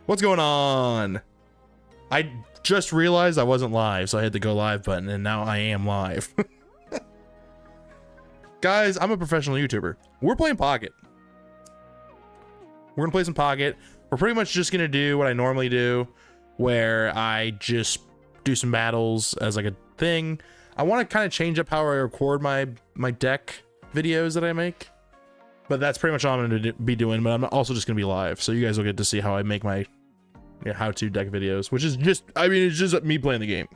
What's going on? I just realized I wasn't live, so I hit the go live button, and now I am live. Guys, I'm a professional YouTuber. We're playing Pocket. We're gonna play some Pocket. We're pretty much just gonna do what I normally do, where I just do some battles as like a thing. I want to kind of change up how I record my deck videos that I make, but that's pretty much all I'm gonna be doing. But I'm also just gonna be live, so you guys will get to see how I make my how-to deck videos, which is just, I mean, it's just me playing the game.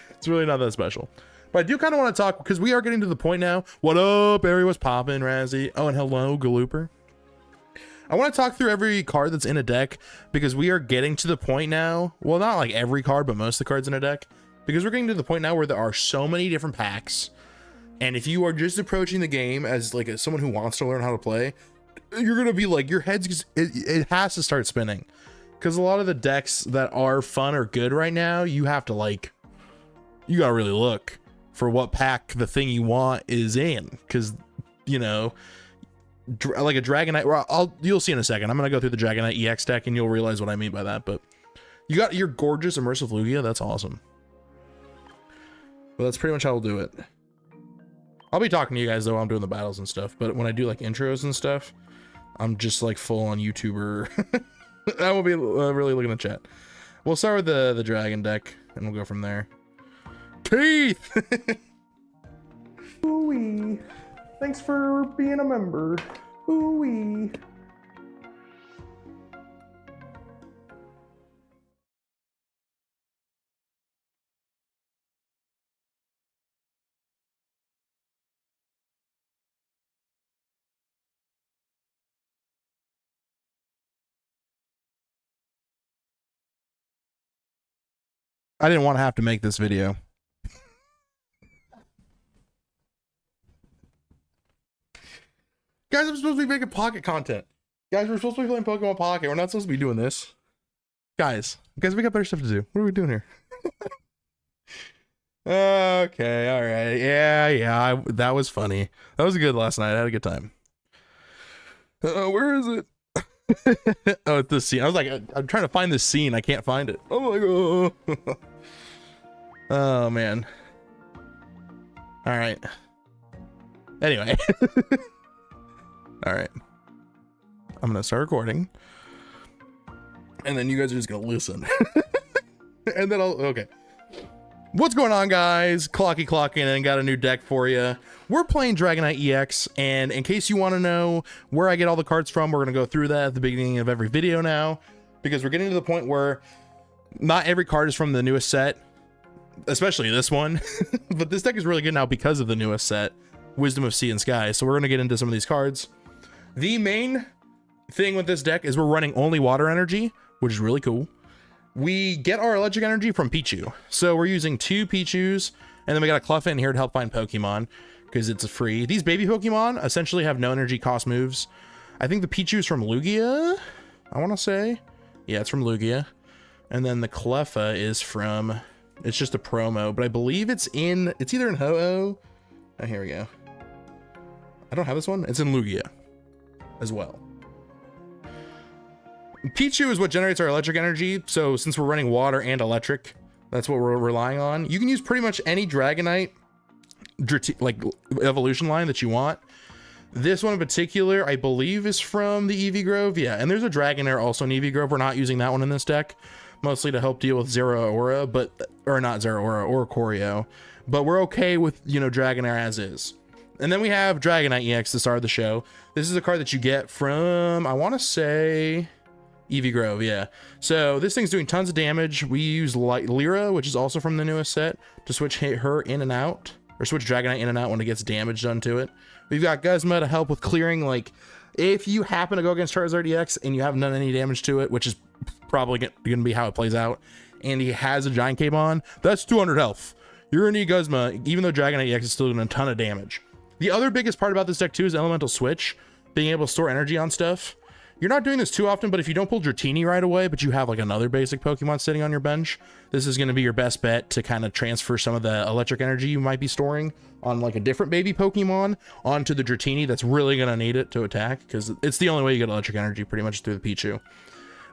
It's really not that special. But I do kind of want to talk, because we are getting to the point now. What up, Barry? What's poppin', Razzie? Oh, and hello, Galooper. I want to talk through every card that's in a deck, because we are getting to the point now. Well, not like every card, but most of the cards in a deck. Because we're getting to the point now where there are so many different packs. And if you are just approaching the game as like someone who wants to learn how to play, you're going to be like, your head's, it has to start spinning. Because a lot of the decks that are fun or good right now, you have to like, you got to really look for what pack the thing you want is in. Because, you know, like a Dragonite, well, you'll see in a second. I'm going to go through the Dragonite EX deck and you'll realize what I mean by that. But you got your gorgeous Immersive Lugia. That's awesome. But that's pretty much how we'll do it. I'll be talking to you guys though while I'm doing the battles and stuff. But when I do like intros and stuff, I'm just like full on YouTuber. I will be really looking at chat. We'll start with the dragon deck and we'll go from there. Keith! Ooh-wee. Thanks for being a member. Ooh-wee. I didn't want to have to make this video. Guys, I'm supposed to be making Pocket content. Guys, we're supposed to be playing Pokemon Pocket. We're not supposed to be doing this. Guys, we got better stuff to do. What are we doing here? Okay, all right. Yeah, that was funny. That was good last night. I had a good time. Where is it? Oh, it's this scene. I was like, I'm trying to find this scene. I can't find it. Oh my god. Oh man. All right. Anyway. All right. I'm gonna start recording, and then you guys are just gonna listen. And then okay. What's going on, guys? Clocky clocking and got a new deck for you. We're playing Dragonite EX, and in case you want to know where I get all the cards from, we're going to go through that at the beginning of every video now, because we're getting to the point where not every card is from the newest set, especially this one. But this deck is really good now because of the newest set, Wisdom of Sea and Sky. So we're going to get into some of these cards. The main thing with this deck is we're running only water energy, which is really cool. We get our electric energy from Pichu. So we're using 2 Pichus, and then we got a Cleffa in here to help find Pokemon, because it's free. These baby Pokemon essentially have no energy cost moves. I think the Pichu is from Lugia, I want to say. Yeah, it's from Lugia. And then the Cleffa is from, it's just a promo, but I believe it's either in Ho-Oh. Oh, here we go. I don't have this one. It's in Lugia as well. Pichu is what generates our electric energy, so since we're running water and electric, that's what we're relying on. You can use pretty much any Dragonite like evolution line that you want. This one in particular, I believe, is from the Eevee Grove. Yeah, and there's a Dragonair also in Eevee Grove. We're not using that one in this deck, mostly to help deal with Zeraora, or not Zeraora, or Choreo, but we're okay with, you know, Dragonair as is. And then we have Dragonite EX to start the show. This is a card that you get from, I want to say, Eevee Grove, yeah. So this thing's doing tons of damage. We use Lyra, which is also from the newest set, to switch her in and out, or switch Dragonite in and out when it gets damage done to it. We've got Guzma to help with clearing, like, if you happen to go against Charizard EX and you haven't done any damage to it, which is probably going to be how it plays out, and he has a Giant Cape on, that's 200 health. You're going to need Guzma, even though Dragonite EX is still doing a ton of damage. The other biggest part about this deck, too, is Elemental Switch, being able to store energy on stuff. You're not doing this too often, but if you don't pull Dratini right away, but you have like another basic Pokemon sitting on your bench, this is going to be your best bet to kind of transfer some of the electric energy you might be storing on like a different baby Pokemon onto the Dratini that's really going to need it to attack, because it's the only way you get electric energy pretty much through the Pichu.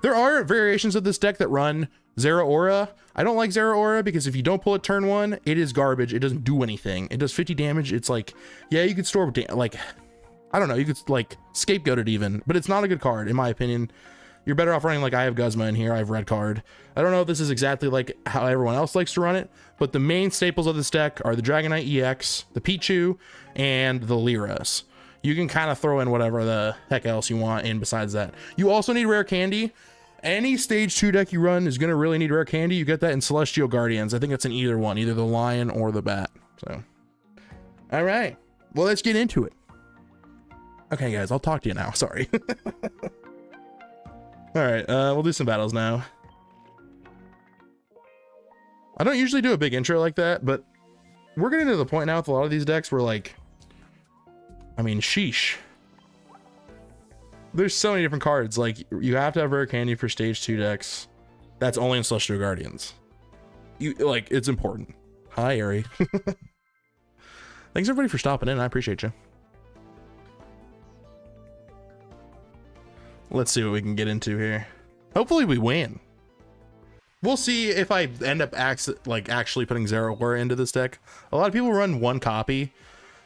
There are variations of this deck that run Zero Aura. I don't like Zero Aura because if you don't pull it turn 1, it is garbage. It doesn't do anything. It does 50 damage. It's like, yeah, you could store, like, I don't know, you could like scapegoat it even, but it's not a good card in my opinion. You're better off running like I have Guzma in here. I have red card. I don't know if this is exactly like how everyone else likes to run it, but the main staples of this deck are the Dragonite EX, the Pichu, and the Lyras. You can kind of throw in whatever the heck else you want in besides that. You also need rare candy. Any stage 2 deck you run is going to really need rare candy. You get that in Celestial Guardians. I think it's in either one, either the lion or the bat. So, all right. Well, let's get into it. Okay, guys, I'll talk to you now. Sorry. All right, we'll do some battles now. I don't usually do a big intro like that, but we're getting to the point now with a lot of these decks where, like, I mean, sheesh. There's so many different cards. Like, you have to have rare candy for stage 2 decks. That's only in Celestial Guardians. Like, it's important. Hi, Ari. Thanks everybody for stopping in. I appreciate you. Let's see what we can get into here. Hopefully we win. We'll see if I end up actually putting Zero Aura into this deck. A lot of people run 1 copy.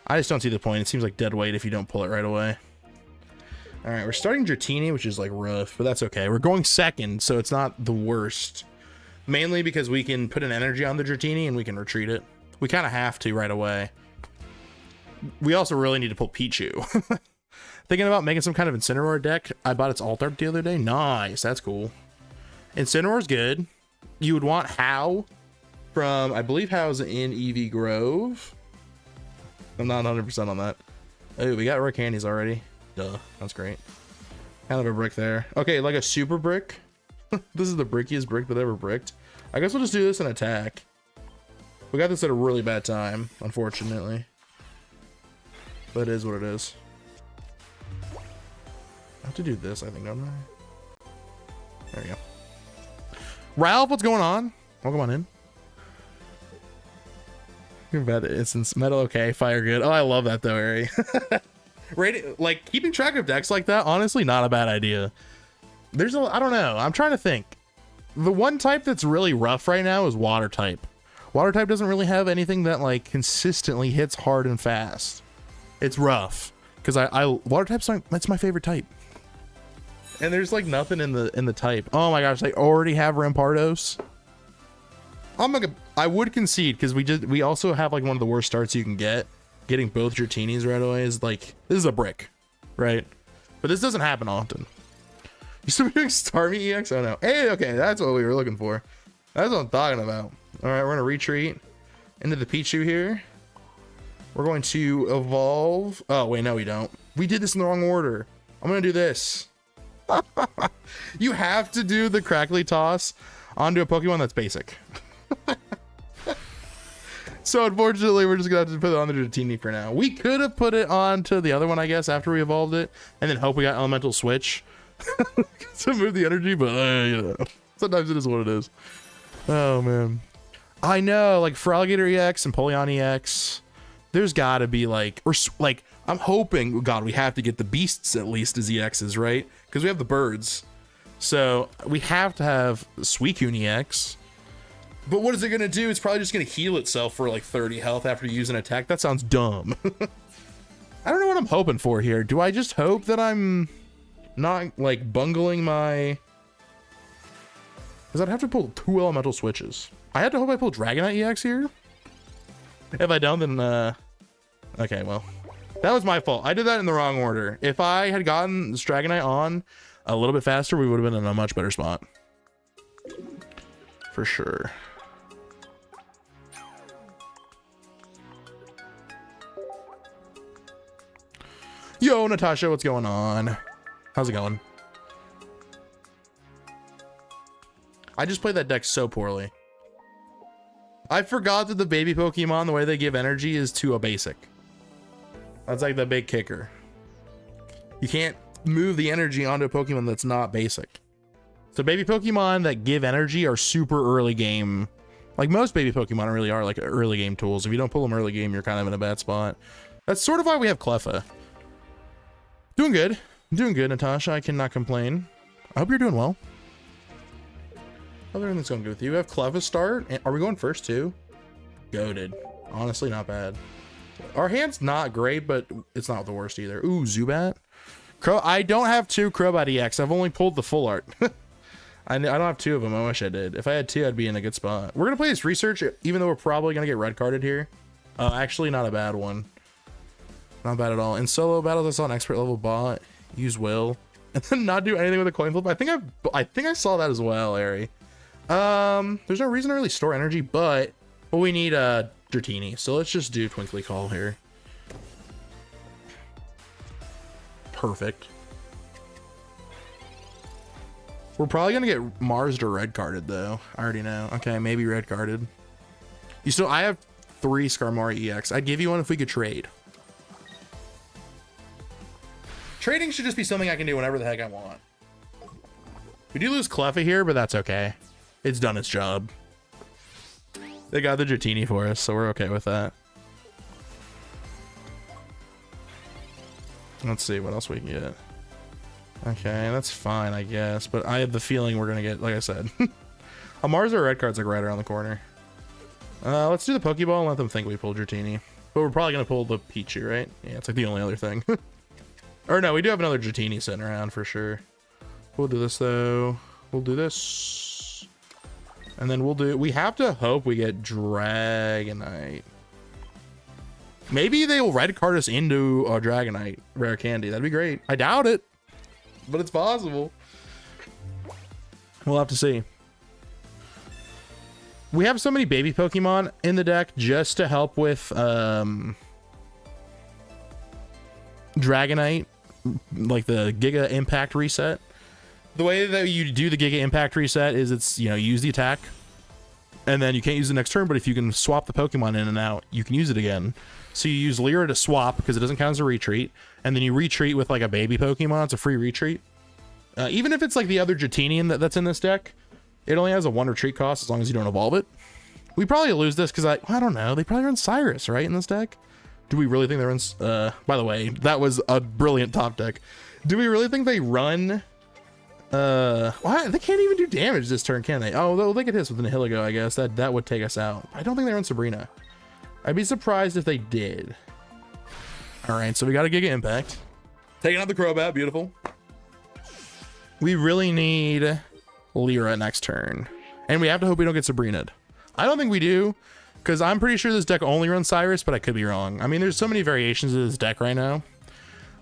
I just don't see the point. It seems like dead weight if you don't pull it right away. All right, we're starting Dratini, which is like rough, but that's okay. We're going second, so it's not the worst. Mainly because we can put an energy on the Dratini and we can retreat it. We kind of have to right away. We also really need to pull Pichu. Thinking about making some kind of Incineroar deck. I bought its alt art the other day. Nice, that's cool. Incineroar's good. You would want How from, I believe How's in EV Grove. I'm not 100% on that. Oh, we got rare candies already. Duh, that's great. Kind of a brick there. Okay, like a super brick. This is the brickiest brick that ever bricked. I guess we'll just do this and attack. We got this at a really bad time, unfortunately. But it is what it is. I have to do this, I think, don't I? There we go. Ralph, what's going on? Welcome on in. You're bad at instance. Metal, okay. Fire, good. Oh, I love that, though, Ari. Like, keeping track of decks like that, honestly, not a bad idea. There's a, I don't know. I'm trying to think. The one type that's really rough right now is water type. Water type doesn't really have anything that, like, consistently hits hard and fast. It's rough. Because water type's that's my favorite type. And there's like nothing in the type. Oh my gosh, they already have Rampardos. I would concede because we also have like one of the worst starts you can get. Getting both Dratinis right away is like, this is a brick, right? But this doesn't happen often. You still doing Starmie EX? Oh no. Hey, okay, that's what we were looking for. That's what I'm talking about. All right, we're gonna retreat into the Pichu here. We're going to evolve. Oh wait, no we don't. We did this in the wrong order. I'm gonna do this. You have to do the crackly toss onto a Pokemon that's basic. So unfortunately, we're just gonna have to put it on the Dratini for now. We could have put it onto the other one, I guess, after we evolved it, and then hope we got Elemental Switch to move the energy. But you know, sometimes it is what it is. Oh man, I know, like for Alligator EX and Polion EX, there's got to be like, or like, I'm hoping, God, we have to get the beasts at least as EXs, right? Because we have the birds. So we have to have Suicune EX. But what is it going to do? It's probably just going to heal itself for like 30 health after you use an attack. That sounds dumb. I don't know what I'm hoping for here. Do I just hope that I'm not like bungling my... Because I'd have to pull 2 elemental switches. I had to hope I pull Dragonite EX here. If I don't, then... Okay, well. That was my fault. I did that in the wrong order. If I had gotten this Dragonite on a little bit faster, we would have been in a much better spot. For sure. Yo, Natasha, what's going on? How's it going? I just played that deck so poorly. I forgot that the baby Pokemon, the way they give energy is to a basic. That's like the big kicker. You can't move the energy onto a Pokemon that's not basic. So baby Pokemon that give energy are super early game. Like most baby Pokemon really are like early game tools. If you don't pull them early game, you're kind of in a bad spot. That's sort of why we have Cleffa. Doing good. I'm doing good, Natasha. I cannot complain. I hope you're doing well. Everything's going good with you. We have Cleva start. Are we going first too? Goated. Honestly, not bad. Our hand's not great, but it's not the worst either. Ooh, Zubat. I don't have 2 Crobat EX. I've only pulled the full art. I don't have 2 of them. I wish I did. If I had 2, I'd be in a good spot. We're going to play this research, even though we're probably going to get red carded here. Actually, not a bad one. Not bad at all. In solo battles, I saw an expert level bot use Will and then not do anything with a coin flip. I think I saw that as well, Ari. There's no reason to really store energy, but we need a Dratini, so let's just do Twinkly Call here. Perfect. We're probably gonna get Mars to red carded though. I already know. Okay, maybe red carded. I have 3 Skarmory EX. I'd give you one if we could trade. Trading should just be something I can do whenever the heck I want. We do lose Cleffa here, but that's okay. It's done its job. They got the Dratini for us, so we're okay with that. Let's see what else we can get. Okay, that's fine, I guess. But I have the feeling we're gonna get, like I said, a Mars or red card's like right around the corner. Let's do the Pokeball and let them think we pulled Dratini. But we're probably gonna pull the Pichu, right? Yeah, it's like the only other thing. Or no, we do have another Dratini sitting around for sure. We'll do this though. We'll do this. And then we have to hope we get Dragonite. Maybe they will red card us into a Dragonite rare candy. That'd be great. I doubt it, but it's possible. We'll have to see. We have so many baby Pokemon in the deck just to help with Dragonite, like the Giga Impact reset. The way that you do the Giga Impact reset is it's, you use the attack and then you can't use it next turn, but if you can swap the Pokemon in and out, you can use it again. So you use Lyra to swap because it doesn't count as a retreat, and then you retreat with like a baby Pokemon. It's a free retreat. Even if it's like the other Dratini that's in this deck, it only has a 1 retreat cost as long as you don't evolve it. We probably lose this because I don't know. They probably run Cyrus, right, in this deck? Do we really think they run... by the way, that was a brilliant top deck. Do we really think they run... What? They can't even do damage this turn, can they? Oh, they could hit us with an Nihilego, I guess. That would take us out. I don't think they run Sabrina. I'd be surprised if they did. All right, so we got a Giga Impact. Taking out the Crobat, beautiful. We really need Lyra next turn. And we have to hope we don't get Sabrina'd. I don't think we do, because I'm pretty sure this deck only runs Cyrus, but I could be wrong. I mean, there's so many variations of this deck right now.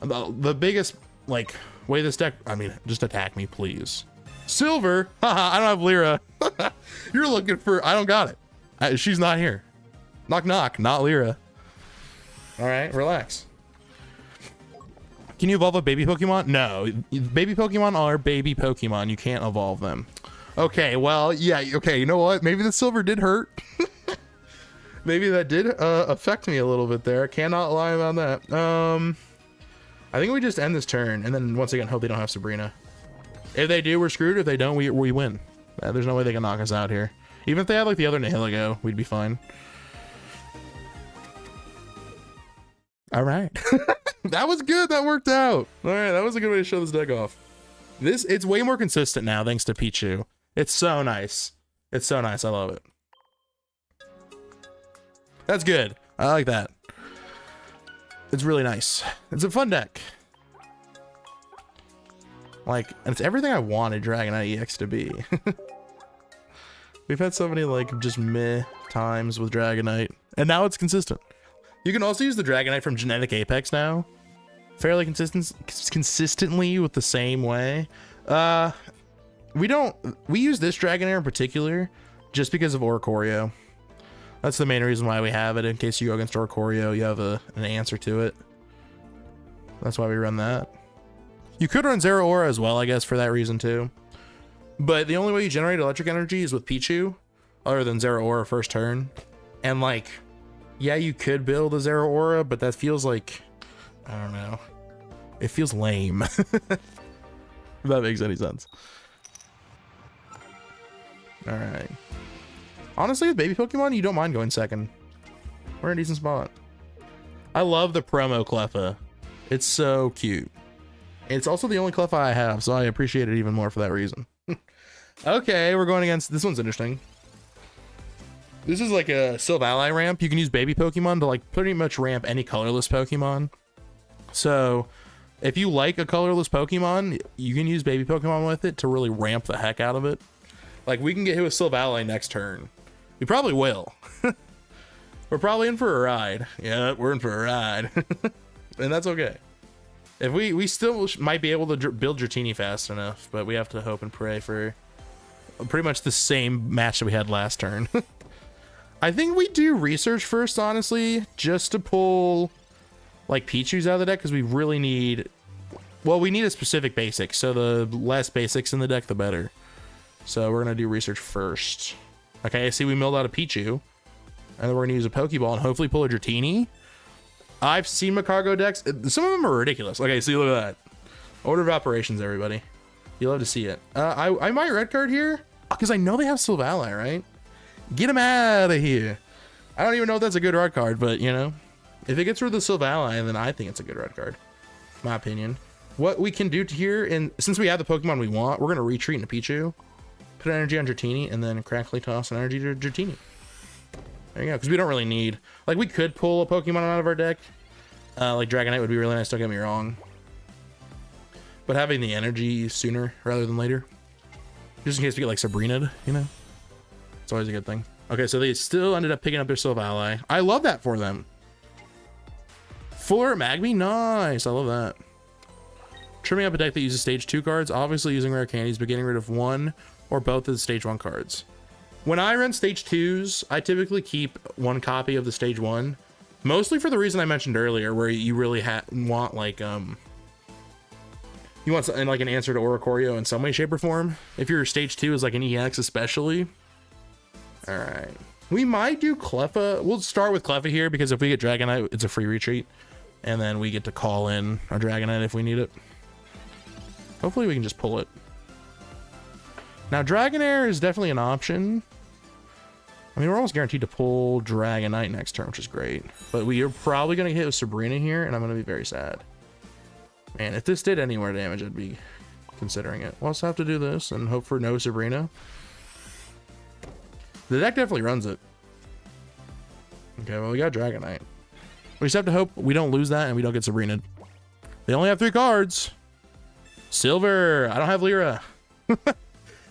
The biggest, like, way this deck... I mean, just attack me, please. Silver? Haha, I don't have Lyra. You're looking for... I don't got it. She's not here. Knock, knock. Not Lyra. All right, relax. Can you evolve a baby Pokemon? No. Baby Pokemon are baby Pokemon. You can't evolve them. Okay, well, yeah, okay, you know what? Maybe the silver did hurt. Maybe that did affect me a little bit there. Cannot lie about that. I think we just end this turn, and then once again, hope they don't have Sabrina. If they do, we're screwed. If they don't, we win. There's no way they can knock us out here. Even if they had like the other Nihilego, we'd be fine. All right. That was good. That worked out. All right, that was a good way to show this deck off. It's way more consistent now, thanks to Pichu. It's so nice. It's so nice. I love it. That's good. I like that. It's really nice. It's a fun deck. Like, and it's everything I wanted Dragonite EX to be. We've had so many like just meh times with Dragonite, and now it's consistent. You can also use the Dragonite from Genetic Apex now, fairly consistently with the same way. We use this Dragonair in particular just because of Oricorio. That's the main reason why we have it. In case you go against Oricorio, you have an answer to it. That's why we run that. You could run Zeraora as well, I guess, for that reason too. But the only way you generate electric energy is with Pichu, other than Zeraora first turn. And like, yeah, you could build a Zeraora, but that feels like, I don't know. It feels lame. If that makes any sense. All right. Honestly, with baby Pokemon, you don't mind going second. We're in a decent spot. I love the promo Cleffa. It's so cute. It's also the only Cleffa I have, so I appreciate it even more for that reason. Okay, we're going against, this one's interesting. This is like a Silvally ramp. You can use baby Pokemon to like pretty much ramp any colorless Pokemon. So if you like a colorless Pokemon, you can use baby Pokemon with it to really ramp the heck out of it. Like we can get hit with Silvally next turn. We probably will. We're probably in for a ride. Yeah, we're in for a ride. And that's okay. If we still might be able to build Dratini fast enough, but we have to hope and pray for pretty much the same match that we had last turn. I think we do research first, honestly, just to pull like Pichu's out of the deck, because we really need, well, we need a specific basic, so the less basics in the deck, the better. So we're gonna do research first. Okay, I see we milled out a Pichu, and then we're gonna use a Pokeball and hopefully pull a Dratini. I've seen Macargo decks. Some of them are ridiculous. Okay, see, look at that. Order of operations, everybody. You love to see it. I might red card here because I know they have Silvally, right? Get him out of here. I don't even know if that's a good red card, but you know, if it gets rid of the Silvally, then I think it's a good red card. My opinion. What we can do here, and since we have the Pokemon we want, we're gonna retreat into Pichu, put energy on Dratini, and then crackly toss an energy to Dratini. There you go, because we don't really need, like, we could pull a Pokemon out of our deck. Like Dragonite would be really nice, don't get me wrong. But having the energy sooner rather than later, just in case we get like Sabrina, you know, it's always a good thing. Okay, so they still ended up picking up their Silvally. I love that for them. Fuller Magby, nice, I love that. Trimming up a deck that uses stage 2 cards, obviously using rare candies, but getting rid of one or both of the stage 1 cards. When I run stage 2s, I typically keep one copy of the stage 1, mostly for the reason I mentioned earlier, where you really want like you want something like an answer to Oricorio in some way, shape, or form. If your stage 2 is like an EX especially. All right, we might do Cleffa. We'll start with Cleffa here because if we get Dragonite, it's a free retreat, and then we get to call in our Dragonite if we need it. Hopefully we can just pull it. Now Dragonair is definitely an option. I mean, we're almost guaranteed to pull Dragonite next turn, which is great. But we are probably going to hit with Sabrina here, and I'm going to be very sad. Man, if this did any more damage, I'd be considering it. We'll also have to do this and hope for no Sabrina. The deck definitely runs it. Okay, well, we got Dragonite. We just have to hope we don't lose that and we don't get Sabrina. They only have 3 cards. Silver. I don't have Lyra.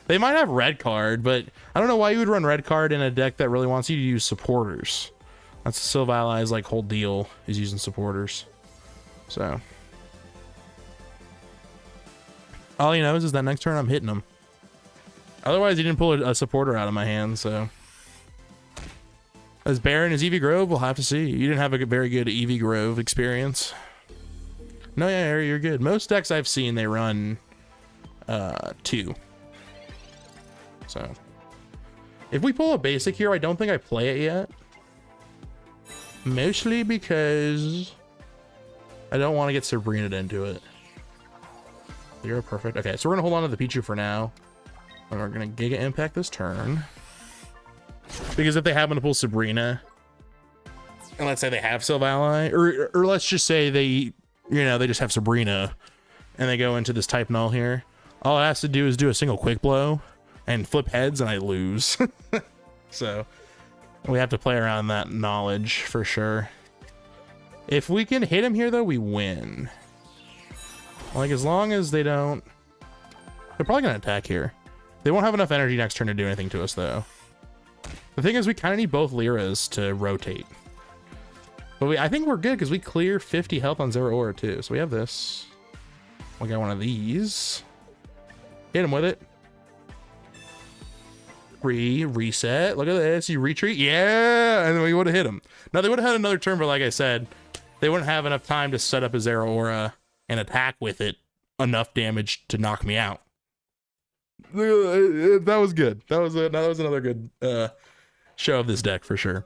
They might have red card, but I don't know why you would run red card in a deck that really wants you to use supporters. That's Silvally's like whole deal, is using supporters. So all he knows is that next turn I'm hitting him. Otherwise he didn't pull a supporter out of my hand, so. As Baron is Eevee Grove, we'll have to see. You didn't have a very good Eevee Grove experience. No, yeah, Harry, you're good. Most decks I've seen, they run 2. So if we pull a basic here, I don't think I play it yet. Mostly because I don't want to get Sabrina into it. You're perfect. Okay, so we're gonna hold on to the Pichu for now. And we're gonna Giga Impact this turn. Because if they happen to pull Sabrina, and let's say they have Silvally, or let's just say they, you know, they just have Sabrina and they go into this type null here, all it has to do is do a single quick blow and flip heads and I lose. So we have to play around that knowledge for sure. If we can hit him here though, we win. Like as long as they don't, they're probably gonna attack here. They won't have enough energy next turn to do anything to us though. The thing is we kind of need both Lyras to rotate. But I think we're good because we clear 50 health on Zero Aura too. So we have this. We got one of these. Hit him with it. Reset. Look at this. You retreat. Yeah. And then we would have hit him. Now they would have had another turn, but like I said, they wouldn't have enough time to set up a Zero Aura and attack with it enough damage to knock me out. That was good. That was another good show of this deck for sure.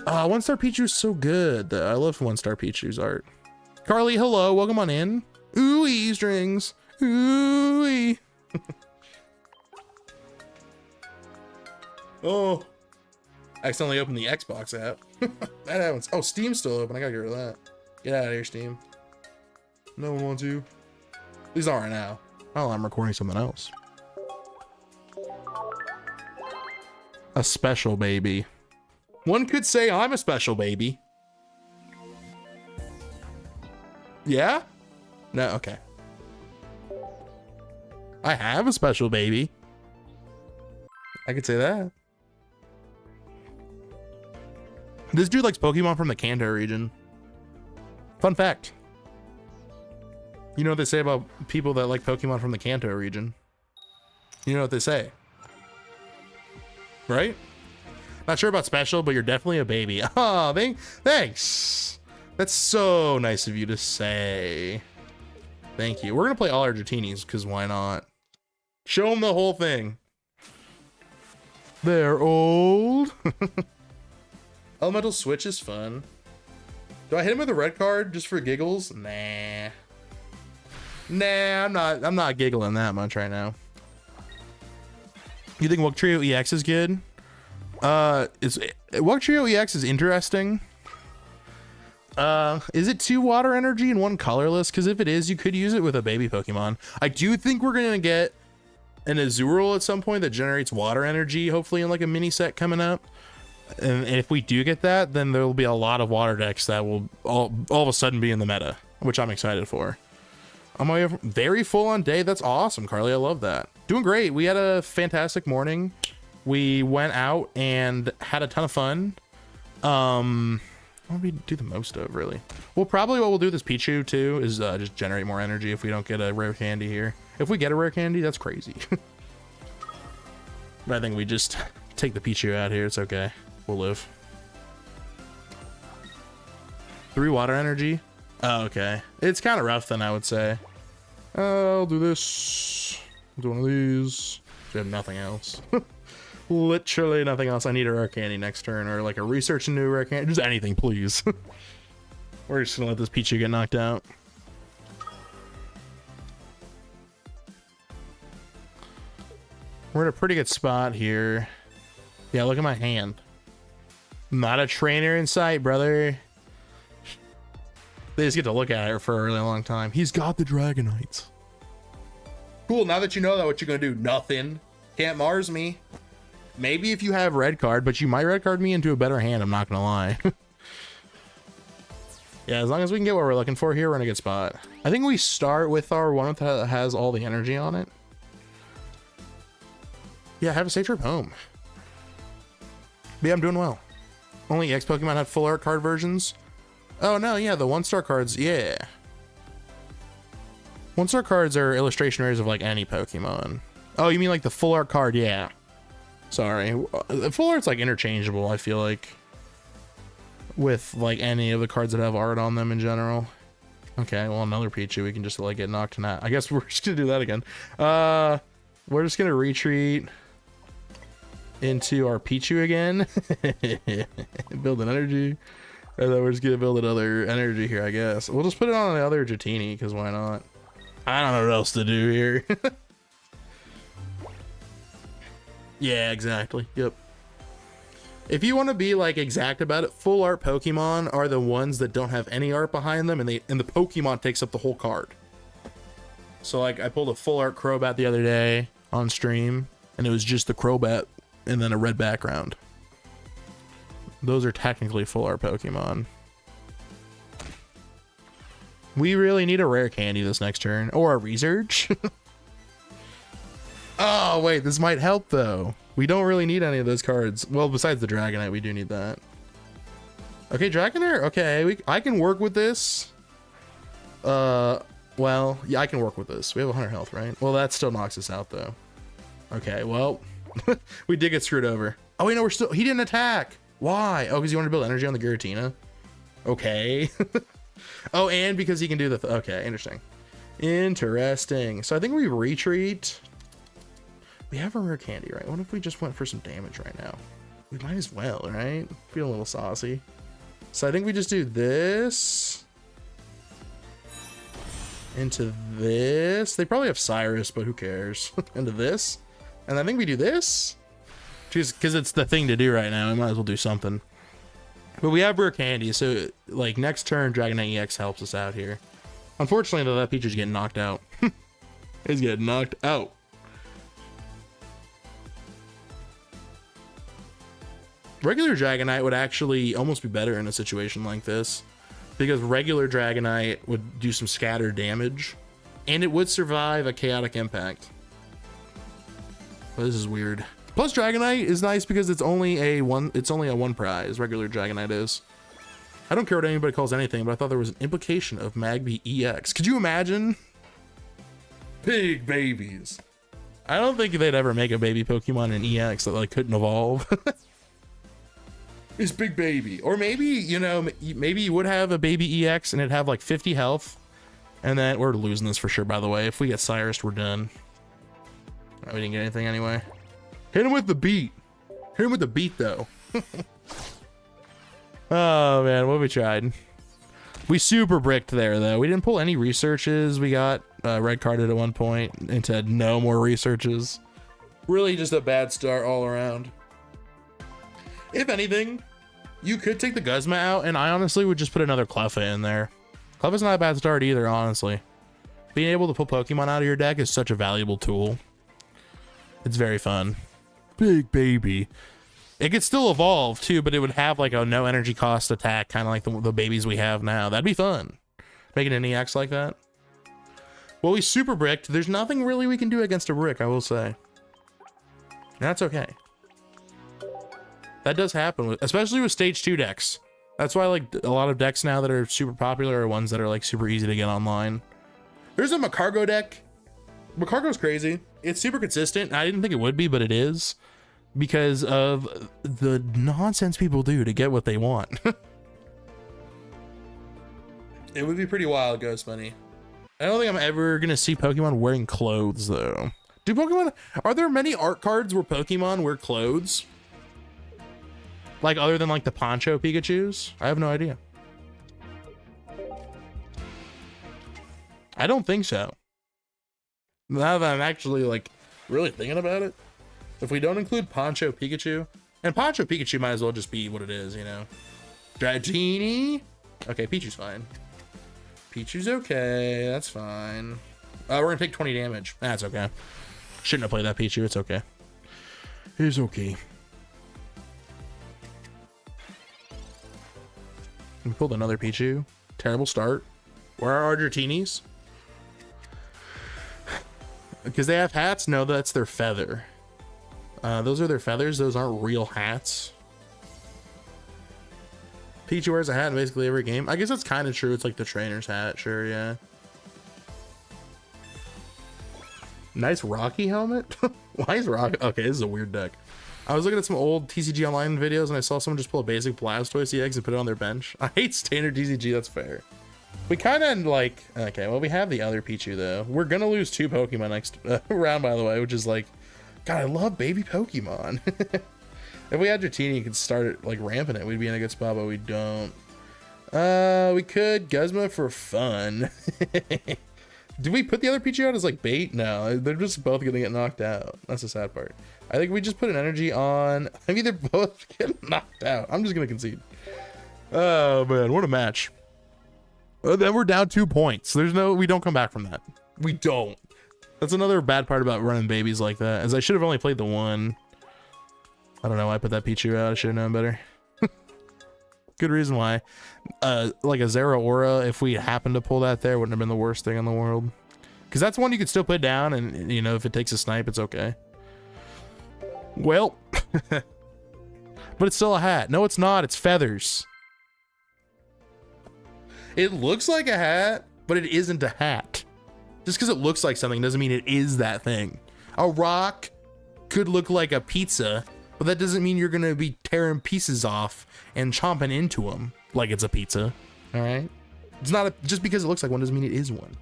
1-star Pichu's so good. I love 1-star Pichu's art. Carly, hello. Welcome on in. Ooh-ee strings. Ooh-ee. Oh. Accidentally opened the Xbox app. That happens. Oh, Steam's still open. I gotta get rid of that. Get out of here, Steam. No one wants you. At least not right now. Oh, I'm recording something else. A special baby. One could say I'm a special baby. Yeah? No, okay. I have a special baby. I could say that. This dude likes Pokemon from the Kanto region. Fun fact. You know what they say about people that like Pokemon from the Kanto region? You know what they say? Right? Not sure about special, but you're definitely a baby. Oh, thanks. That's so nice of you to say. Thank you. We're going to play all our Dratinis, because why not? Show them the whole thing. They're old. Elemental Switch is fun. Do I hit him with a red card just for giggles? Nah. Nah, I'm not giggling that much right now. You think Wugtrio EX is good? Wugtrio EX is interesting. Is it 2 water energy and 1 colorless? Because if it is, you could use it with a baby Pokemon. I do think we're gonna get an Azurill at some point that generates water energy, hopefully in like a mini set coming up. And if we do get that, then there will be a lot of water decks that will all of a sudden be in the meta, which I'm excited for. I'm very full on day. That's awesome, Carly. I love that. Doing great. We had a fantastic morning. We went out and had a ton of fun. What do we do the most of, really? Well, probably what we'll do with this Pichu too is just generate more energy if we don't get a rare candy here. If we get a rare candy, that's crazy. But I think we just take the Pichu out here. It's okay. We'll live. 3 water energy. Oh, okay. It's kind of rough then, I would say. I'll do this. I'll do one of these. I have nothing else. Literally nothing else. I need a rare candy next turn, or like a research into a rare candy. Just anything, please. We're just gonna let this Pichu get knocked out. We're in a pretty good spot here. Yeah, look at my hand. Not a trainer in sight, brother. They just get to look at it for a really long time. He's got the Dragonites. Cool, now that you know that, what you're gonna do? Nothing. Can't Mars me. Maybe if you have red card, but you might red card me into a better hand, I'm not gonna lie. Yeah, as long as we can get what we're looking for here, we're in a good spot. I think we start with our one that has all the energy on it. Yeah, have a safe trip home. But yeah, I'm doing well. Only EX Pokemon had full art card versions. Oh no, yeah, the 1-star cards, yeah. 1-star cards are illustration rares of like any Pokemon. Oh, you mean like the full art card? Yeah. Sorry. Full art's like interchangeable, I feel like, with like any of the cards that have art on them in general. Okay, well, another Pichu, we can just like get knocked out. I guess we're just gonna do that again. We're just gonna retreat into our Pichu again. Build an energy. And then we're just gonna build another energy here, I guess. We'll just put it on the other Dratini, because why not? I don't know what else to do here. Yeah, exactly. Yep. If you want to be like exact about it, full art Pokemon are the ones that don't have any art behind them, and the Pokemon takes up the whole card. So like I pulled a full art Crobat the other day on stream, and it was just the Crobat and then a red background. Those are technically full art Pokemon. We really need a rare candy this next turn, or a research. Oh wait, this might help though. We don't really need any of those cards. Well, besides the Dragonite, we do need that. Okay, Dragonair. Okay, I can work with this. Well, yeah, I can work with this. We have 100 health, right? Well, that still knocks us out though. Okay, well, we did get screwed over. Oh wait, no, he didn't attack. Why? Oh, because he wanted to build energy on the Giratina. Okay. Oh, and because he can do the okay, interesting. Interesting. So I think we retreat. We have a rare candy, right? What if we just went for some damage right now? We might as well, right? Feel a little saucy. So I think we just do this into this. They probably have Cyrus, but who cares? Into this. And I think we do this because it's the thing to do right now. We might as well do something. But we have rare candy, so like next turn, Dragonite EX helps us out here. Unfortunately, though, that Pichu's getting knocked out. He's getting knocked out. Regular Dragonite would actually almost be better in a situation like this, because regular Dragonite would do some scatter damage, and it would survive a chaotic impact. But this is weird. Plus Dragonite is nice because it's only a one prize. Regular Dragonite is. I don't care what anybody calls anything, but I thought there was an implication of Magby EX. Could you imagine? Big babies. I don't think they'd ever make a baby Pokemon in EX that like couldn't evolve. It's big baby. Or maybe, you know, maybe you would have a baby EX and it'd have like 50 health. And then we're losing this for sure, by the way. If we get Cyrus, we're done. We didn't get anything anyway. Hit him with the beat. Hit him with the beat though. Oh man, what we tried. We super bricked there though. We didn't pull any researches. We got red carded at one point and said no more researches. Really just a bad start all around. If anything, you could take the Guzma out, and I honestly would just put another Cleffa in there. Cleffa's not a bad start either, honestly. Being able to pull Pokemon out of your deck is such a valuable tool. It's very fun. Big baby. It could still evolve too, but it would have like a no energy cost attack, kind of like the babies we have now. That'd be fun. Making an EX like that. Well, we super bricked. There's nothing really we can do against a brick, I will say. That's okay. That does happen, especially with stage 2 decks. That's why like a lot of decks now that are super popular are ones that are like super easy to get online. There's a Macargo deck. Macargo's crazy. It's super consistent. I didn't think it would be, but it is, because of the nonsense people do to get what they want. It would be pretty wild, Ghost Money. I don't think I'm ever gonna see Pokemon wearing clothes though. Are there many art cards where Pokemon wear clothes? Like other than like the Poncho Pikachus? I have no idea. I don't think so. Now that I'm actually like really thinking about it, if we don't include Poncho Pikachu, and Poncho Pikachu might as well just be what it is, you know. Dratini. Okay, Pichu's fine. Pichu's okay, that's fine. We're gonna take 20 damage. That's okay. Shouldn't have played that Pichu, it's okay. It's okay. We pulled another Pichu. Terrible start. Where are our Dratinis? Because they have hats? No, that's their feather. Those are their feathers. Those aren't real hats. Pichu wears a hat in basically every game. I guess that's kind of true. It's like the trainer's hat. Sure, yeah. Nice Rocky helmet. Why is Rocky? Okay, this is a weird deck. I was looking at some old TCG Online videos and I saw someone just pull a basic Blastoise EX and put it on their bench. I hate standard TCG, that's fair. We kind of like, okay, well, we have the other Pichu though. We're gonna lose 2 Pokemon next round, by the way, which is like, God, I love baby Pokemon. If we had Dratini, you could start it like ramping it. We'd be in a good spot, but we don't. We could Guzma for fun. Did we put the other Pichu out as like bait? No, they're just both gonna get knocked out. That's the sad part. I think we just put an energy on. I mean, they're both getting knocked out. I'm just gonna concede. Oh man, what a match. Then we're down 2 points. We don't come back from that. We don't. That's another bad part about running babies like that, is I should have only played the one. I don't know why I put that Pichu out. I should have known better. Good reason why. Like a Zero Aura, if we happened to pull that there, wouldn't have been the worst thing in the world. Because that's one you could still put down, and you know, if it takes a snipe, it's okay. Well, but it's still a hat. No, it's not. It's feathers. It looks like a hat, but it isn't a hat. Just because it looks like something doesn't mean it is that thing. A rock could look like a pizza, but that doesn't mean you're going to be tearing pieces off and chomping into them like it's a pizza. All right? It's not just because it looks like one doesn't mean it is one.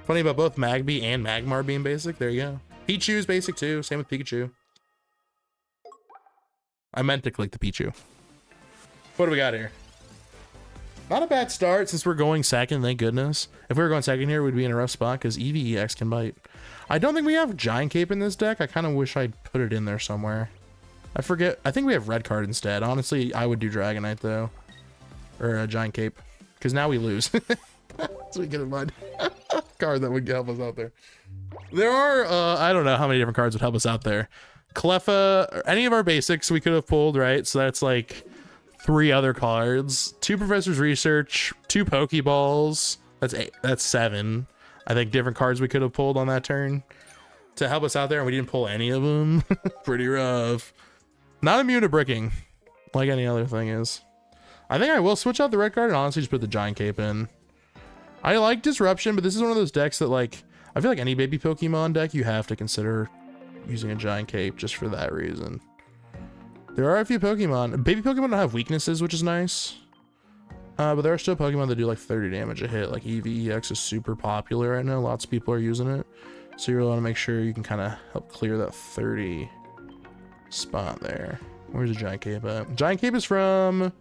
Funny about both Magby and Magmar being basic. There you go. Pichu's basic too. Same with Pikachu. I meant to click the Pichu. What do we got here? Not a bad start since we're going second, thank goodness. If we were going second here, we'd be in a rough spot because EVEX can bite. I don't think we have Giant Cape in this deck. I kind of wish I'd put it in there somewhere. I forget. I think we have Red Card instead. Honestly, I would do Dragonite though. Or a Giant Cape. Because now we lose. So we get in mind. card that would help us out there. There are, I don't know how many different cards would help us out there. Cleffa, any of our basics we could have pulled, right? So that's like 3 other cards. 2 Professor's Research, 2 Pokeballs. That's 8. That's 7. I think different cards we could have pulled on that turn to help us out there, and we didn't pull any of them. Pretty rough. Not immune to bricking, like any other thing is. I think I will switch out the red card and honestly just put the Giant Cape in. I like Disruption, but this is one of those decks that, like, I feel like any baby Pokemon deck, you have to consider using a Giant Cape just for that reason. There are a few Pokemon. Baby Pokemon don't have weaknesses, which is nice. But there are still Pokemon that do like 30 damage a hit. Like EVEX is super popular right now. Lots of people are using it. So you really want to make sure you can kind of help clear that 30 spot there. Where's the Giant Cape at? Giant Cape is from...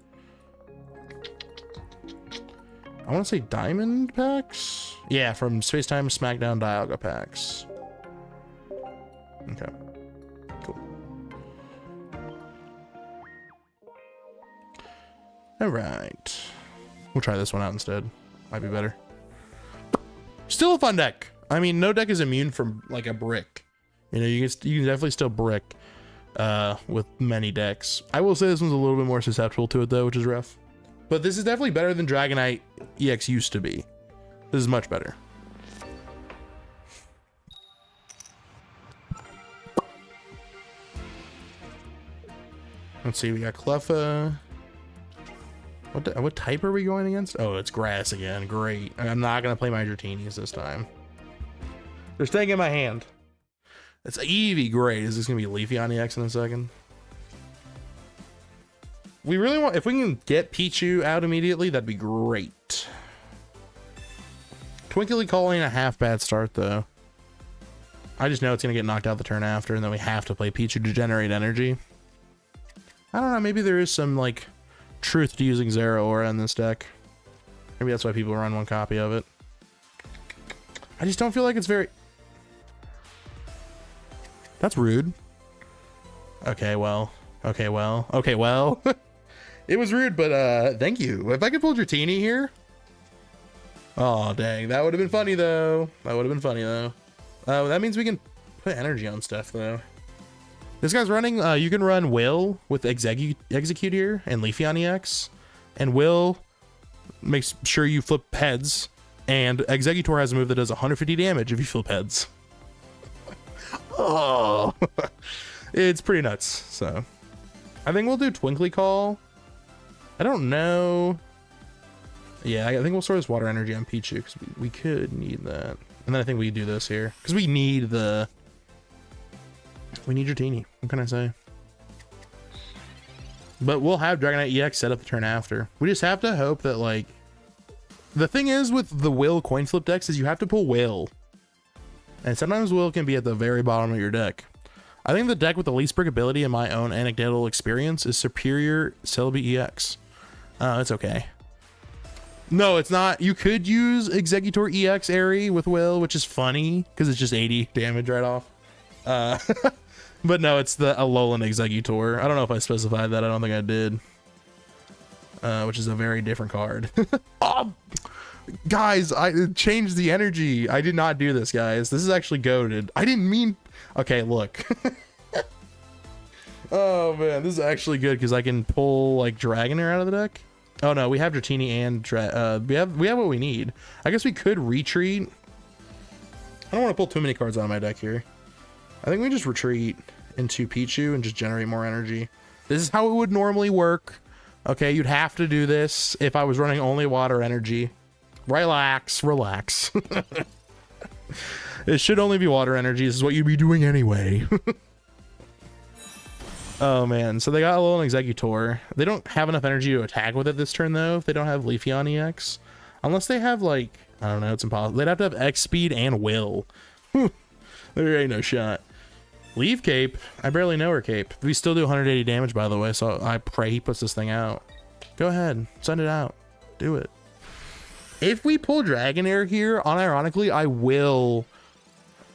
I want to say Diamond packs? Yeah, from Space Time Smackdown Dialga packs. Okay. Cool. Alright. We'll try this one out instead. Might be better. Still a fun deck. I mean, no deck is immune from like a brick. You know, you can definitely still brick with many decks. I will say this one's a little bit more susceptible to it though, which is rough. But this is definitely better than Dragonite EX used to be. This is much better. Let's see, we got Cleffa. What type are we going against? Oh, it's grass again. Great. I'm not going to play my Dratini's this time. They're staying in my hand. It's Eevee. Great. Is this going to be Leafy on EX in a second? We really want, if we can get Pichu out immediately, that'd be great. Twinkly Calling a half bad start though. I just know it's gonna get knocked out the turn after, and then we have to play Pichu to generate energy. I don't know, maybe there is some like truth to using Zero Aura in this deck. Maybe that's why people run one copy of it. I just don't feel like it's very... That's rude. Okay, well. Okay, well. Okay, well. It was rude, but thank you. If I could pull Dratini here. Oh, dang. That would have been funny, though. That would have been funny, though. That means we can put energy on stuff, though. This guy's running... you can run Will with Execute here and Leafy on EX. And Will makes sure you flip heads. And Executor has a move that does 150 damage if you flip heads. Oh. It's pretty nuts, so... I think we'll do Twinkly Call. I don't know. Yeah, I think we'll store this water energy on Pichu because we could need that. And then I think we do this here because we need the... We need Dratini. What can I say? But we'll have Dragonite EX set up the turn after. We just have to hope that, like... The thing is with the Will coin flip decks is you have to pull Will. And sometimes Will can be at the very bottom of your deck. I think the deck with the least brick ability in my own anecdotal experience is Superior Celebi EX. It's okay. No, it's not. You could use Executor EX Airy with Will, which is funny because it's just 80 damage right off. But no, it's the Alolan Executor. I don't know if I specified that. I don't think I did. Which is a very different card. Oh, guys, I changed the energy. I did not do this, guys. This is actually goated. I didn't mean... Okay, look. Oh, man. This is actually good because I can pull, like, Dragonair out of the deck. Oh, no. We have Dratini and... we have what we need. I guess we could retreat. I don't want to pull too many cards out of my deck here. I think we just retreat into Pichu and just generate more energy. This is how it would normally work. Okay, you'd have to do this if I was running only water energy. Relax, relax. It should only be water energy. This is what you'd be doing anyway. Oh, man. So they got a little Executor. They don't have enough energy to attack with it this turn, though, if they don't have Leafy on EX. Unless they have, like... I don't know. It's impossible. They'd have to have X speed and Will. There ain't no shot. Leave Cape. I barely know her Cape. We still do 180 damage, by the way, so I pray he puts this thing out. Go ahead. Send it out. Do it. If we pull Dragonair here, unironically, I will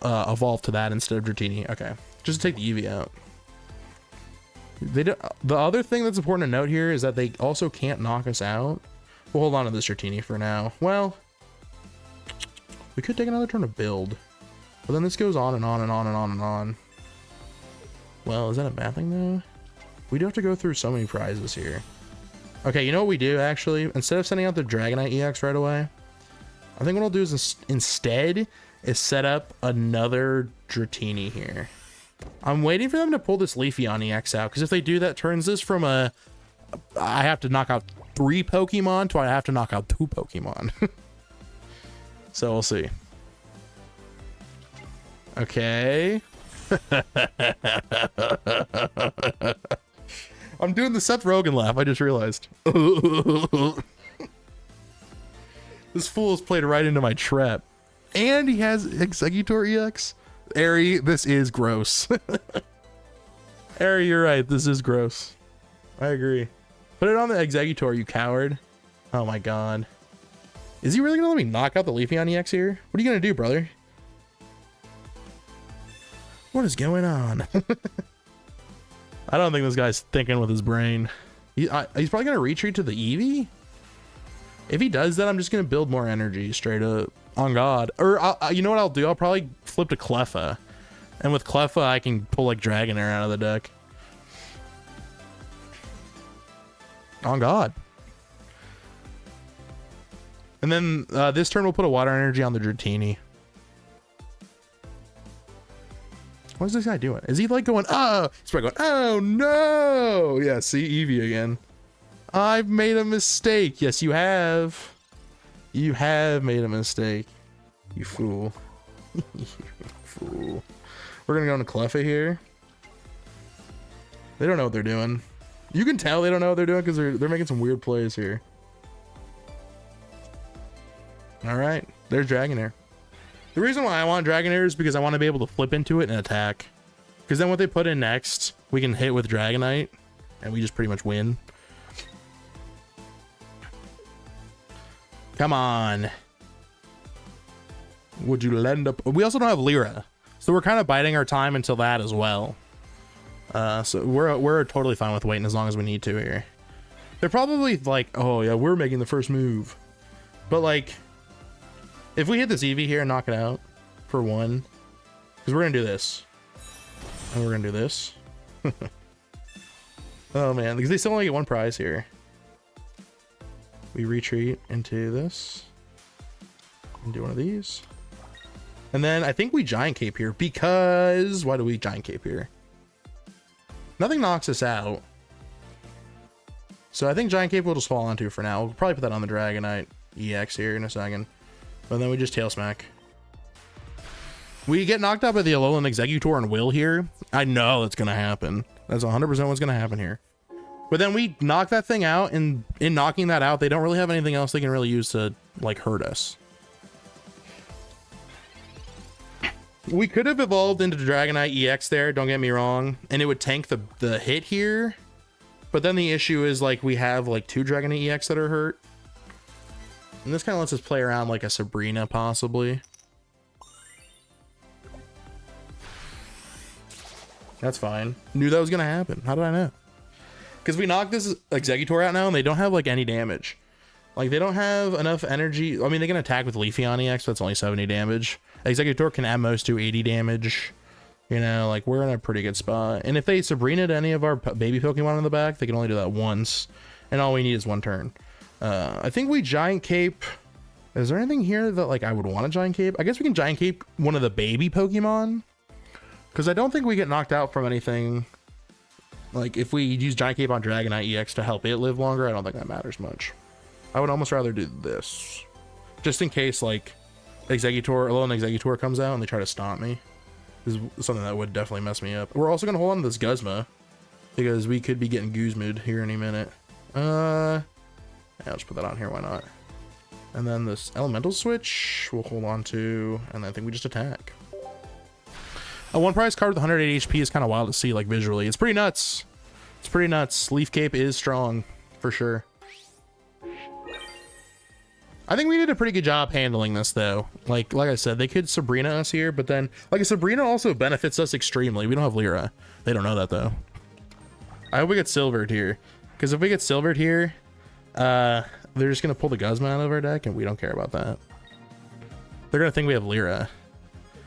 evolve to that instead of Dratini. Okay. Just to take the Eevee out. They do, the other thing that's important to note here is that they also can't knock us out. We'll hold on to this Dratini for now. Well, We could take another turn to build, but then this goes on and on and on and on and on. Well, is that a bad thing though? We do have to go through so many prizes here. Okay, you know what we do actually? Instead of sending out the Dragonite EX right away, I think what I'll do is instead is set up another Dratini here. I'm waiting for them to pull this Leafeon EX out, because if they do that, turns this from I have to knock out 3 Pokemon to I have to knock out 2 Pokemon. So we'll see. Okay. I'm doing the Seth Rogen laugh, I just realized. This fool has played right into my trap. And he has Exeggutor EX. Ari, this is gross. Ari, you're right. This is gross. I agree. Put it on the Exeggutor, you coward. Oh my god. Is he really gonna let me knock out the Leafeon EX here? What are you gonna do, brother? What is going on? I don't think this guy's thinking with his brain. He's probably gonna retreat to the Eevee. If he does that, I'm just gonna build more energy straight up. On God. Or you know what I'll do? I'll probably flip to Cleffa, and with Cleffa I can pull like Dragonair out of the deck. On God. And then this turn we'll put a water energy on the Dratini. What is this guy doing? Is he like going, oh, he's probably going, oh no. Yeah, see Eevee again. I've made a mistake. Yes, you have. You have made a mistake. You fool. You fool. We're gonna go into Cleffa here. They don't know what they're doing. You can tell they don't know what they're doing because they're making some weird plays here. Alright, there's Dragonair. The reason why I want Dragonair is because I want to be able to flip into it and attack. Because then what they put in next, we can hit with Dragonite, and we just pretty much win. Come on. Would you lend up? We also don't have Lyra, so we're kind of biding our time until that as well. So we're totally fine with waiting as long as we need to here. They're probably like, oh yeah, we're making the first move. But like, if we hit this Eevee here and knock it out for 1, because we're gonna do this, and we're gonna do this. Oh man, because they still only get 1 prize here. We retreat into this and do one of these. And then I think we Giant Cape here because why do we Giant Cape here? Nothing knocks us out. So I think Giant Cape will just fall onto for now. We'll probably put that on the Dragonite EX here in a second. But then we just Tail Smack. We get knocked out by the Alolan Exeggutor and Will here. I know that's going to happen. That's 100% what's going to happen here. But then we knock that thing out, and in knocking that out, they don't really have anything else they can really use to, like, hurt us. We could have evolved into Dragonite EX there, don't get me wrong, and it would tank the hit here. But then the issue is, like, we have, like, 2 Dragonite EX that are hurt. And this kind of lets us play around like a Sabrina, possibly. That's fine. Knew that was going to happen. How did I know? Because we knocked this Exeggutor out now, and they don't have, like, any damage. Like, they don't have enough energy. I mean, they can attack with Leafeon EX, but that's only 70 damage. Exeggutor can at most do 80 damage. You know, like, we're in a pretty good spot. And if they Sabrina to any of our baby Pokemon in the back, they can only do that once. And all we need is 1 turn. I think we Giant Cape. Is there anything here that, like, I would want to Giant Cape? I guess we can Giant Cape one of the baby Pokemon. Because I don't think we get knocked out from anything. Like, if we use Giant Cape on Dragonite EX to help it live longer, I don't think that matters much. I would almost rather do this. Just in case, like, Alolan Exeggutor comes out and they try to stomp me. This is something that would definitely mess me up. We're also going to hold on to this Guzma, because we could be getting Guzma'd here any minute. Yeah, I'll just put that on here, why not? And then this Elemental Switch, we'll hold on to, and I think we just attack. A 1 prize card with 180 HP is kind of wild to see, like, visually. It's pretty nuts. It's pretty nuts. Leaf Cape is strong, for sure. I think we did a pretty good job handling this, though. Like I said, they could Sabrina us here, but then, like, a Sabrina also benefits us extremely. We don't have Lyra. They don't know that, though. I hope we get Silvered here, because if we get Silvered here, they're just going to pull the Guzma out of our deck, and we don't care about that. They're gonna think we have Lyra.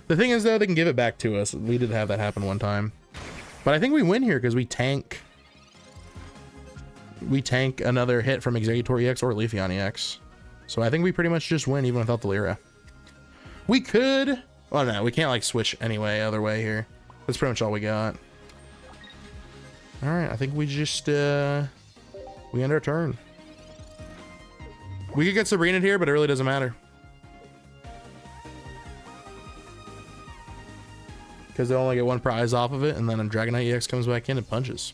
The thing is though, they can give it back to us. We did have that happen one time. But I think we win here because we tank another hit from Exeggutor EX or Leafeon EX. So I think we pretty much just win even without the Lyra. We could, well no, we can't like switch anyway, other way here. That's pretty much all we got. All right, I think we just, we end our turn. We could get Sabrina here, but it really doesn't matter. Because they'll only get one prize off of it, and then a Dragonite EX comes back in and punches.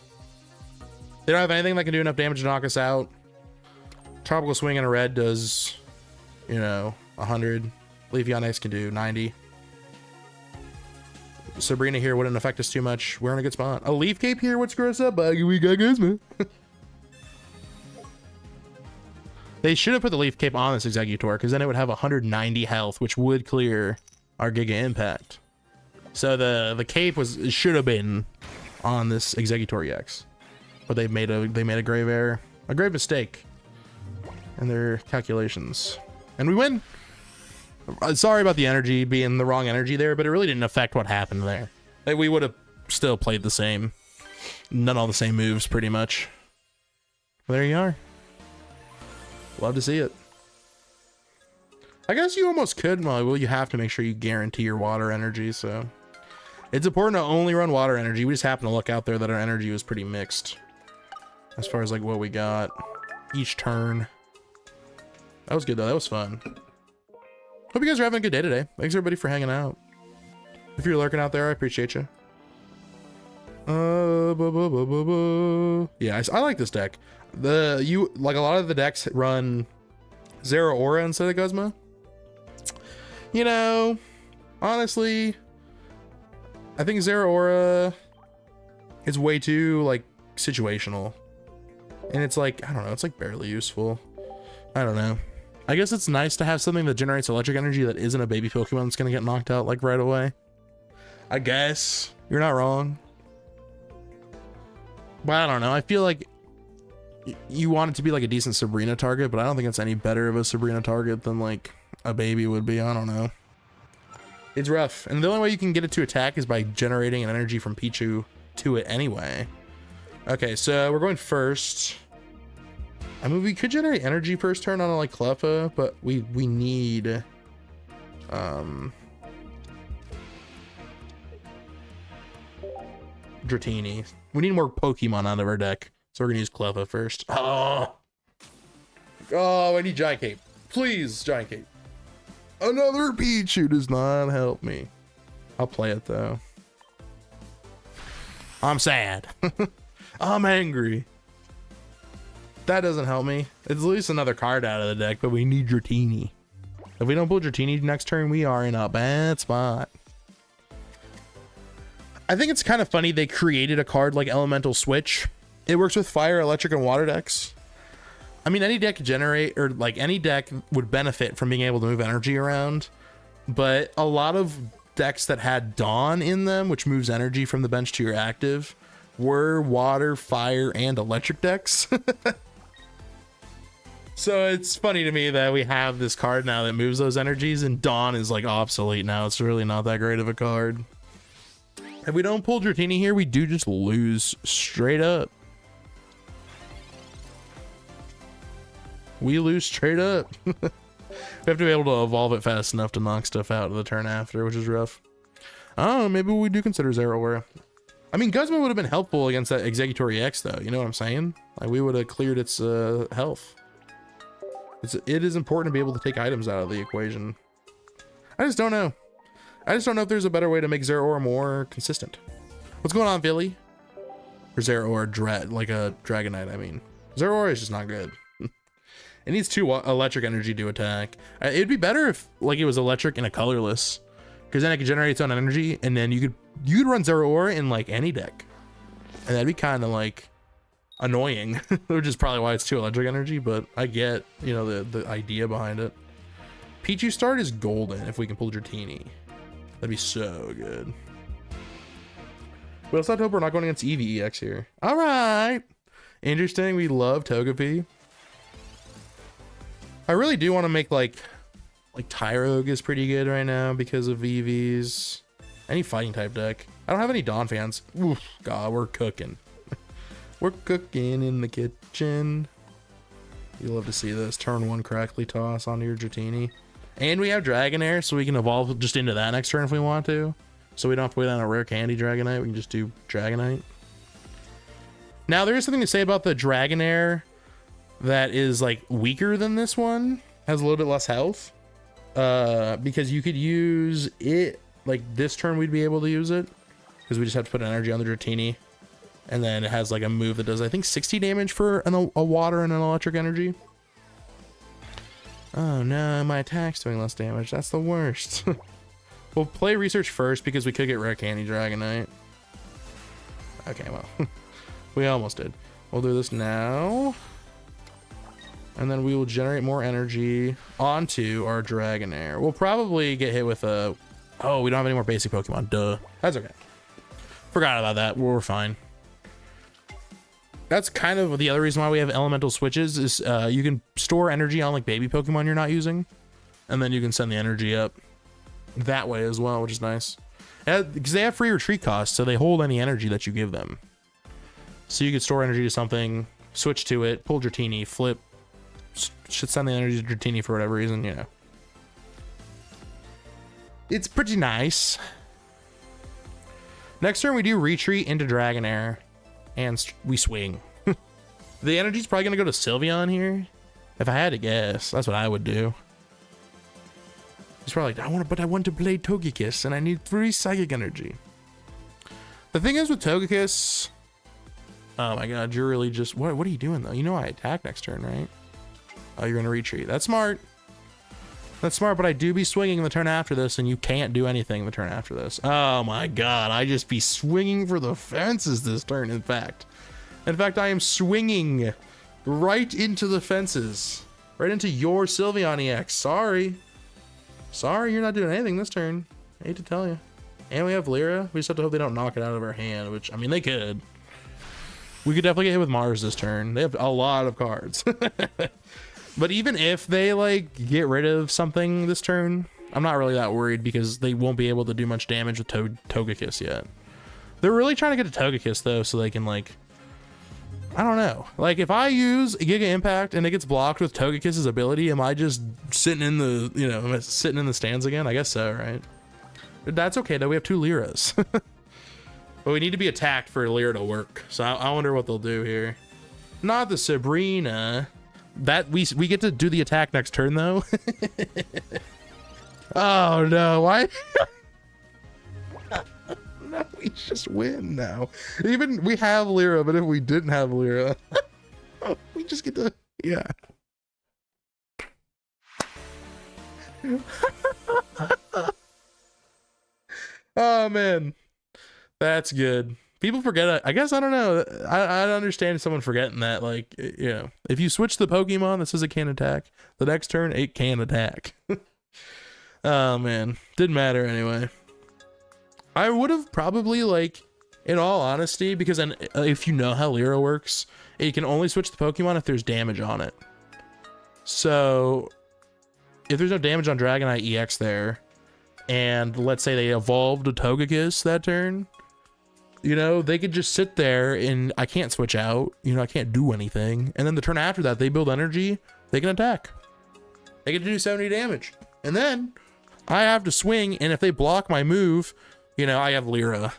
They don't have anything that can do enough damage to knock us out. Tropical Swing in a red does, you know, 100. Leafeon X can do 90. Sabrina here wouldn't affect us too much. We're in a good spot. A Leaf Cape here would screw us up, but we got Guzma. They should have put the Leaf Cape on this Exeggutor, because then it would have 190 health, which would clear our Giga Impact. So the cape should have been on this Exeggutor EX, but they made a grave error, a grave mistake in their calculations, and we win. Sorry about the energy being the wrong energy there, but it really didn't affect what happened there. Like, we would have still played the same, done all the same moves pretty much. There you are. Love to see it. I guess you almost could, well, you have to make sure you guarantee your water energy, so. It's important to only run water energy. We just happen to look out there that our energy was pretty mixed. As far as like what we got each turn. That was good though, that was fun. Hope you guys are having a good day today. Thanks everybody for hanging out. If you're lurking out there, I appreciate you. Yeah, I like this deck. Like a lot of the decks run Zero Aura instead of Guzma. You know, honestly, I think Zero Aura is way too like situational, and it's like, I don't know, it's like barely useful. I don't know. I guess it's nice to have something that generates electric energy that isn't a baby Pokemon that's gonna get knocked out like right away. I guess you're not wrong, but I don't know. I feel like you want it to be like a decent Sabrina target, but I don't think it's any better of a Sabrina target than like a baby would be. I don't know. It's rough, and the only way you can get it to attack is by generating an energy from Pichu to it anyway. Okay, so we're going first. I mean, we could generate energy first turn on a, like, Cleffa, but we need Dratini. We need more Pokemon out of our deck, so we're gonna use Cleffa first. Oh, I need Giant Cape, please. Giant Cape. Another Pichu does not help me. I'll play it though. I'm sad. I'm angry. That doesn't help me. It's at least another card out of the deck, but we need Dratini. If we don't pull Dratini next turn, we are in a bad spot. I think it's kind of funny they created a card like Elemental Switch. It works with fire, electric, and water decks. I mean, any deck could generate, or like any deck would benefit from being able to move energy around, but a lot of decks that had Dawn in them, which moves energy from the bench to your active, were water, fire, and electric decks. So it's funny to me that we have this card now that moves those energies, and Dawn is like obsolete now. It's really not that great of a card. If we don't pull Dratini here, we do just lose straight up. We lose straight up. We have to be able to evolve it fast enough to knock stuff out of the turn after, which is rough. Oh, maybe we do consider Zero Aura. I mean, Guzma would have been helpful against that Exeggutor EX though. You know what I'm saying? Like, we would have cleared its health. It is important to be able to take items out of the equation. I just don't know. I just don't know if there's a better way to make Zero Aura more consistent. What's going on, Philly? Or Zero Aura like a Dragonite, I mean. Zero Aura is just not good. It needs 2 electric energy to attack. It'd be better if like it was electric and a colorless, because then it could generate its own energy, and then you could run Zero Aura in like any deck, and that'd be kind of like annoying, which is probably why it's 2 electric energy. But I get, you know, the idea behind it. Pichu start is golden if we can pull Dratini. That'd be so good. But let's not hope we're not going against Eevee EX here. All right, interesting. We love Togepi. I really do want to make like Like Tyrogue is pretty good right now because of EVs. Any fighting type deck. I don't have any Dawn fans. Oof, God, we're cooking. We're cooking in the kitchen. You'll love to see this. Turn 1 correctly toss onto your Dratini. And we have Dragonair, so we can evolve just into that next turn if we want to. So we don't have to wait on a rare candy Dragonite. We can just do Dragonite. Now, there is something to say about the Dragonair that is like weaker than this one. Has a little bit less health. Because you could use it like this turn, we'd be able to use it because we just have to put energy on the Dratini. And then it has like a move that does, I think, 60 damage for a water and an electric energy. Oh no, my attack's doing less damage. That's the worst. We'll play research first because we could get rare candy Dragonite. Okay, well, we almost did. We'll do this now. And then we will generate more energy onto our Dragonair. We'll probably get hit with a... Oh, we don't have any more basic Pokemon. Duh. That's okay. Forgot about that. We're fine. That's kind of the other reason why we have elemental switches is you can store energy on like baby Pokemon you're not using. And then you can send the energy up that way as well, which is nice. Because they have free retreat costs, so they hold any energy that you give them. So you could store energy to something, switch to it, pull Dratini, flip, should send the energy to Dratini for whatever reason, you know. It's pretty nice. Next turn we do retreat into Dragonair and we swing. The energy's probably gonna go to Sylveon here. If I had to guess, that's what I would do. He's probably like, I want to play Togekiss and I need 3 psychic energy. The thing is with Togekiss, oh my god, you're really just, what are you doing though? You know I attack next turn, right? Oh, you're gonna retreat. That's smart. That's smart, but I do be swinging the turn after this, and you can't do anything the turn after this. Oh my god, I just be swinging for the fences this turn, in fact. I am swinging right into the fences. Right into your Sylveon EX. Sorry, you're not doing anything this turn. I hate to tell you. And we have Lyra. We just have to hope they don't knock it out of our hand, which, I mean, they could. We could definitely get hit with Mars this turn. They have a lot of cards. But even if they like get rid of something this turn, I'm not really that worried because they won't be able to do much damage with Togekiss yet. They're really trying to get to Togekiss though, so they can like, I don't know. Like if I use Giga Impact and it gets blocked with Togekiss's ability, am I just sitting in the, you know, am I sitting in the stands again? I guess so, right? But that's okay though. We have 2 Lyras. But we need to be attacked for Lyra to work. So I wonder what they'll do here. Not the Sabrina. That we get to do the attack next turn though. Oh no, why? No, we just win now. Even we have Lyra, but if we didn't have Lyra, we just get to, yeah. Oh man, that's good. People forget it. I guess, I don't know. I understand someone forgetting that, like, you know, if you switch the Pokemon that says it can't attack, the next turn it can attack. Oh man, didn't matter anyway. I would have probably, like, in all honesty, because then if you know how Lyra works, you can only switch the Pokemon if there's damage on it. So if there's no damage on Dragonite EX there, and let's say they evolved a Togekiss that turn, you know, they could just sit there and I can't switch out, you know, I can't do anything. And then the turn after that, they build energy, they can attack. They can do 70 damage. And then I have to swing, and if they block my move, you know, I have Lyra.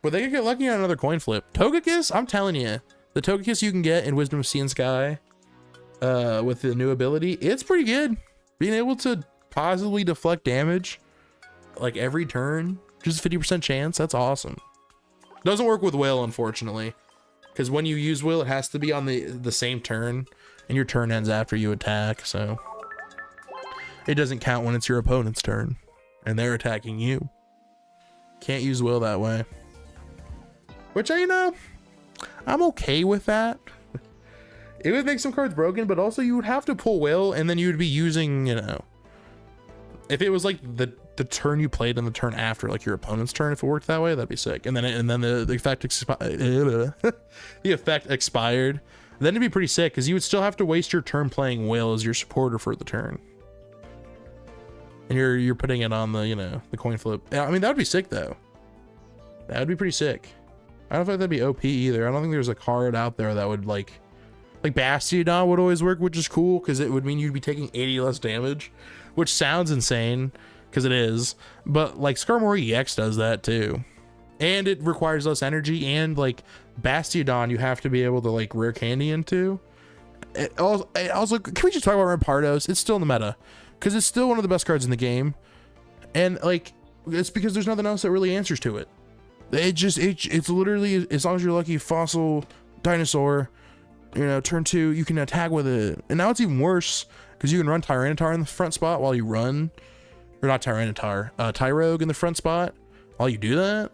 But they could get lucky on another coin flip. Togekiss, I'm telling you, the Togekiss you can get in Wisdom of Sea and Sky with the new ability, it's pretty good. Being able to positively deflect damage like every turn, just a 50% chance, that's awesome. Doesn't work with Will, unfortunately, because when you use Will, it has to be on the same turn, and your turn ends after you attack, so it doesn't count when it's your opponent's turn and they're attacking you. Can't use Will that way, which, you know, I'm okay with that. It would make some cards broken, but also you would have to pull Will, and then you would be using, you know, if it was like the turn you played and the turn after, like your opponent's turn, if it worked that way, that'd be sick. And then the effect the effect expired, then it'd be pretty sick because you would still have to waste your turn playing Will as your supporter for the turn. and you're putting it on the, you know, the coin flip. I mean, that would be sick though. That would be pretty sick. I don't think that'd be OP either. I don't think there's a card out there that would like Bastiodon would always work, which is cool because it would mean you'd be taking 80 less damage, which sounds insane because it is. But like Skarmory EX does that too, and it requires less energy. And like Bastiodon, you have to be able to like rare candy into. It also, can we just talk about Rampardos? It's still in the meta because it's still one of the best cards in the game, and like it's because there's nothing else that really answers to it. It's literally, as long as you're lucky, fossil dinosaur, you know, turn 2, you can attack with it. And now it's even worse because you can run Tyranitar in the front spot while you run, or not Tyranitar, Tyrogue in the front spot while you do that.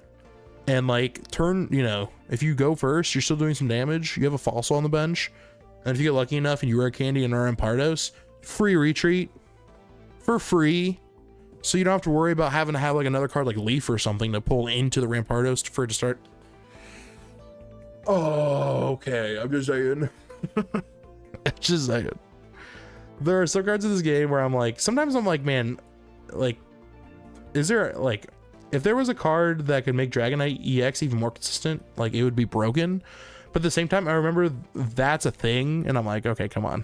And like turn, you know, if you go first, you're still doing some damage. You have a fossil on the bench, and if you get lucky enough and you rare candy and Rampardos, free retreat for free. So you don't have to worry about having to have like another card like Leaf or something to pull into the Rampardos for it to start. Oh, okay. I'm just saying. Just saying. There are some cards in this game where I'm like, sometimes I'm like, man, like, is there like, if there was a card that could make Dragonite EX even more consistent, like it would be broken. But at the same time, I remember that's a thing, and I'm like, okay, come on.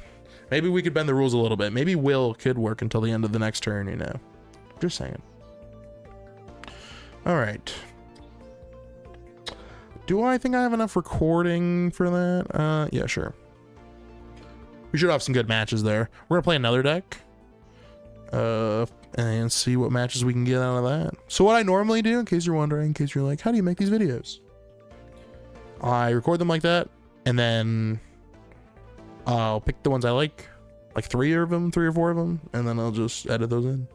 Maybe we could bend the rules a little bit. Maybe Will could work until the end of the next turn, you know. Just saying. All right. Do I think I have enough recording for that? Yeah, sure. We should have some good matches there. We're gonna play another deck. And see what matches we can get out of that. So what I normally do, in case you're wondering, in case you're like, how do you make these videos? I record them like that, and then I'll pick the ones I like 3 or 4 of them, and then I'll just edit those in.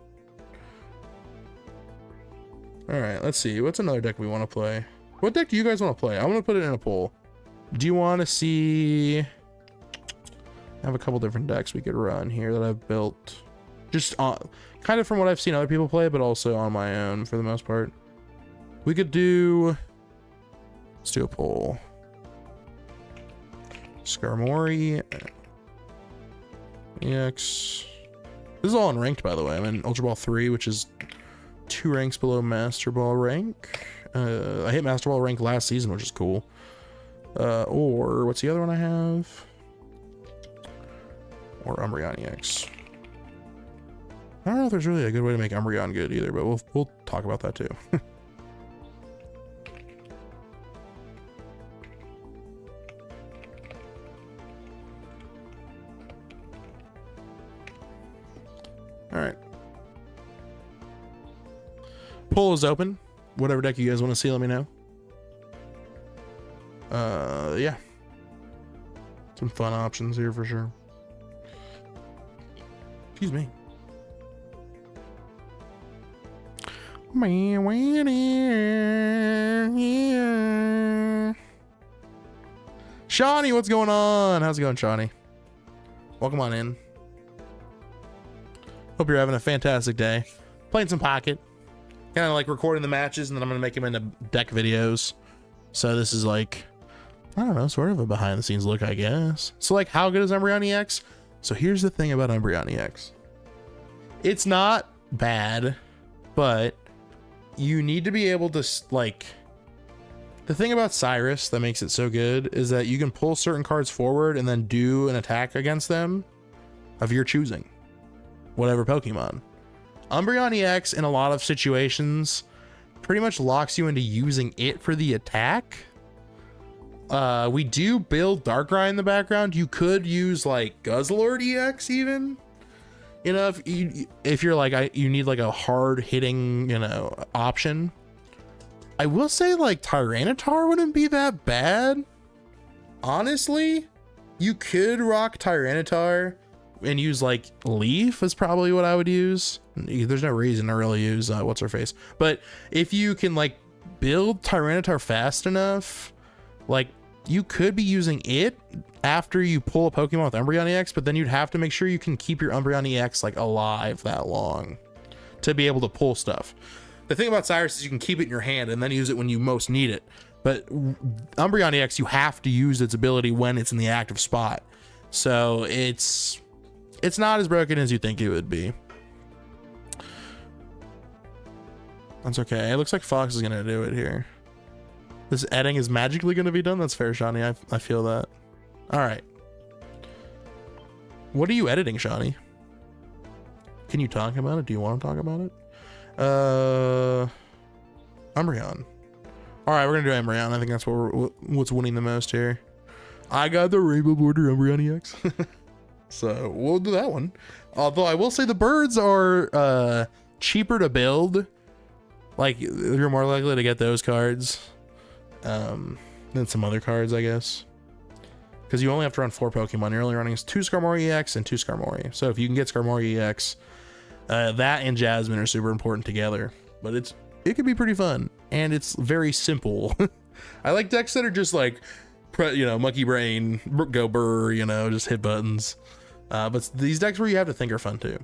All right, let's see. What's another deck we want to play? What deck do you guys want to play? I'm going to put it in a poll. Do you want to see... I have a couple different decks we could run here that I've built. Just kind of from what I've seen other people play, but also on my own for the most part. We could do... Let's do a poll. Skarmory. EX. This is all unranked, by the way. I'm in Ultra Ball 3, which is 2 ranks below Master Ball rank. I hit Master Ball rank last season, which is cool. Or what's the other one I have? Or Umbreon EX. I don't know if there's really a good way to make Umbreon good either, but we'll talk about that too. All right. Poll is open. Whatever deck you guys want to see, let me know. Yeah. Some fun options here for sure. Excuse me. Shawnee, what's going on? How's it going, Shawnee? Welcome on in. Hope you're having a fantastic day. Playing some Pocket. Kind of like recording the matches, and then I'm going to make them into deck videos. So this is like, I don't know, sort of a behind the scenes look, I guess. So like, how good is Umbreon EX? So here's the thing about Umbreon EX. It's not bad, but you need to be able to, like, the thing about Cyrus that makes it so good is that you can pull certain cards forward and then do an attack against them of your choosing. Whatever Pokemon. Umbreon EX in a lot of situations pretty much locks you into using it for the attack. We do build Darkrai in the background. You could use like Guzzlord EX even. You know, if you're like, you need like a hard hitting, you know, option. I will say like Tyranitar wouldn't be that bad. Honestly, you could rock Tyranitar and use like Leaf is probably what I would use. There's no reason to really use what's her face, but if you can like build Tyranitar fast enough, like you could be using it after you pull a Pokemon with Umbreon EX, but then you'd have to make sure you can keep your Umbreon EX like alive that long to be able to pull stuff. The thing about Cyrus is you can keep it in your hand and then use it when you most need it, but Umbreon EX, you have to use its ability when it's in the active spot. So it's not as broken as you think it would be. That's okay. It looks like Fox is gonna do it here. This editing is magically gonna be done. That's fair, Shawnee. I feel that. All right. What are you editing, Shawnee? Can you talk about it? Do you want to talk about it? Umbreon. All right, we're gonna do Umbreon. I think that's what's winning the most here. I got the Rainbow Border Umbreon EX. So we'll do that one. Although I will say the birds are cheaper to build. Like, you're more likely to get those cards than some other cards, I guess. Because you only have to run 4 Pokemon. You're only running 2 Skarmory EX and 2 Skarmory. So if you can get Skarmory EX, that and Jasmine are super important together. But it could be pretty fun. And it's very simple. I like decks that are just like, monkey brain, go burr, just hit buttons. But these decks where you have to think are fun too.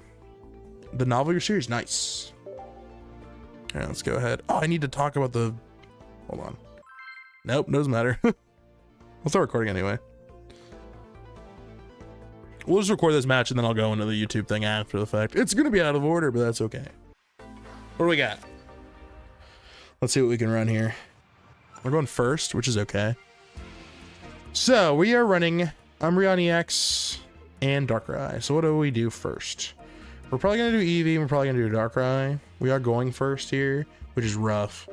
The novel your series, nice. All right, let's go ahead. Oh, I need to talk about the. Hold on. Nope, doesn't matter. We'll start recording anyway. We'll just record this match and then I'll go into the YouTube thing after the fact. It's gonna be out of order, but that's okay. What do we got? Let's see what we can run here. We're going first, which is okay. So we are running Umbreon EX and Darkrai. So what do we do first? We're probably gonna do Eevee and we're probably gonna do Darkrai. We are going first here, which is rough.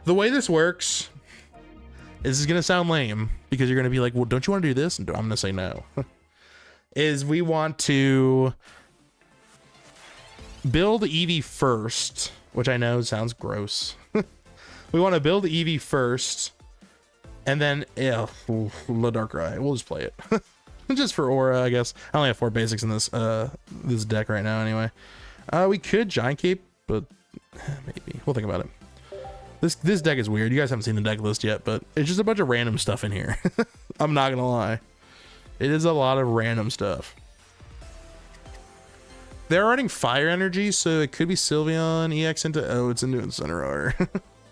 The way this works, this is gonna sound lame because you're gonna be like, well, don't you want to do this? And I'm gonna say no. Is we want to build Eevee first, which I know sounds gross. We want to build Eevee first, and then the Darkrai. We'll just play it. Just for aura, I guess. I only have 4 basics in this this deck right now anyway. We could Giant Cape, but maybe. We'll think about it. This deck is weird. You guys haven't seen the deck list yet, but it's just a bunch of random stuff in here. I'm not gonna lie. It is a lot of random stuff. They're running Fire Energy, so it could be Sylveon EX into... Oh, it's into Incineroar.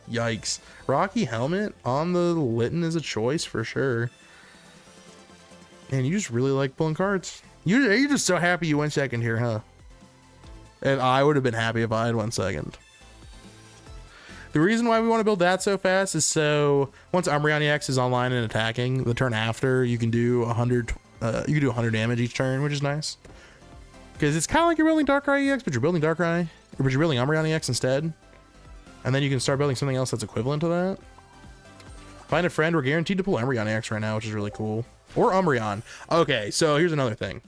Yikes. Rocky Helmet on the Litten is a choice for sure. Man, you just really like pulling cards. You're just so happy you went second here, huh? And I would have been happy if I had won second. The reason why we want to build that so fast is so once Umbreon EX is online and attacking, the turn after you can do 100. You can do 100 damage each turn, which is nice. Because it's kind of like you're building Darkrai EX, but you're building Darkrai, but you're building Umbreon EX instead. And then you can start building something else that's equivalent to that. Find a friend. We're guaranteed to pull Umbreon EX right now, which is really cool. Or Umbreon. Okay, so here's another thing.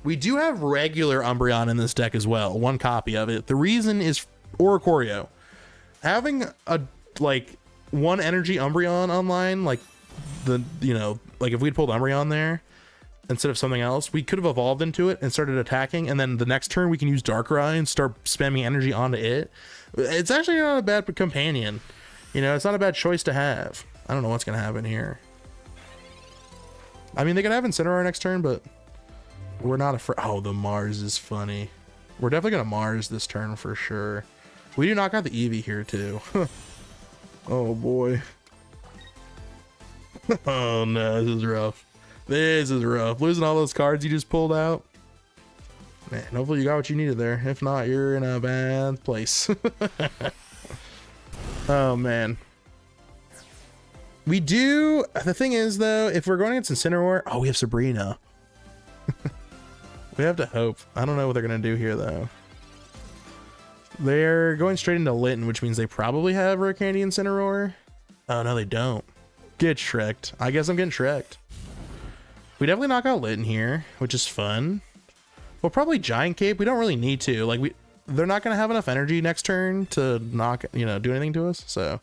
We do have regular Umbreon in this deck as well. 1 copy of it. The reason is Oricorio. Having a, like, 1 energy Umbreon online, like, like if we'd pulled Umbreon there instead of something else, we could have evolved into it and started attacking, and then the next turn we can use Darkrai and start spamming energy onto it. It's actually not a bad companion. It's not a bad choice to have. I don't know what's going to happen here. I mean, they could have Incineroar next turn, but we're not afraid. Oh, the Mars is funny. We're definitely going to Mars this turn for sure. We do knock out the Eevee here, too. Oh, boy. Oh, no, this is rough. This is rough. Losing all those cards you just pulled out. Man, hopefully you got what you needed there. If not, you're in a bad place. Oh, man. We do... The thing is, though, if we're going against Incineroar... Oh, we have Sabrina. We have to hope. I don't know what they're going to do here, though. They're going straight into Litten, which means they probably have Rare Candy Incineroar. Oh, no, they don't. Get Shrek'd. I guess I'm getting Shrek'd. We definitely knock out Litten here, which is fun. We'll probably Giant Cape. We don't really need to. Like, they're not going to have enough energy next turn to knock, do anything to us. So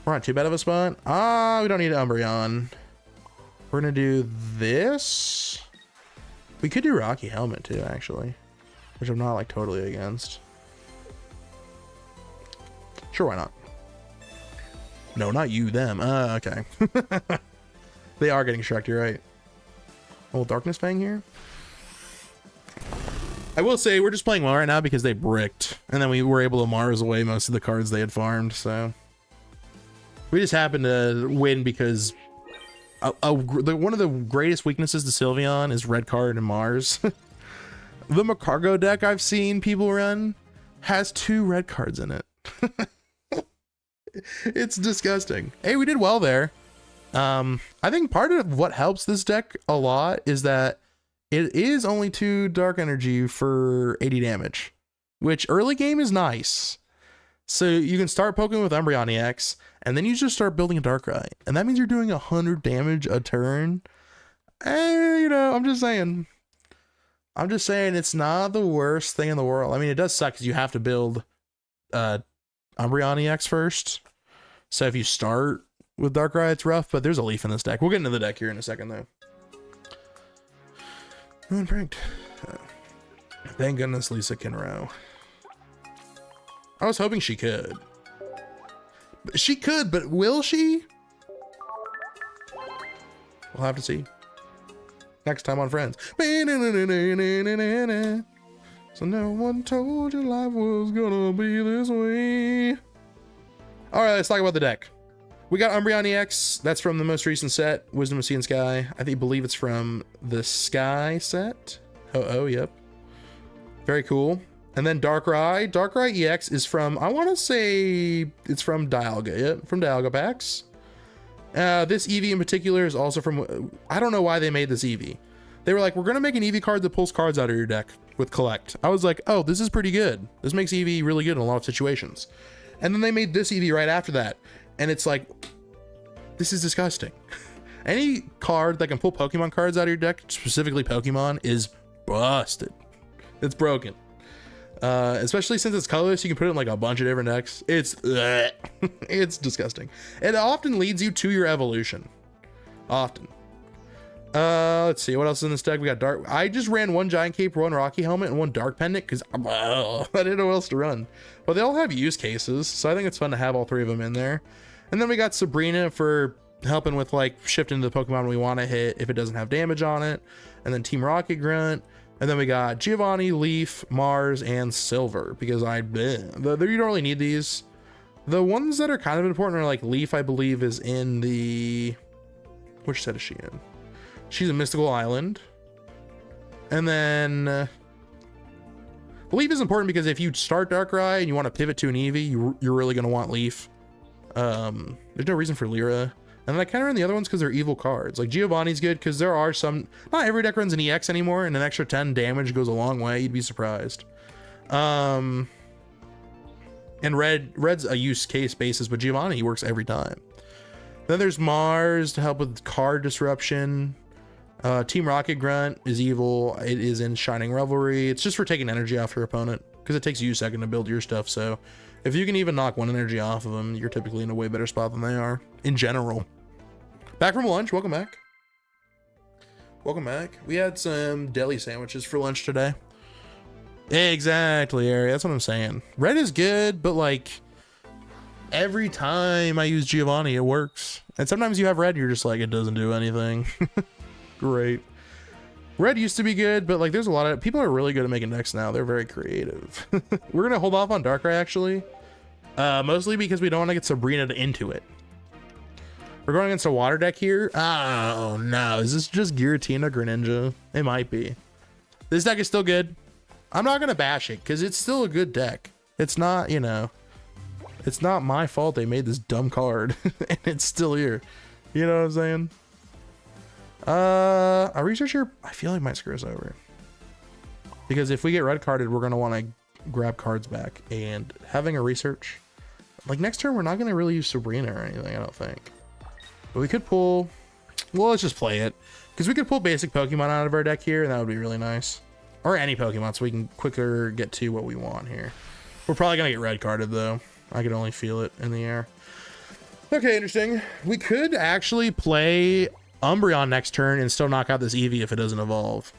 we're not too bad of a spot. We don't need Umbreon. We're going to do this. We could do Rocky Helmet too, actually, which I'm not like totally against. Sure, why not? No, not you, them. Okay. They are getting Shrek'd, you're right. A little Darkness Fang here. I will say we're just playing well right now because they bricked, and then we were able to Mars away most of the cards they had farmed, so we just happened to win because one of the greatest weaknesses to Sylveon is red card and Mars. The Macargo deck I've seen people run has 2 red cards in it. It's disgusting. Hey, we did well there. I think part of what helps this deck a lot is that it is only 2 dark energy for 80 damage, which early game is nice. So you can start poking with Umbreon EX, and then you just start building a Darkrai, and that means you're doing 100 damage a turn. And, you know, I'm just saying it's not the worst thing in the world. I mean, it does suck because you have to build Umbreon EX first. So if you start with Darkrai, it's rough, but there's a leaf in this deck. We'll get into the deck here in a second, though. No one pranked. Thank goodness Lisa can row. I was hoping she could. She could, but will she? We'll have to see. Next time on Friends. So no one told you life was gonna be this way. All right, let's talk about the deck. We got Umbreon EX. That's from the most recent set, Wisdom of Sea and Sky. I believe it's from the Sky set. Oh, yep. Very cool. And then Darkrai. Darkrai EX is from, I want to say it's from Dialga. Yep, from Dialga packs. This Eevee in particular is also from, I don't know why they made this Eevee. They were like, we're going to make an Eevee card that pulls cards out of your deck with Collect. I was like, oh, this is pretty good. This makes Eevee really good in a lot of situations. And then they made this Eevee right after that. And it's like, this is disgusting. Any card that can pull Pokemon cards out of your deck, specifically Pokemon, is busted. It's broken. Especially since it's colorless, you can put it in like a bunch of different decks. It's it's disgusting. It often leads you to your evolution. Often. Let's see what else is in this deck. We got Dark. I just ran 1 Giant Cape, 1 Rocky Helmet, and 1 Dark Pendant because I didn't know what else to run. But they all have use cases, so I think it's fun to have all 3 of them in there. And then we got Sabrina for helping with like shifting to the Pokemon we want to hit if it doesn't have damage on it. And then Team Rocket Grunt. And then we got Giovanni, Leaf, Mars, and Silver because you don't really need these. The ones that are kind of important are like Leaf, I believe, is in the, which set is she in? She's in Mystical Island. And then Leaf is important because if you start Darkrai and you want to pivot to an Eevee, you're really going to want Leaf. There's no reason for Lyra. And then I kind of run the other ones because they're evil cards. Like Giovanni's good because there are some, not every deck runs an EX anymore, and an extra 10 damage goes a long way. You'd be surprised. And Red's a use case basis, but Giovanni works every time. Then there's Mars to help with card disruption. Team Rocket Grunt is evil. It is in Shining Revelry. It's just for taking energy off your opponent because it takes you a second to build your stuff. So if you can even knock 1 energy off of them, you're typically in a way better spot than they are in general. Back from lunch. Welcome back. Welcome back. We had some deli sandwiches for lunch today. Exactly, Ari. That's what I'm saying. Red is good, but like every time I use Giovanni, it works. And sometimes you have red, you're just like, it doesn't do anything. Great. Red used to be good, but like there's a lot of people are really good at making decks now. They're very creative. We're gonna hold off on Darkrai actually, mostly because we don't want to get Sabrina into it. We're going against a water deck here. Oh no, is this just Giratina Greninja? It might be. This deck is still good. I'm not gonna bash it because it's still a good deck. It's not, you know, it's not my fault they made this dumb card and it's still here. You know what I'm saying? A researcher I feel like might screw us over because if we get red carded, we're gonna want to grab cards back, and having a research like next turn, we're not gonna really use Sabrina or anything, I don't think. But we could pull, well, let's just play it because we could pull basic Pokemon out of our deck here, and that would be really nice, or any Pokemon, so we can quicker get to what we want here. We're probably gonna get red carded though. I can only feel it in the air. Okay, interesting. We could actually play Umbreon next turn and still knock out this Eevee if it doesn't evolve.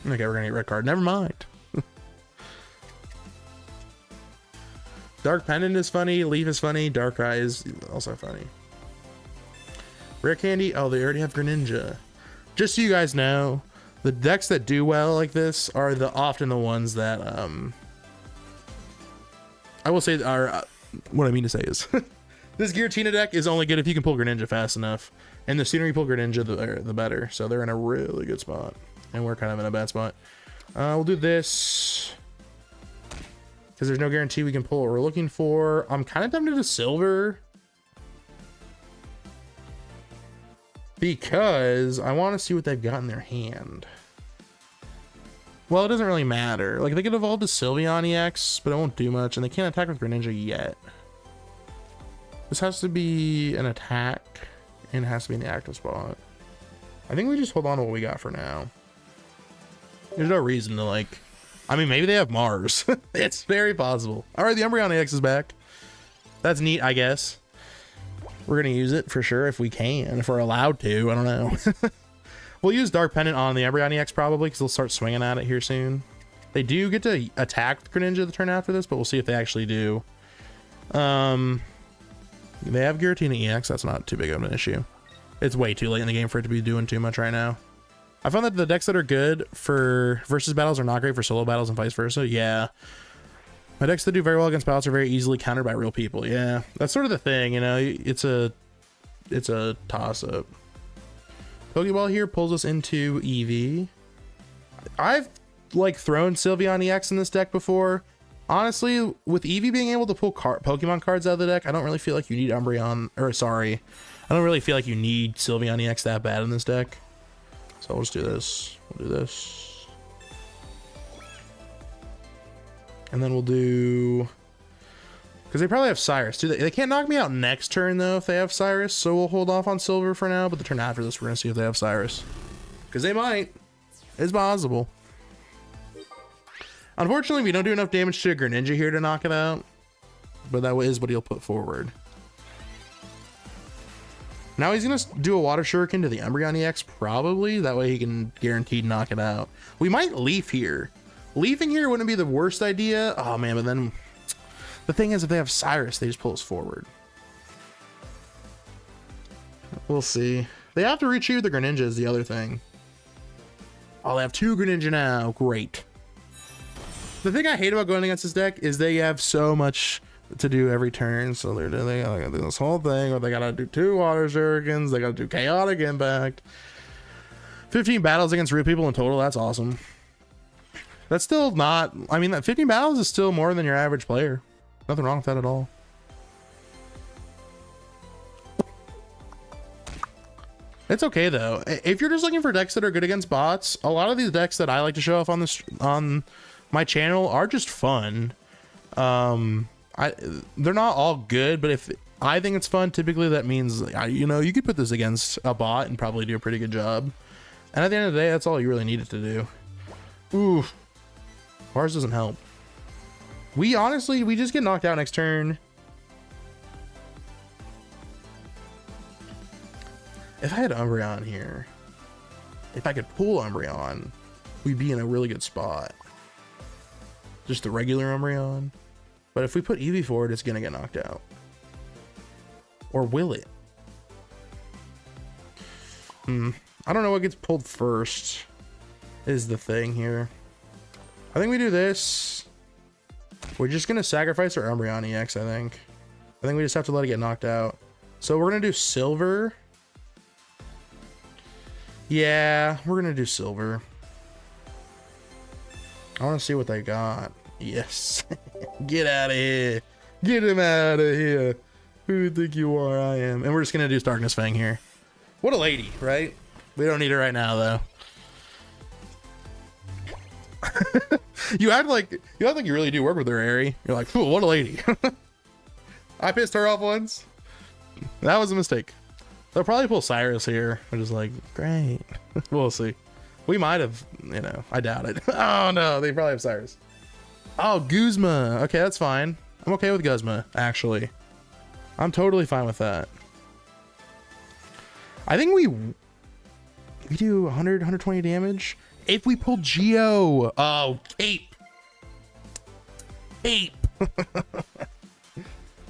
Okay, we're gonna get red card. Never mind. Dark Pendant is funny. Leaf is funny. Darkrai is also funny. Rare Candy. Oh, they already have Greninja. Just so you guys know, the decks that do well like this are often the ones that I will say are what I mean to say is this Giratina deck is only good if you can pull Greninja fast enough, and the sooner you pull Greninja the better. So they're in a really good spot, and we're kind of in a bad spot. We'll do this. because there's no guarantee we can pull what we're looking for. I'm kind of tempted to silver because I want to see what they've got in their hand. Well, it doesn't really matter. Like, they could evolve to Sylveon EX, but it won't do much, and they can't attack with Greninja yet. This has to be an attack, and it has to be in the active spot. I think we just hold on to what we got for now. There's no reason to, like... I mean, maybe they have Mars. It's very possible. All right, the Umbreon EX is back. That's neat, I guess. We're going to use it for sure if we can, if we're allowed to. I don't know. We'll use Dark Pendant on the Umbreon EX probably because they'll start swinging at it here soon. They do get to attack with Greninja the turn after this, but we'll see if they actually do. They have Giratina EX. That's not too big of an issue. It's way too late in the game for it to be doing too much right now. I found that the decks that are good for versus battles are not great for solo battles and vice versa. Yeah. My decks that do very well against battles are very easily countered by real people. Yeah. That's sort of the thing, you know, it's a toss-up. Pokeball here pulls us into Eevee. I've like thrown Sylveon EX in this deck before. Honestly, with Eevee being able to pull Pokemon cards out of the deck, I don't really feel like you need Umbreon, or sorry, I don't really feel like you need Sylveon EX that bad in this deck. So we'll just do this. We'll do this. And then we'll do... Because they probably have Cyrus too. They can't knock me out next turn though if they have Cyrus. So we'll hold off on Silver for now. But the turn after this, we're going to see if they have Cyrus. Because they might. It's possible. Unfortunately, we don't do enough damage to Greninja here to knock it out. But that is what he'll put forward. Now he's going to do a Water Shuriken to the Umbreon EX, probably. That way he can guaranteed knock it out. We might Leaf here. Leafing here wouldn't be the worst idea. Oh, man, but then... The thing is, if they have Cyrus, they just pull us forward. We'll see. They have to retrieve the Greninja is the other thing. Oh, they have 2 Greninja now. Great. The thing I hate about going against this deck is they have so much... to do every turn, so they gotta do this whole thing where they gotta do 2 Water Shurikens, they gotta do Chaotic Impact, 15 battles against real people in total. That's awesome. That's still not, I mean, that 15 battles is still more than your average player. Nothing wrong with that at all. It's okay though. If you're just looking for decks that are good against bots, a lot of these decks that I like to show off on this on my channel are just fun. They're not all good, but if I think it's fun, typically that means, you know, you could put this against a bot and probably do a pretty good job. And at the end of the day, that's all you really needed to do. Ooh, ours doesn't help. We just get knocked out next turn. If I had Umbreon here, if I could pull Umbreon, we'd be in a really good spot. Just the regular Umbreon. But if we put Eevee forward, it's going to get knocked out. Or will it? I don't know what gets pulled first is the thing here. I think we do this. We're just going to sacrifice our Umbreon EX, I think. I think we just have to let it get knocked out. So we're going to do Silver. Yeah, we're going to do Silver. I want to see what they got. Yes. Get out of here. Get him out of here. Who do you think you are? I am. And we're just going to do Darkness Fang here. What a lady, right? We don't need her right now, though. You act like you really do work with her, Ari. You're like, "Ooh, what a lady." I pissed her off once. That was a mistake. They'll probably pull Cyrus here, which is like, great. We'll see. We might have, you know, I doubt it. Oh no, they probably have Cyrus. Oh, Guzma. Okay, that's fine. I'm okay with Guzma, actually. I'm totally fine with that. I think we do 100, 120 damage. If we pull Geo. Oh, Cape. Cape.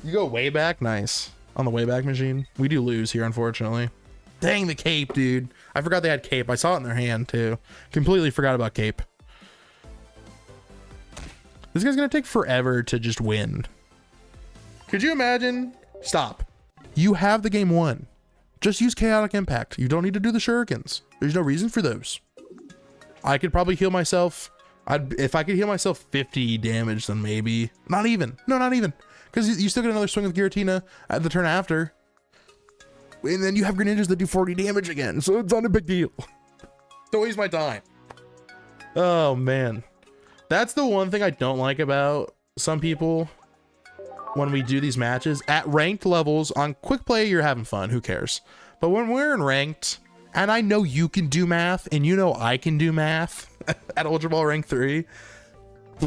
You go way back. Nice. On the way back machine. We do lose here, unfortunately. Dang the Cape, dude. I forgot they had Cape. I saw it in their hand, too. Completely forgot about Cape. This guy's going to take forever to just win. Could you imagine? Stop. You have the game won. Just use Chaotic Impact. You don't need to do the Shurikens. There's no reason for those. I could probably heal myself. If I could heal myself 50 damage, then maybe. Not even. No, not even. Because you still get another swing with Giratina at the turn after. And then you have Greninjas that do 40 damage again. So it's not a big deal. Don't waste my time. Oh, man. That's the one thing I don't like about some people when we do these matches. At ranked levels, on quick play, you're having fun. Who cares? But when we're in ranked, and I know you can do math, and you know I can do math at Ultra Ball Rank 3,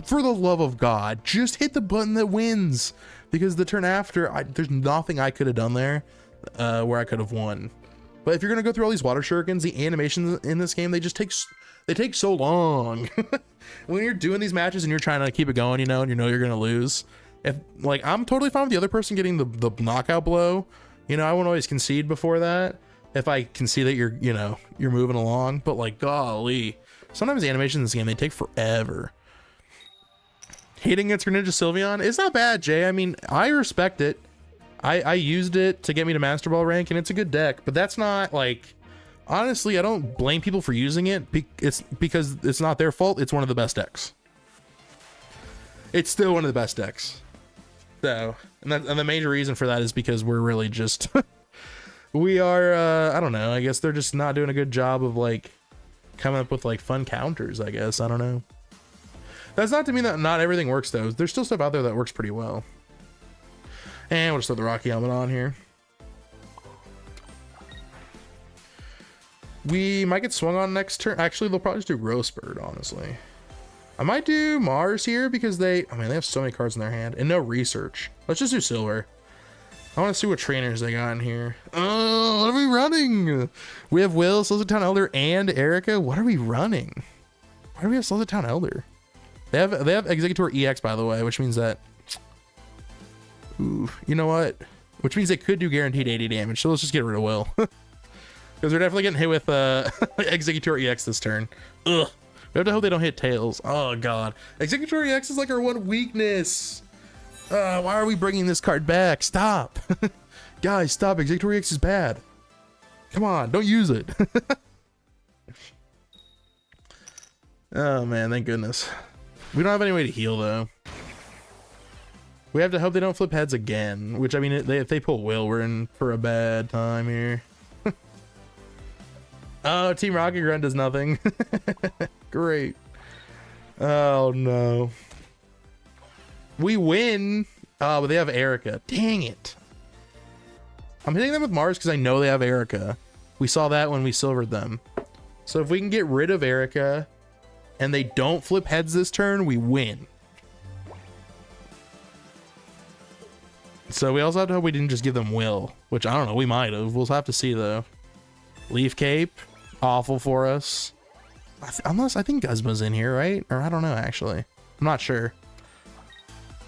for the love of God, just hit the button that wins. Because the turn after, there's nothing I could have done there where I could have won. But if you're going to go through all these water shurikens, the animations in this game, they take so long. When you're doing these matches and you're trying to keep it going, you know, and you know you're going to lose. If like, I'm totally fine with the other person getting the knockout blow. You know, I won't always concede before that. If I can see that you're moving along, but like, golly, sometimes the animations in this game, they take forever. Hating against Greninja Sylveon, it's not bad, Jay. I mean, I respect it. I used it to get me to Masterball rank, and it's a good deck, but that's not like, honestly, I don't blame people for using it. It's because it's not their fault. It's one of the best decks. It's still one of the best decks. So, and the major reason for that is because we're really just, we are, I don't know, I guess they're just not doing a good job of like coming up with like fun counters, I guess. I don't know. That's not to mean that not everything works though. There's still stuff out there that works pretty well. And we'll just throw the Rocky Helmet on here. We might get swung on next turn. Actually, they'll probably just do Growth Spurt, honestly. I might do Mars here because they have so many cards in their hand and no research. Let's just do Silver. I want to see what trainers they got in here. Oh, what are we running? We have Will, Slithertown Elder, and Erica. What are we running? Why do we have Slithertown Elder? They have Executor EX, by the way, which means that, ooh, you know what? Which means they could do guaranteed 80 damage. So let's just get rid of Will. Because we're definitely getting hit with Executor EX this turn. Ugh. We have to hope they don't hit Tails. Oh, God. Executor EX is like our one weakness. Why are we bringing this card back? Stop. Guys, stop. Executor EX is bad. Come on, don't use it. Oh, man, thank goodness. We don't have any way to heal, though. We have to hope they don't flip heads again. Which, I mean, if they pull Will, we're in for a bad time here. Oh, Team Rocket Grunt does nothing. Great. Oh, no. We win. Oh, but they have Erica. Dang it. I'm hitting them with Mars because I know they have Erica. We saw that when we silvered them. So if we can get rid of Erica and they don't flip heads this turn, we win. So we also have to hope we didn't just give them Will, which I don't know. We might have. We'll have to see, though. Leaf Cape. Awful for us. Unless I think Guzma's in here, right? Or I don't know, actually. I'm not sure.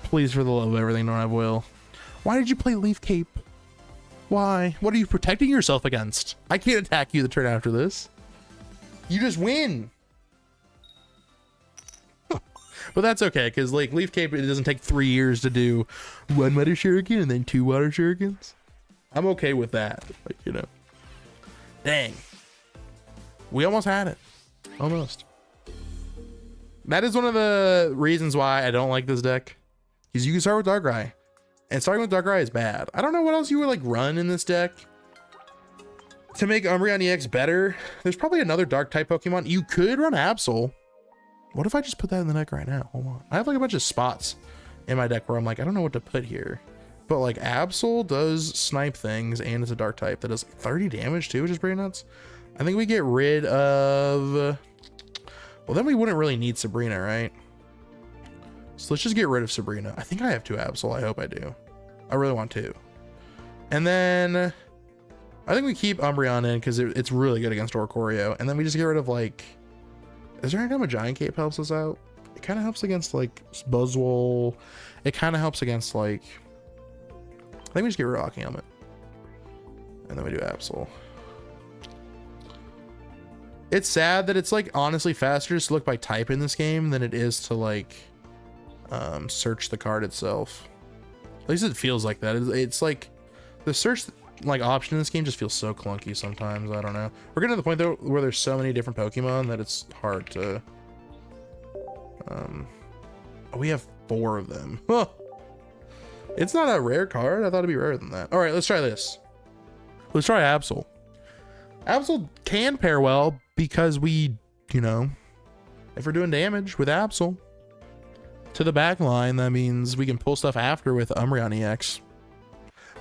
Please, for the love of everything, don't have Will. Why did you play Leaf Cape? Why? What are you protecting yourself against? I can't attack you the turn after this. You just win. But that's okay, because like Leaf Cape, it doesn't take 3 years to do 1 Water Shuriken and then 2 Water Shurikens. I'm okay with that. Like, you know. Dang. We almost had it. Almost. That is one of the reasons why I don't like this deck. Because you can start with Darkrai. And starting with Darkrai is bad. I don't know what else you would like run in this deck to make Umbreon EX better. There's probably another dark type Pokemon. You could run Absol. What if I just put that in the deck right now? Hold on. I have like a bunch of spots in my deck where I'm like, I don't know what to put here. But like Absol does snipe things and it's a dark type that does like 30 damage too, which is pretty nuts. I think we get rid of, well, then we wouldn't really need Sabrina, right? So let's just get rid of Sabrina. I think I have 2 Absol. I hope I do. I really want 2. And then I think we keep Umbreon in because it's really good against Oricorio. And then we just get rid of like, is there any time a Giant Cape helps us out? It kind of helps against like Buzzwole. It kind of helps against like, I think we just get rid of Rocky Helmet. And then we do Absol. It's sad that it's like honestly faster just to look by type in this game than it is to like search the card itself. At least it feels like that. It's like the search like option in this game just feels so clunky sometimes. I don't know. We're getting to the point though where there's so many different Pokemon that it's hard to Oh, we have 4 of them. Huh. It's not a rare card. I thought it'd be rarer than that. All right, let's try this. Let's try Absol. Absol can pair well because we, you know, if we're doing damage with Absol to the back line, that means we can pull stuff after with Umbreon EX.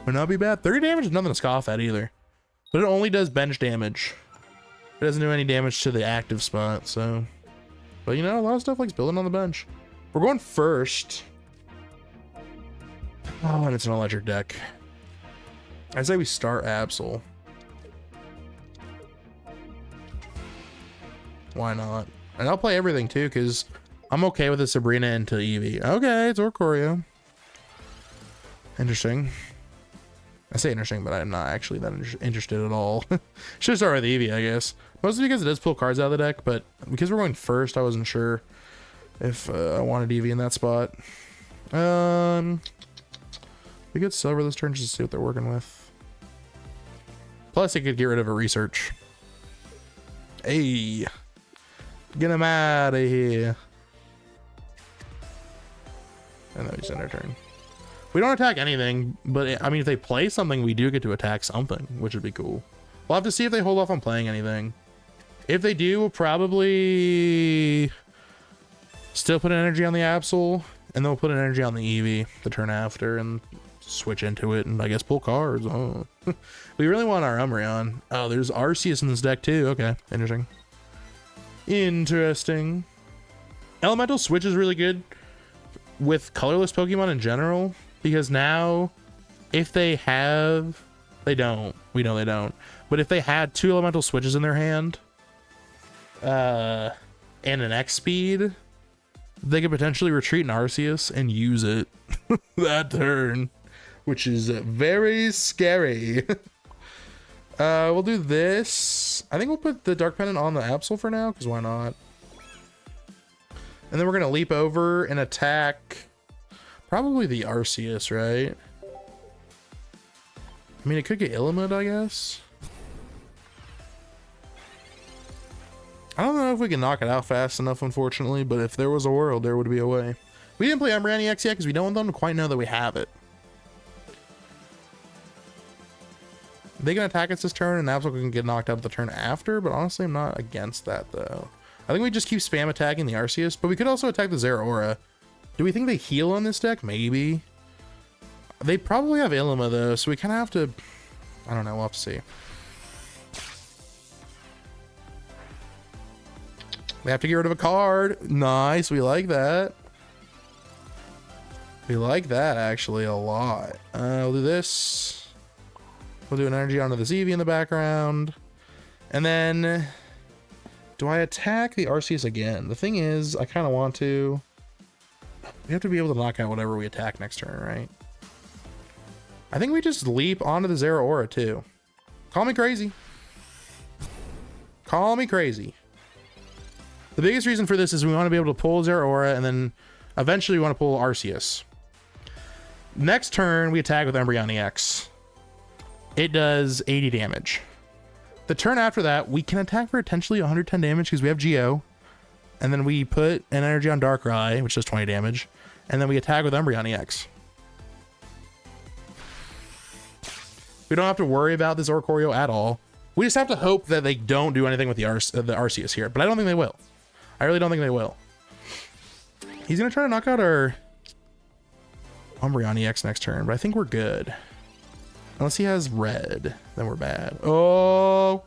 Would not be bad. 30 damage is nothing to scoff at either. But it only does bench damage. It doesn't do any damage to the active spot, so. But you know, a lot of stuff likes building on the bench. We're going first. Oh, and it's an electric deck. I'd say we start Absol. Why not? And I'll play everything too, because I'm okay with the Sabrina into Eevee. Okay, it's Oricorio. Interesting. I say interesting, but I'm not actually that interested at all. Should start with Eevee, I guess. Mostly because it does pull cards out of the deck, but because we're going first, I wasn't sure if I wanted Eevee in that spot. We get Silver this turn just to see what they're working with. Plus, it could get rid of a research. Hey, get him out of here. And then we send our turn. We don't attack anything, but I mean, if they play something, we do get to attack something, which would be cool. We'll have to see if they hold off on playing anything. If they do, we'll probably still put an energy on the Absol, and then we'll put an energy on the Eevee the turn after and switch into it and I guess pull cards. Oh. We really want our Umbreon. Oh, there's Arceus in this deck too. Okay, interesting. Interesting. Elemental Switch is really good with colorless Pokemon in general, because now if they have, they don't. We know they don't. But if they had 2 elemental switches in their hand, and an X speed, they could potentially retreat an Arceus and use it that turn, which is very scary. We'll do this. I think we'll put the Dark Pendant on the Absol for now, because why not? And then we're gonna leap over and attack probably the Arceus, right? I mean, it could get Illimid, I guess. I don't know if we can knock it out fast enough, unfortunately, but if there was a world, there would be a way. We didn't play Umbreon EX yet because we don't want them to quite know that we have it. They can attack us this turn, and Absol can get knocked out the turn after, but honestly, I'm not against that, though. I think we just keep spam attacking the Arceus, but we could also attack the Zeraora. Do we think they heal on this deck? Maybe. They probably have Illima, though, so we kind of have to... I don't know, we'll have to see. We have to get rid of a card. Nice, we like that. We like that, actually, a lot. We'll do this. We'll do an energy onto the Eevee in the background. And then... do I attack the Arceus again? The thing is, I kind of want to. We have to be able to knock out whatever we attack next turn, right? I think we just leap onto the Zeraora too. Call me crazy. Call me crazy. The biggest reason for this is we want to be able to pull Zeraora, and then eventually we want to pull Arceus. Next turn, we attack with Umbreon EX. It does 80 damage. The turn after that, we can attack for potentially 110 damage because we have Geo. And then we put an energy on Darkrai, which does 20 damage. And then we attack with Umbreon EX. We don't have to worry about this Oricorio at all. We just have to hope that they don't do anything with the Arceus here. But I don't think they will. I really don't think they will. He's going to try to knock out our Umbreon EX next turn, but I think we're good. Unless he has red, then we're bad. Oh!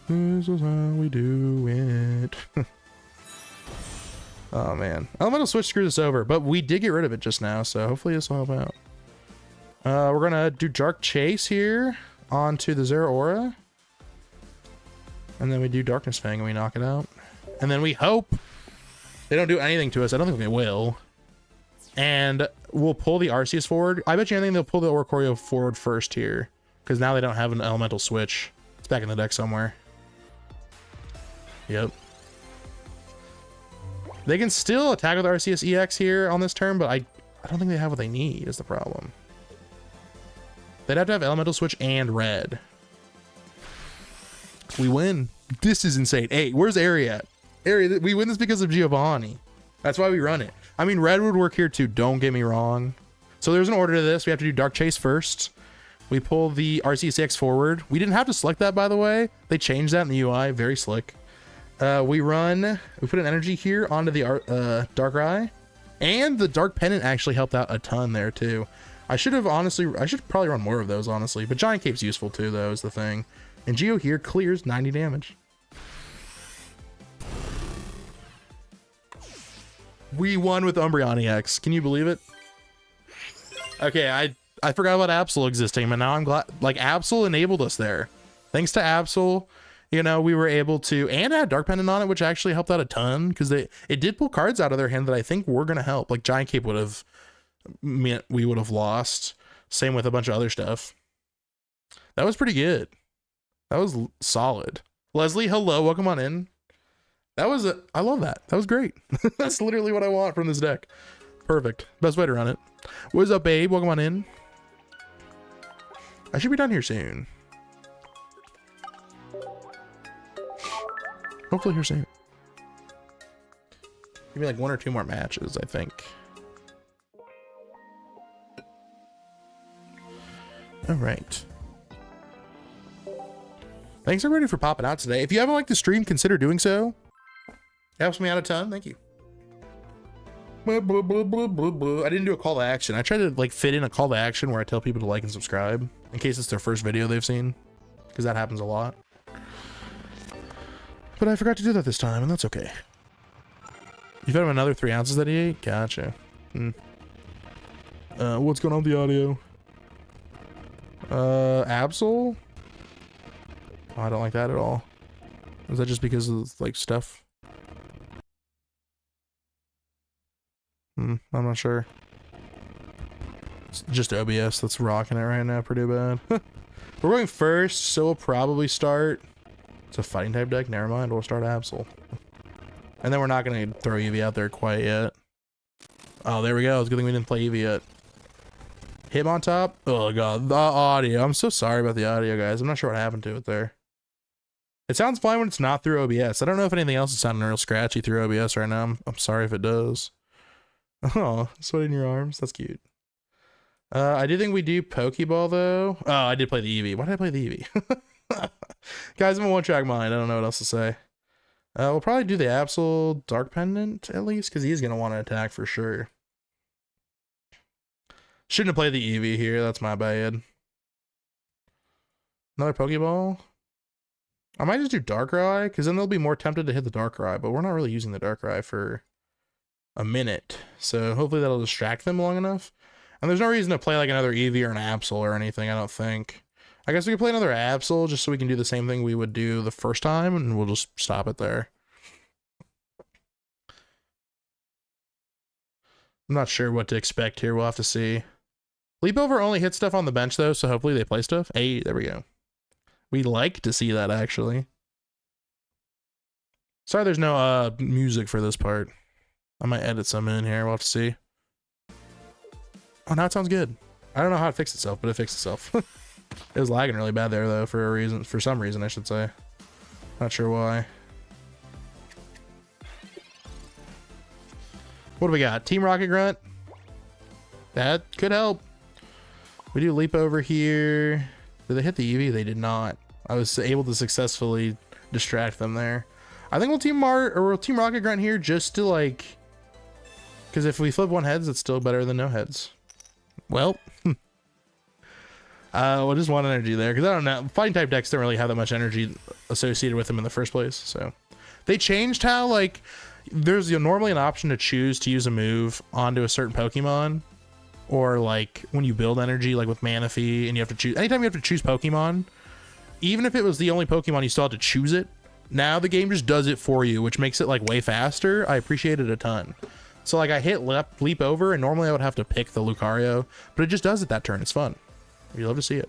This is how we do it. Oh, man. Elemental Switch screws us over, but we did get rid of it just now, so hopefully this will help out. We're going to do Dark Chase here onto the Zeraora. And then we do Darkness Fang and we knock it out. And then we hope they don't do anything to us. I don't think they will. And we'll pull the Arceus forward. I bet you anything they'll pull the Oricorio forward first here, because now they don't have an elemental switch. It's back in the deck somewhere. Yep. They can still attack with Arceus EX here on this turn, but I don't think they have what they need is the problem. They'd have to have elemental switch and red. We win. This is insane. Hey, where's Aerie at? Ari, we win this because of Giovanni. That's why we run it. I mean, red would work here too, don't get me wrong. So there's an order to this. We have to do Dark Chase first. We pull the RCCX forward. We didn't have to select that, by the way. They changed that in the UI, very slick. We put an energy here onto the Darkrai. And the Dark Pendant actually helped out a ton there too. I should probably run more of those, honestly. But Giant Cape's useful too, though, is the thing. And Geo here clears 90 damage. We won with Umbreon EX. Can you believe it? Okay, I forgot about Absol existing, but now I'm glad. Like, Absol enabled us there. Thanks to Absol, you know, we were able to, and add Dark Pendant on it, which actually helped out a ton, because it did pull cards out of their hand that I think were going to help. Like, Giant Cape would have meant we would have lost. Same with a bunch of other stuff. That was pretty good. That was solid. Leslie, hello, welcome on in. I love that. That was great. That's literally what I want from this deck. Perfect. Best way to run it. What's up, babe? Welcome on in. I should be done here soon. Hopefully here soon. Give me like 1 or 2 more matches, I think. All right. Thanks everybody for popping out today. If you haven't liked the stream, consider doing so. It helps me out a ton. Thank you. I didn't do a call to action. I tried to like fit in a call to action where I tell people to like and subscribe in case it's their first video they've seen, because that happens a lot. But I forgot to do that this time, and that's okay. You fed him another 3 ounces that he ate? Gotcha. What's going on with the audio? Absol? Oh, I don't like that at all. Is that just because of like stuff? I'm not sure. It's just OBS that's rocking it right now pretty bad. We're going first, so we'll probably start. It's a fighting type deck. Never mind, we'll start Absol. And then we're not going to throw Eevee out there quite yet. Oh, there we go. It's a good thing we didn't play Eevee yet. Him on top. Oh god, the audio. I'm so sorry about the audio, guys. I'm not sure what happened to it there. It sounds fine when it's not through OBS. I don't know if anything else is sounding real scratchy through OBS right now. I'm sorry if it does. Oh, sweat in your arms. That's cute. I do think we do Pokeball though. Oh, I did play the Eevee. Why did I play the Eevee? Guys, I'm a one-track mind. I don't know what else to say. We'll probably do the Absol Dark Pendant at least, because he's gonna want to attack for sure. Shouldn't have played the Eevee here. That's my bad. Another Pokeball. I might just do Darkrai, because then they'll be more tempted to hit the Darkrai, but we're not really using the Darkrai for a minute, so hopefully that'll distract them long enough. And there's no reason to play like another Eevee or an Absol or anything, I don't think. I guess we could play another Absol just so we can do the same thing we would do the first time, and we'll just stop it there. I'm not sure what to expect here. We'll have to see. Leap over only hits stuff on the bench though, so hopefully they play stuff. Hey, there we go. We like to see that, actually. Sorry there's no music for this part. I might edit some in here. We'll have to see. Oh, now it sounds good. I don't know how it fixed itself, but it fixed itself. It was lagging really bad there, though, for some reason, I should say. Not sure why. What do we got? Team Rocket Grunt. That could help. We do leap over here. Did they hit the Eevee? They did not. I was able to successfully distract them there. I think we'll Team Rocket Grunt here just to like, because if we flip 1 heads, it's still better than no heads. Well, well, just 1 energy there, because I don't know. Fighting type decks don't really have that much energy associated with them in the first place. So they changed how like there's normally an option to choose to use a move onto a certain Pokemon, or like when you build energy, like with Manaphy, and you have to choose anytime you have to choose Pokemon, even if it was the only Pokemon, you still have to choose it. Now the game just does it for you, which makes it like way faster. I appreciate it a ton. So like I hit leap over, and normally I would have to pick the Lucario, but it just does it that turn. It's fun. You love to see it.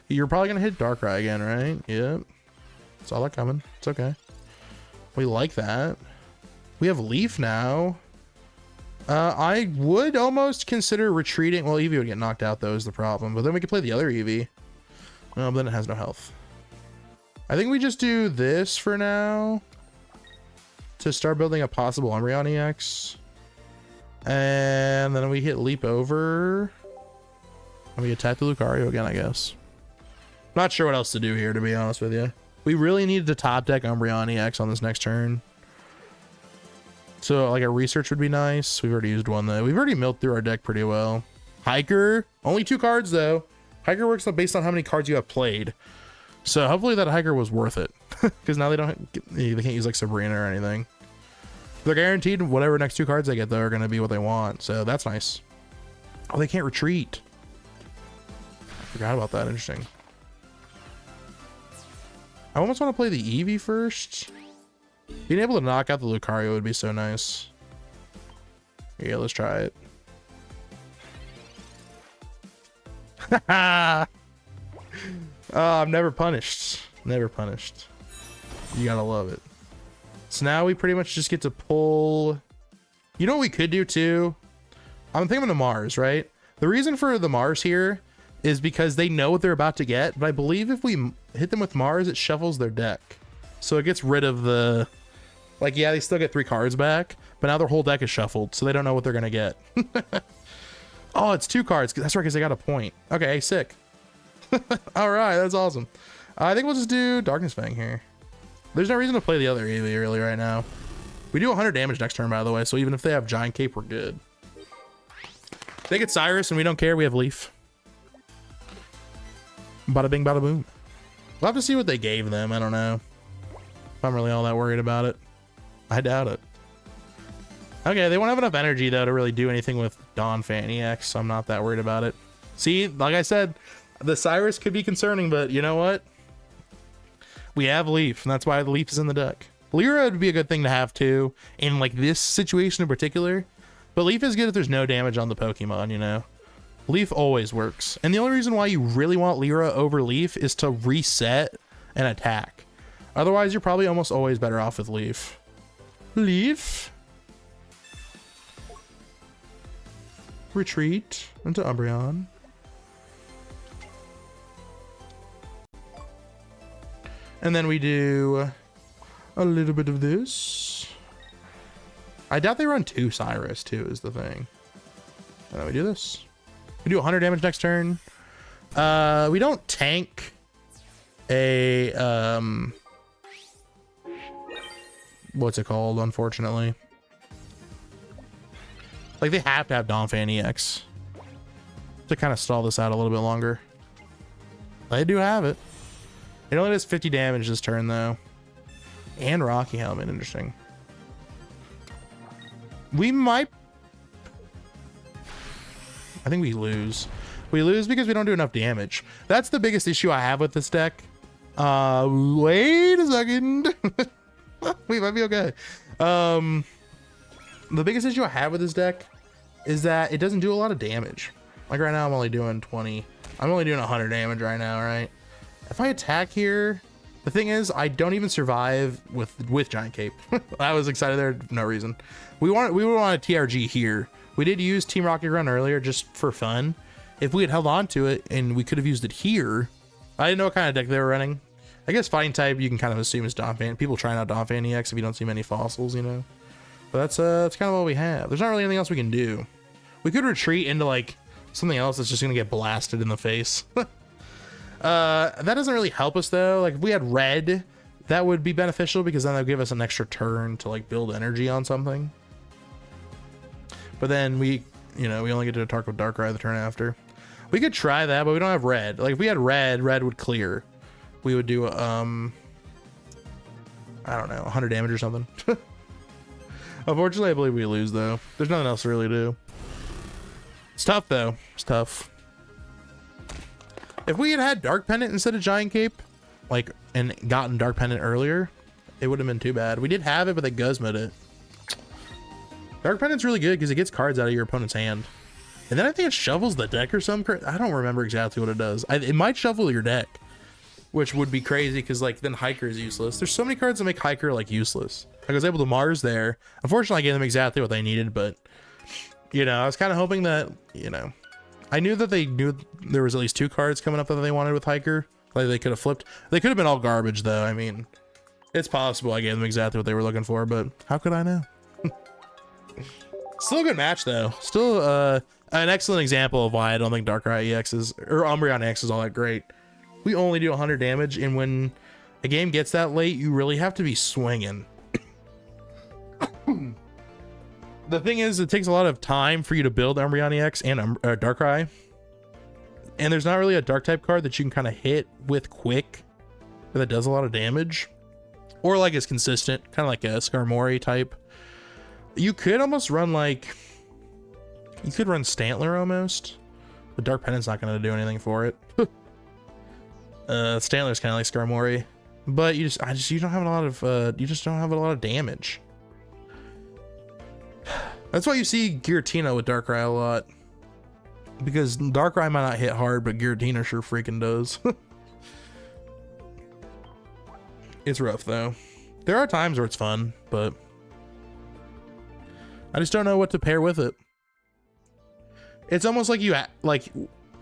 You're probably gonna hit Darkrai again, right? Yep. Saw that coming. It's okay. We like that. We have Leaf now. I would almost consider retreating. Well, Eevee would get knocked out though, is the problem. But then we could play the other Eevee. Well, but then it has no health. I think we just do this for now. to start building a possible Umbreon EX. And then we hit leap over. And we attack the Lucario again, I guess. Not sure what else to do here, to be honest with you. We really needed to top deck Umbreon EX on this next turn. So like a research would be nice. We've already used one though. We've already milled through our deck pretty well. Hiker, only 2 cards though. Hiker works based on how many cards you have played. So hopefully that Hiker was worth it. Because now they can't use like Sabrina or anything. They're guaranteed whatever next 2 cards they get though are going to be what they want. So that's nice. Oh, they can't retreat. Forgot about that. Interesting. I almost want to play the Eevee first. Being able to knock out the Lucario would be so nice. Yeah, let's try it. Oh, I'm never punished. Never punished. You gotta love it. So now we pretty much just get to pull. You know what we could do too? I'm thinking of the Mars, right? The reason for the Mars here is because they know what they're about to get, but I believe if we hit them with Mars, it shuffles their deck. So it gets rid of the, like, yeah, they still get 3 cards back, but now their whole deck is shuffled, so they don't know what they're gonna get. Oh, it's 2 cards. That's right, because they got a point. Okay, sick. All right, that's awesome. I think we'll just do Darkness Fang here. There's no reason to play the other Eevee really right now. We do 100 damage next turn, by the way, so even if they have Giant Cape, we're good. They get Cyrus, and we don't care. We have Leaf. Bada bing, bada boom. We'll have to see what they gave them. I don't know. If I'm really all that worried about it. I doubt it. Okay, they won't have enough energy, though, to really do anything with Donphan EX, so I'm not that worried about it. See, like I said, the Cyrus could be concerning, but you know what? We have Leaf, and that's why the Leaf is in the deck. Lyra would be a good thing to have, too, in, like, this situation in particular. But Leaf is good if there's no damage on the Pokemon, you know? Leaf always works. And the only reason why you really want Lyra over Leaf is to reset and attack. Otherwise, you're probably almost always better off with Leaf. Leaf. Retreat into Umbreon. And then we do a little bit of this. I doubt they run 2 Cyrus too is the thing. And then we do this. We do 100 damage next turn. We don't tank a what's it called, unfortunately. Like, they have to have Donphan EX to kind of stall this out a little bit longer. They do have it. It only does 50 damage this turn, though. And Rocky Helmet, interesting. We might... I think we lose. We lose because we don't do enough damage. That's the biggest issue I have with this deck. Wait a second. We might be okay. The biggest issue I have with this deck is that it doesn't do a lot of damage. Like right now, I'm only doing 20. I'm only doing 100 damage right now, right? If I attack here, the thing is, I don't even survive with Giant Cape. I was excited there, no reason. We would want a TRG here. We did use Team Rocket Run earlier just for fun. If we had held on to it and we could have used it here, I didn't know what kind of deck they were running. I guess fighting type you can kind of assume is Donphan. People trying out Donphan EX if you don't see many fossils, you know. But that's kind of all we have. There's not really anything else we can do. We could retreat into like something else that's just gonna get blasted in the face. That doesn't really help us though. Like if we had red, that would be beneficial because then that would give us an extra turn to like build energy on something. But then we only get to attack with Darkrai the turn after. We could try that, but we don't have red. Like if we had red, red would clear. We would do I don't know, 100 damage or something. Unfortunately, I believe we lose though. There's nothing else to really do. It's tough though. It's tough. If we had Dark Pendant instead of Giant Cape, like, and gotten Dark Pendant earlier, it wouldn't have been too bad. We did have it, but they Guzma'd it. Dark Pendant's really good because it gets cards out of your opponent's hand. And then I think it shovels the deck or something. I don't remember exactly what it does. It might shovel your deck, which would be crazy because like then Hiker is useless. There's so many cards that make Hiker like useless. Like I was able to Mars there. Unfortunately, I gave them exactly what they needed, but you know, I was kind of hoping that, you know, I knew that they knew there was at least 2 cards coming up that they wanted with Hiker. Like they could have flipped. They could have been all garbage though. I mean, It's possible I gave them exactly what they were looking for, but how could I know? Still a good match though. Still an excellent example of why I don't think Darkrai EX is, or Umbreon EX is all that great. We only do 100 damage, and when a game gets that late, you really have to be swinging. The thing is, it takes a lot of time for you to build Umbreon EX and Darkrai. And there's not really a dark type card that you can kind of hit with quick that does a lot of damage. Or like is consistent, kind of like a Skarmory type. You could almost run like... You could run Stantler almost. The Dark Pendant's not going to do anything for it. Stantler's kind of like Skarmory. But you don't have a lot of... you just don't have a lot of damage. That's why you see Giratina with Darkrai a lot. Because Darkrai might not hit hard, but Giratina sure freaking does. It's rough though. There are times where it's fun, but I just don't know what to pair with it. It's almost like you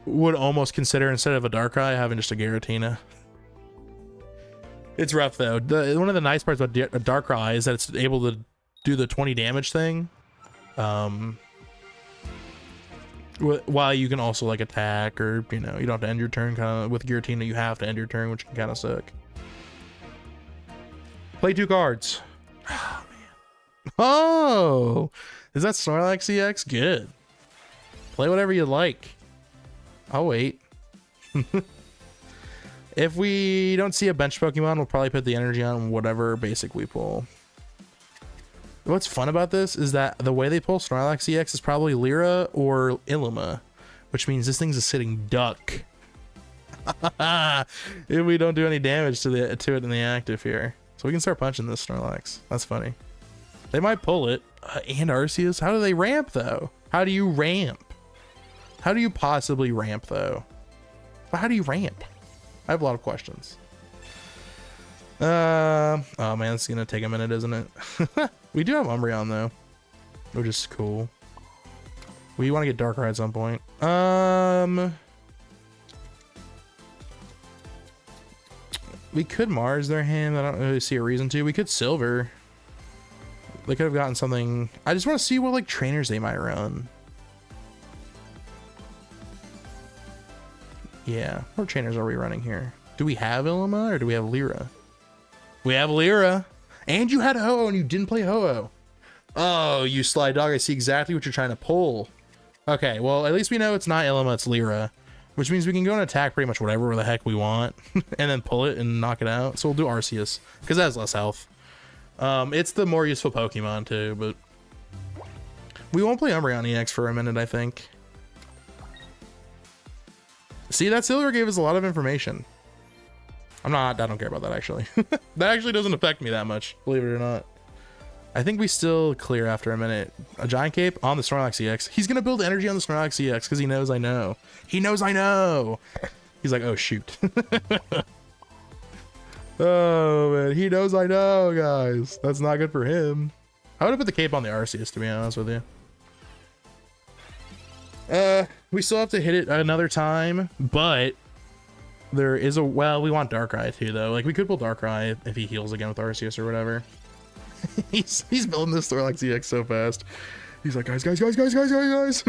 would almost consider, instead of a Darkrai, having just a Giratina. It's rough though. One of the nice parts about Darkrai is that it's able to do the 20 damage thing. While you can also like attack, or you don't have to end your turn. Kind of with Giratina, you have to end your turn, which can kind of suck. Play 2 cards. Oh man. Oh, is that Snorlax EX? Good. Play whatever you like. I'll wait. If we don't see a bench Pokemon, we'll probably put the energy on whatever basic we pull. What's fun about this is that the way they pull Snorlax EX is probably Lyra or Ilima, which means this thing's a sitting duck. If we don't do any damage to it in the active here. So we can start punching this Snorlax. That's funny. They might pull it. And Arceus. How do they ramp though? How do you ramp? How do you possibly ramp though? But how do you ramp? I have a lot of questions. Oh man, it's gonna take a minute, isn't it? We do have Umbreon though, which is cool. We want to get Darkrai at some point. We could Mars their hand. I don't really see a reason to. We could Silver. They could have gotten something. I just want to see what like trainers they might run. Yeah, what trainers are we running here? Do we have Ilima or do we have Lyra? We have Lyra. And you had Ho-Oh and you didn't play Ho-Oh. Oh, you sly dog. I see exactly what you're trying to pull. Okay, well, at least we know it's not Ilima, it's Lyra. Which means we can go and attack pretty much whatever the heck we want. And then pull it and knock it out. So we'll do Arceus. Because that has less health. It's the more useful Pokemon too, but... We won't play Umbreon EX for a minute, I think. See, that Silver gave us a lot of information. I don't care about that actually. That actually doesn't affect me that much, believe it or not. I think we still clear after a minute. A Giant Cape on the Snorlax EX. He's gonna build energy on the Snorlax EX because he knows I know. He knows I know. He's like, oh shoot. Oh man, he knows I know, guys. That's not good for him. I would have put the cape on the Arceus, to be honest with you. We still have to hit it another time, but there is a, well, we want Darkrai too though. Like we could pull Darkrai if he heals again with Arceus or whatever. he's building this Snorlax EX so fast. He's like, guys.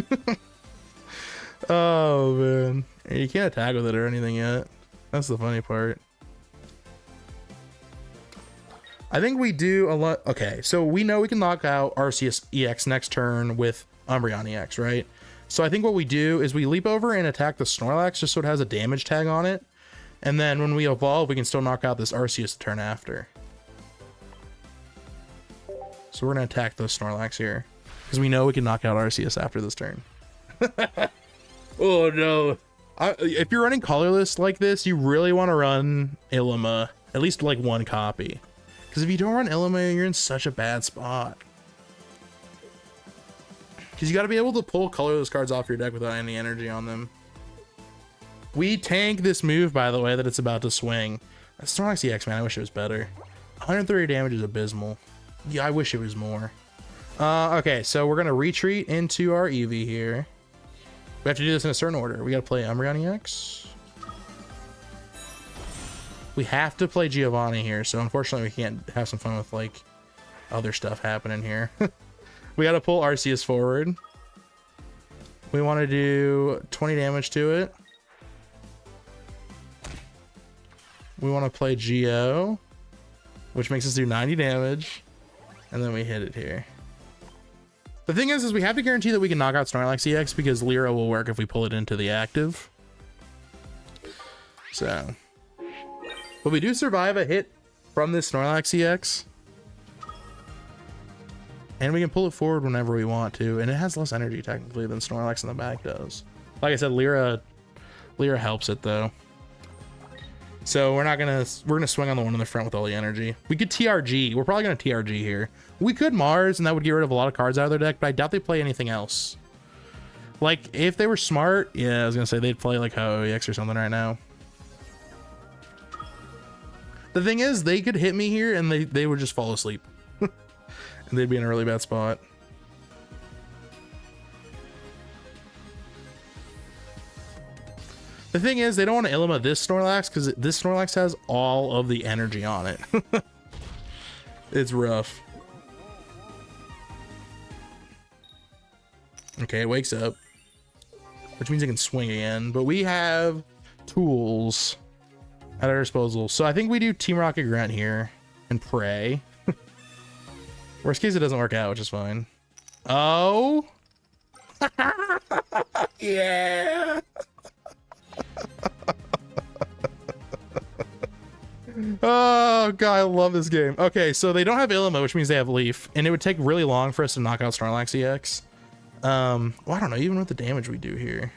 Oh man, and you can't attack with it or anything yet. That's the funny part. I think we do a lot. Okay, so we know we can knock out Arceus EX next turn with Umbreon EX, right? So I think what we do is we leap over and attack the Snorlax just so it has a damage tag on it. And then when we evolve, we can still knock out this Arceus the turn after. So we're going to attack the Snorlax here. Because we know we can knock out Arceus after this turn. Oh no. If you're running colorless like this, you really want to run Ilima. At least like one copy. Because if you don't run Ilima, you're in such a bad spot. Because you got to be able to pull colorless cards off your deck without any energy on them. We tank this move, by the way, that it's about to swing. Snorlax EX, man, I wish it was better. 130 damage is abysmal. Yeah, I wish it was more. Okay, so we're going to retreat into our Eevee here. We have to do this in a certain order. We got to play Umbreon EX. We have to play Giovanni here, so unfortunately we can't have some fun with like other stuff happening here. We got to pull Arceus forward. We want to do 20 damage to it. We want to play Geo, which makes us do 90 damage, and then we hit it here. The thing is we have to guarantee that we can knock out Snorlax EX because Lyra will work if we pull it into the active. So, but we do survive a hit from this Snorlax EX. And we can pull it forward whenever we want to, and it has less energy technically than Snorlax in the back does. Like I said, Lyra helps it though. So we're gonna swing on the one in the front with all the energy. We could TRG. We're probably gonna TRG here. We could Mars, and that would get rid of a lot of cards out of their deck, but I doubt they play anything else. Like if they were smart, yeah, I was gonna say they'd play like Ho-EX or something right now. The thing is, they could hit me here, and they would just fall asleep. And they'd be in a really bad spot. The thing is, they don't want to Ilima this Snorlax because this Snorlax has all of the energy on it. It's rough. Okay, it wakes up, which means it can swing again. But we have tools at our disposal. So I think we do Team Rocket Grunt here and pray. Worst case, it doesn't work out, which is fine. Oh. Yeah. Oh god, I love this game. Okay, so they don't have Ilima, which means they have Leaf, and it would take really long for us to knock out Snorlax EX. Well, I don't know, even with the damage we do here.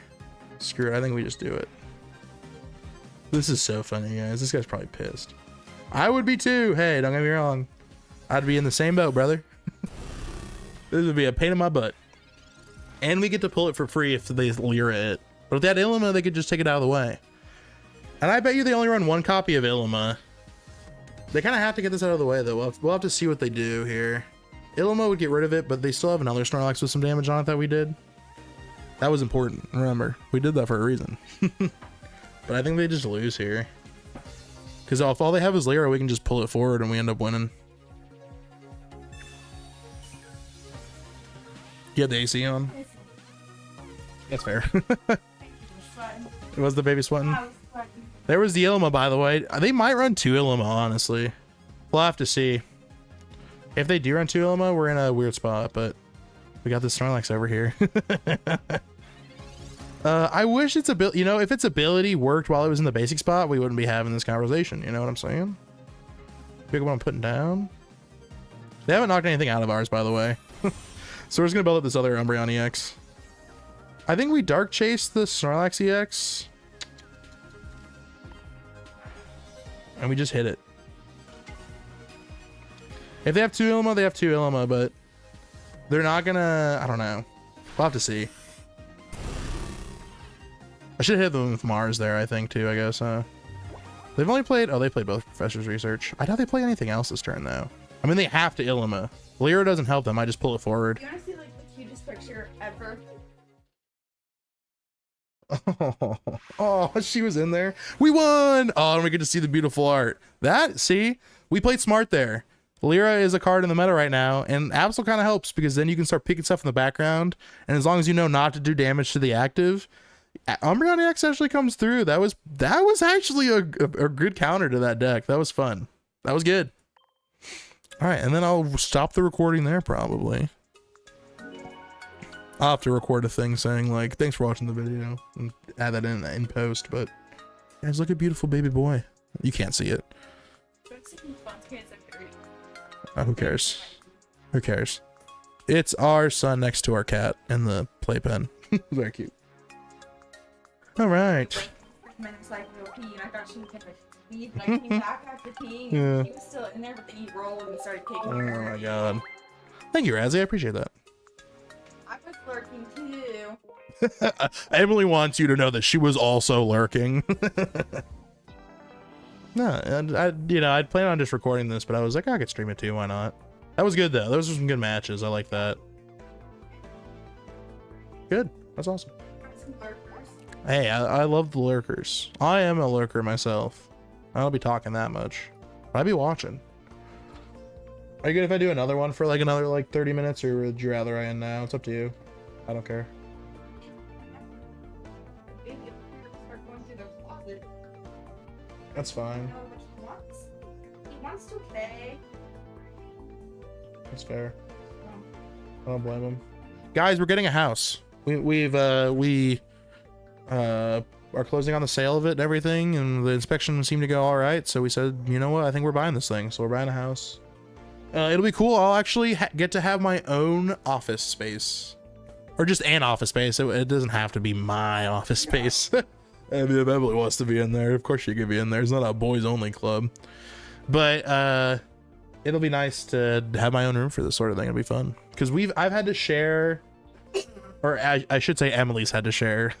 Screw it, I think we just do it. This is so funny, guys. This guy's probably pissed. I would be too. Hey, don't get me wrong. I'd be in the same boat, brother. This would be a pain in my butt. And we get to pull it for free if they Lyra it. But if they had Ilima, they could just take it out of the way. And I bet you they only run one copy of Ilima. They kind of have to get this out of the way, though. We'll have to see what they do here. Ilima would get rid of it, but they still have another Snorlax with some damage on it that we did. That was important. Remember, we did that for a reason. But I think they just lose here. Because if all they have is Lyra, we can just pull it forward and we end up winning. You had the AC on? That's fair. It was the baby sweating? There was the Ilima, by the way. They might run 2 Ilima, honestly. We'll have to see. If they do run 2 Ilima, we're in a weird spot, but we got this Snorlax over here. I wish its ability, you know, if its ability worked while it was in the basic spot, we wouldn't be having this conversation. You know what I'm saying? Big one I'm putting down. They haven't knocked anything out of ours, by the way. So we're just gonna build up this other Umbreon EX. I think we Dark Chase the Snorlax EX. And we just hit it. If they have 2 Ilima, they have 2 Ilima, but they're not gonna, I don't know. We'll have to see. I should hit them with Mars there, I think, too, I guess. They've only played, oh, they played both Professor's Research. I doubt they play anything else this turn, though. I mean, they have to Ilima. Lyra doesn't help them. I just pull it forward. You want to see, like, the cutest picture ever? Oh, she was in there. We won! Oh, and we get to see the beautiful art. That, see? We played smart there. Lyra is a card in the meta right now, and Absol kind of helps because then you can start picking stuff in the background, and as long as you know not to do damage to the active, Umbreon EX actually comes through. That was actually a good counter to that deck. That was fun. That was good. All right, and then I'll stop the recording there probably. I'll have to record a thing saying like, thanks for watching the video and add that in post, but guys, look at beautiful baby boy. You can't see it. Oh, who cares? Who cares? It's our son next to our cat in the playpen. Very cute. All right. I thought she was gonna leave, and I came back after peeing, and he was still in there, but then he rolled and started kicking her. Oh my god. Thank you, Razzie. I appreciate that. I was lurking too. Emily wants you to know that she was also lurking. No, I'd plan on just recording this, but I was like, I could stream it too. Why not? That was good though. Those were some good matches. I like that. Good. That's awesome. Hey, I love the lurkers. I am a lurker myself. I don't be talking that much. I'd be watching. Are you good if I do another one for like another like 30 minutes, or would you rather I end now? It's up to you. I don't care. That's fine. He wants to play. That's fair. I don't blame him. Guys, we're getting a house. We are closing on the sale of it and everything, and the inspection seemed to go all right. So we said, you know what? I think we're buying this thing. So we're buying a house. It'll be cool. I'll actually get to have my own office space, or just an office space. It doesn't have to be my office space. I mean, if Emily wants to be in there, of course she could be in there. It's not a boys only club, but it'll be nice to have my own room for this sort of thing. It'll be fun because I've had to share, or I should say Emily's had to share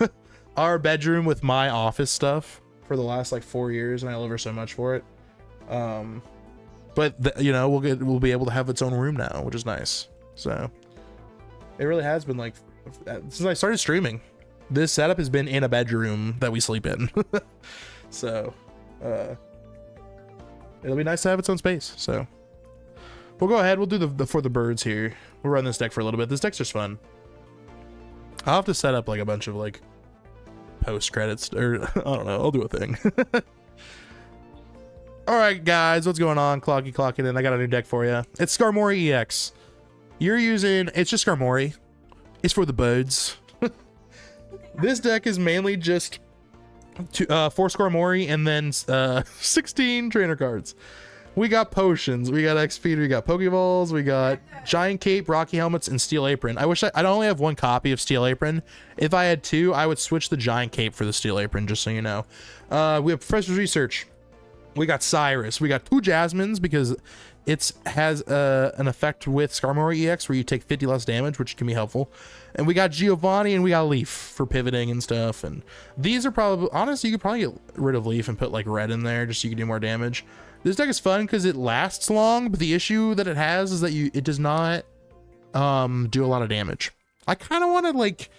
our bedroom with my office stuff for the last like 4 years, and I love her so much for it. But you know, we'll be able to have its own room now, which is nice. So it really has been like since I started streaming, this setup has been in a bedroom that we sleep in. So it'll be nice to have its own space. So we'll go ahead. We'll do the for the birds here. We'll run this deck for a little bit. This deck's just fun. I'll have to set up like a bunch of like post credits, or I don't know. I'll do a thing. All right, guys, what's going on? Clocking in. I got a new deck for you. It's Skarmory EX. You're using, it's just Skarmory. It's for the birds. This deck is mainly just 4 Skarmory and then 16 trainer cards. We got potions, we got XP, we got Pokeballs, we got Giant Cape, Rocky Helmets, and Steel Apron. I wish I'd only have 1 copy of Steel Apron. If I had 2, I would switch the Giant Cape for the Steel Apron, just so you know. We have Professor's Research. We got Cyrus. We got 2 Jasmines because it has an effect with Skarmory EX where you take 50 less damage, which can be helpful. And we got Giovanni, and we got Leaf for pivoting and stuff. And these are probably, honestly, you could probably get rid of Leaf and put like red in there just so you can do more damage. This deck is fun because it lasts long, but the issue that it has is that it does not do a lot of damage. I kind of want to like,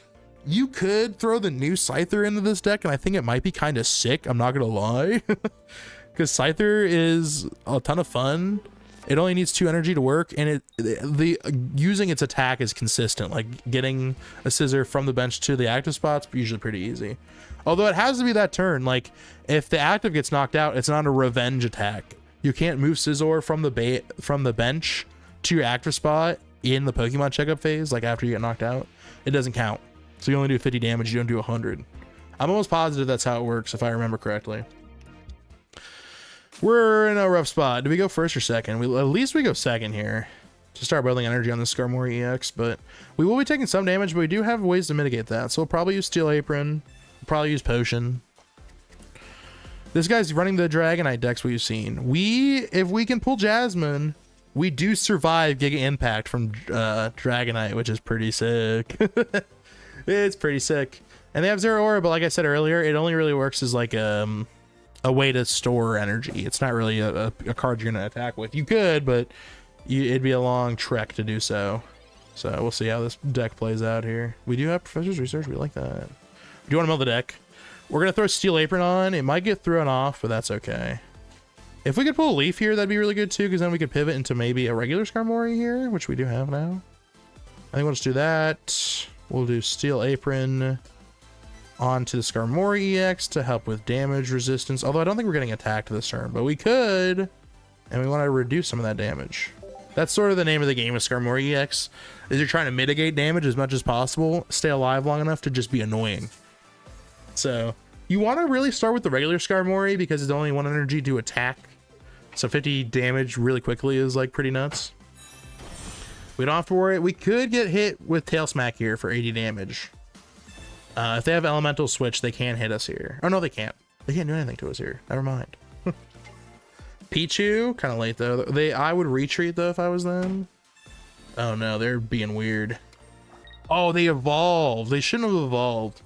you could throw the new Scyther into this deck, and I think it might be kind of sick. I'm not gonna lie, because Scyther is a ton of fun. It only needs 2 energy to work, and using its attack is consistent. Like getting a scissor from the bench to the active spot's usually pretty easy. Although it has to be that turn. Like if the active gets knocked out, it's not a revenge attack. You can't move Scizor from the bench to your active spot in the Pokemon checkup phase. Like after you get knocked out, it doesn't count. So you only do 50 damage. You don't do 100. I'm almost positive that's how it works, if I remember correctly. We're in a rough spot. Do we go first or second? At least we go second here to start building energy on this Skarmory EX, but we will be taking some damage, but we do have ways to mitigate that. So we'll probably use Steel Apron. We'll probably use Potion. This guy's running the Dragonite decks we've seen. If we can pull Jasmine, we do survive Giga Impact from Dragonite, which is pretty sick. It's pretty sick. And they have Zero Aura, but like I said earlier, it only really works as like a way to store energy. It's not really a card you're gonna attack with. You could, but it'd be a long trek to do so. So we'll see how this deck plays out here. We do have Professor's Research. We like that. Do you want to mill the deck? We're gonna throw Steel Apron on. It might get thrown off, but that's okay. If we could pull a Leaf here, that'd be really good too, because then we could pivot into maybe a regular Skarmory here, which we do have now. I think we'll just do that. We'll do Steel Apron onto the Skarmory EX to help with damage resistance. Although I don't think we're getting attacked this turn, but we could, and we want to reduce some of that damage. That's sort of the name of the game with Skarmory EX, is you're trying to mitigate damage as much as possible, stay alive long enough to just be annoying. So you want to really start with the regular Skarmory because it's only 1 energy to attack. So 50 damage really quickly is like pretty nuts. We don't have to worry. We could get hit with Tail Smack here for 80 damage. If they have Elemental Switch, they can hit us here. Oh, no, they can't. They can't do anything to us here. Never mind. Pichu, kind of late, though. I would retreat, though, if I was them. Oh, no, they're being weird. Oh, they evolved. They shouldn't have evolved.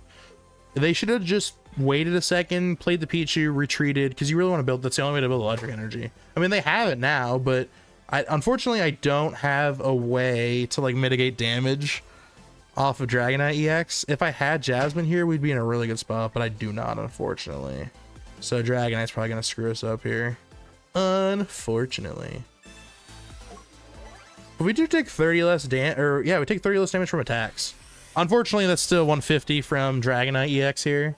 They should have just waited a second, played the Pichu, retreated, because you really want to build. That's the only way to build electric energy. I mean, they have it now, but unfortunately, I don't have a way to, like, mitigate damage off of Dragonite EX. If I had Jasmine here, we'd be in a really good spot, but I do not, unfortunately. So Dragonite's probably gonna screw us up here, unfortunately. But we do take 30 less damage, or yeah, we take 30 less damage from attacks. Unfortunately, that's still 150 from Dragonite EX here,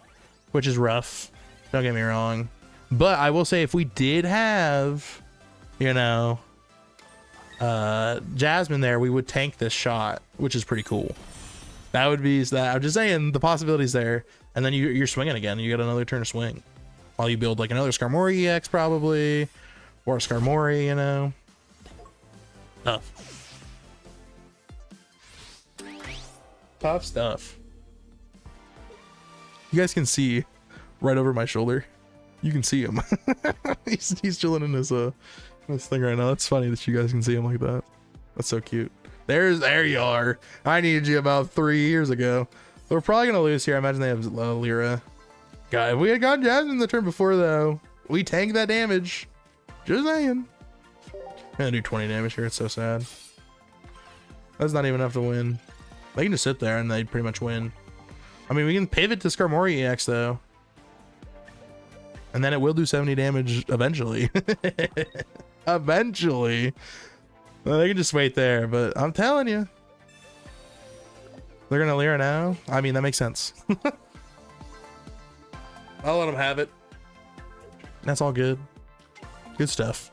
which is rough. Don't get me wrong. But I will say, if we did have, you know, Jasmine there, we would tank this shot, which is pretty cool. That would be that. I'm just saying the possibilities there. And then you're swinging again. You got another turn to swing while you build like another Skarmory EX probably, or a Skarmory, you know. Tough. Tough stuff. You guys can see right over my shoulder. You can see him. he's chilling in this thing right now. That's funny that you guys can see him like that. That's so cute. There you are. I needed you about 3 years ago. We're probably gonna lose here. I imagine they have Lyra. God, if we had gotten Jasmine the turn before though, we tanked that damage. Just saying. I'm gonna do 20 damage here. It's so sad. That's not even enough to win. They can just sit there and they'd pretty much win. I mean, we can pivot to Skarmory EX though. And then it will do 70 damage eventually. Eventually. Well, they can just wait there, but I'm telling you. They're gonna Lyra now? I mean, that makes sense. I'll let them have it. That's all good. Good stuff.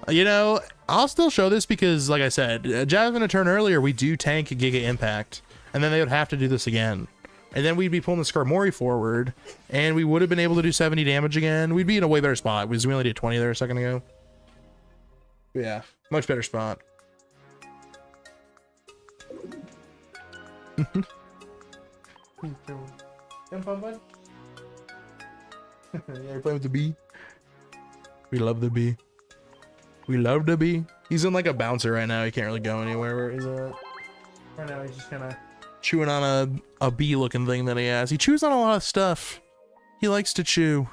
You know, I'll still show this because, like I said, Jasmine a turn earlier, we do tank Giga Impact. And then they would have to do this again. And then we'd be pulling the Skarmory forward. And we would have been able to do 70 damage again. We'd be in a way better spot because we only did 20 there a second ago. Yeah, much better spot. Yeah, you're playing with the bee. We love the bee. We love the bee. He's in like a bouncer right now. He can't really go anywhere. Where is it? Right now he's just kind of chewing on a bee looking thing that he has. He chews on a lot of stuff. He likes to chew.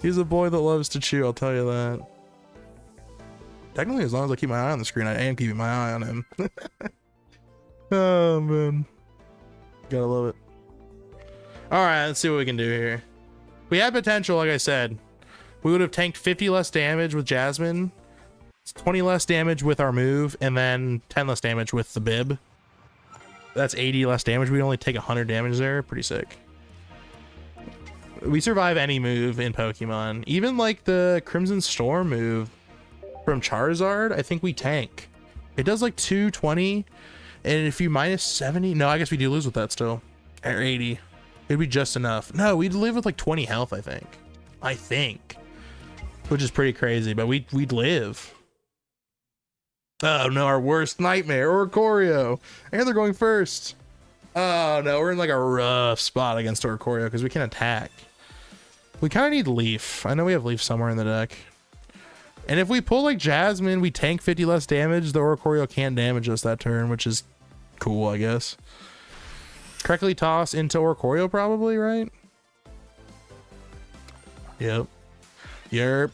He's a boy that loves to chew, I'll tell you that. Technically, as long as I keep my eye on the screen, I am keeping my eye on him. Oh man, gotta love it. All right, let's see what we can do here. We had potential, like I said. We would have tanked 50 less damage with Jasmine, 20 less damage with our move, and then 10 less damage with the bib. That's 80 less damage. We only take 100 damage there. Pretty sick. We survive any move in Pokemon, even like the Crimson Storm move from Charizard. I think we tank. It does like 220. And if you minus 70, no, I guess we do lose with that still. Or 80. It'd be just enough. No, we'd live with like 20 health, I think. Which is pretty crazy, but we'd live. Oh no, our worst nightmare, Oricorio. And they're going first. Oh no, we're in like a rough spot against Oricorio because we can't attack. We kind of need Leaf. I know we have Leaf somewhere in the deck. And if we pull like Jasmine, we tank 50 less damage. The Oricorio can't damage us that turn, which is cool, I guess. Correctly toss into Oricorio probably, right? Yep. Yerp.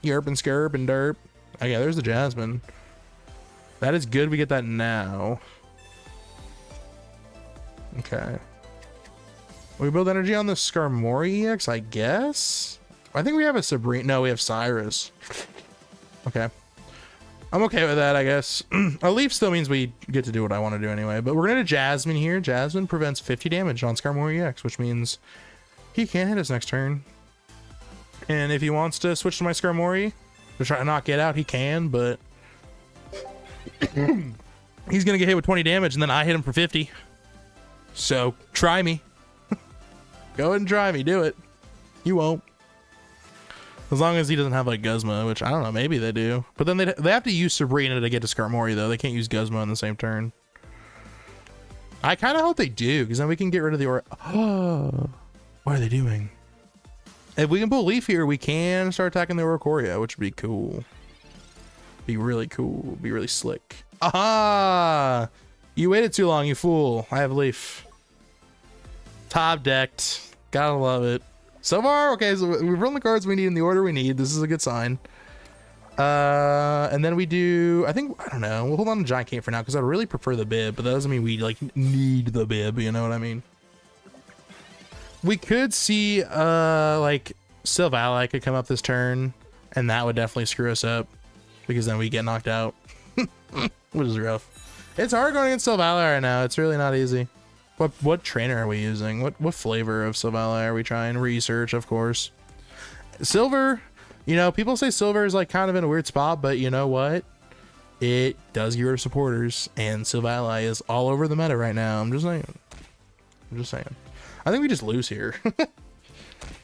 Yerp and skirp and derp. Okay, there's the Jasmine. That is good. We get that now. Okay. We build energy on the Skarmory EX, I guess? I think we have a Sabrina. No, we have Cyrus. Okay. I'm okay with that, I guess. A Leaf still means we get to do what I want to do anyway. But we're going to Jasmine here. Jasmine prevents 50 damage on Skarmory EX, which means he can't hit us next turn. And if he wants to switch to my Skarmory to try to knock it out, he can, but he's going to get hit with 20 damage, and then I hit him for 50. So, try me. Go ahead and try me. Do it. You won't. As long as he doesn't have like Guzma, which I don't know, maybe they do. But then they have to use Sabrina to get to Skarmory though. They can't use Guzma on the same turn. I kind of hope they do, because then we can get rid of the Oh, what are they doing? If we can pull Leaf here, we can start attacking the Oricorio, which would be cool. Be really cool. Be really slick. Aha! You waited too long, you fool. I have Leaf. Top decked. Gotta love it. So far, okay, so we've run the cards we need in the order we need. This is a good sign. And then we do, I don't know. We'll hold on to Giant Cape for now because I really prefer the bib, but that doesn't mean we like need the bib. You know what I mean? We could see like Silvally could come up this turn, and that would definitely screw us up because then we get knocked out, which is rough. It's hard going against Silvally right now. It's really not easy. What trainer are we using? What flavor of Silvally are we trying? Research, of course. Silver, you know, people say Silver is like kind of in a weird spot, but you know what? It does get rid of supporters, and Silvally is all over the meta right now. I'm just saying. I think we just lose here.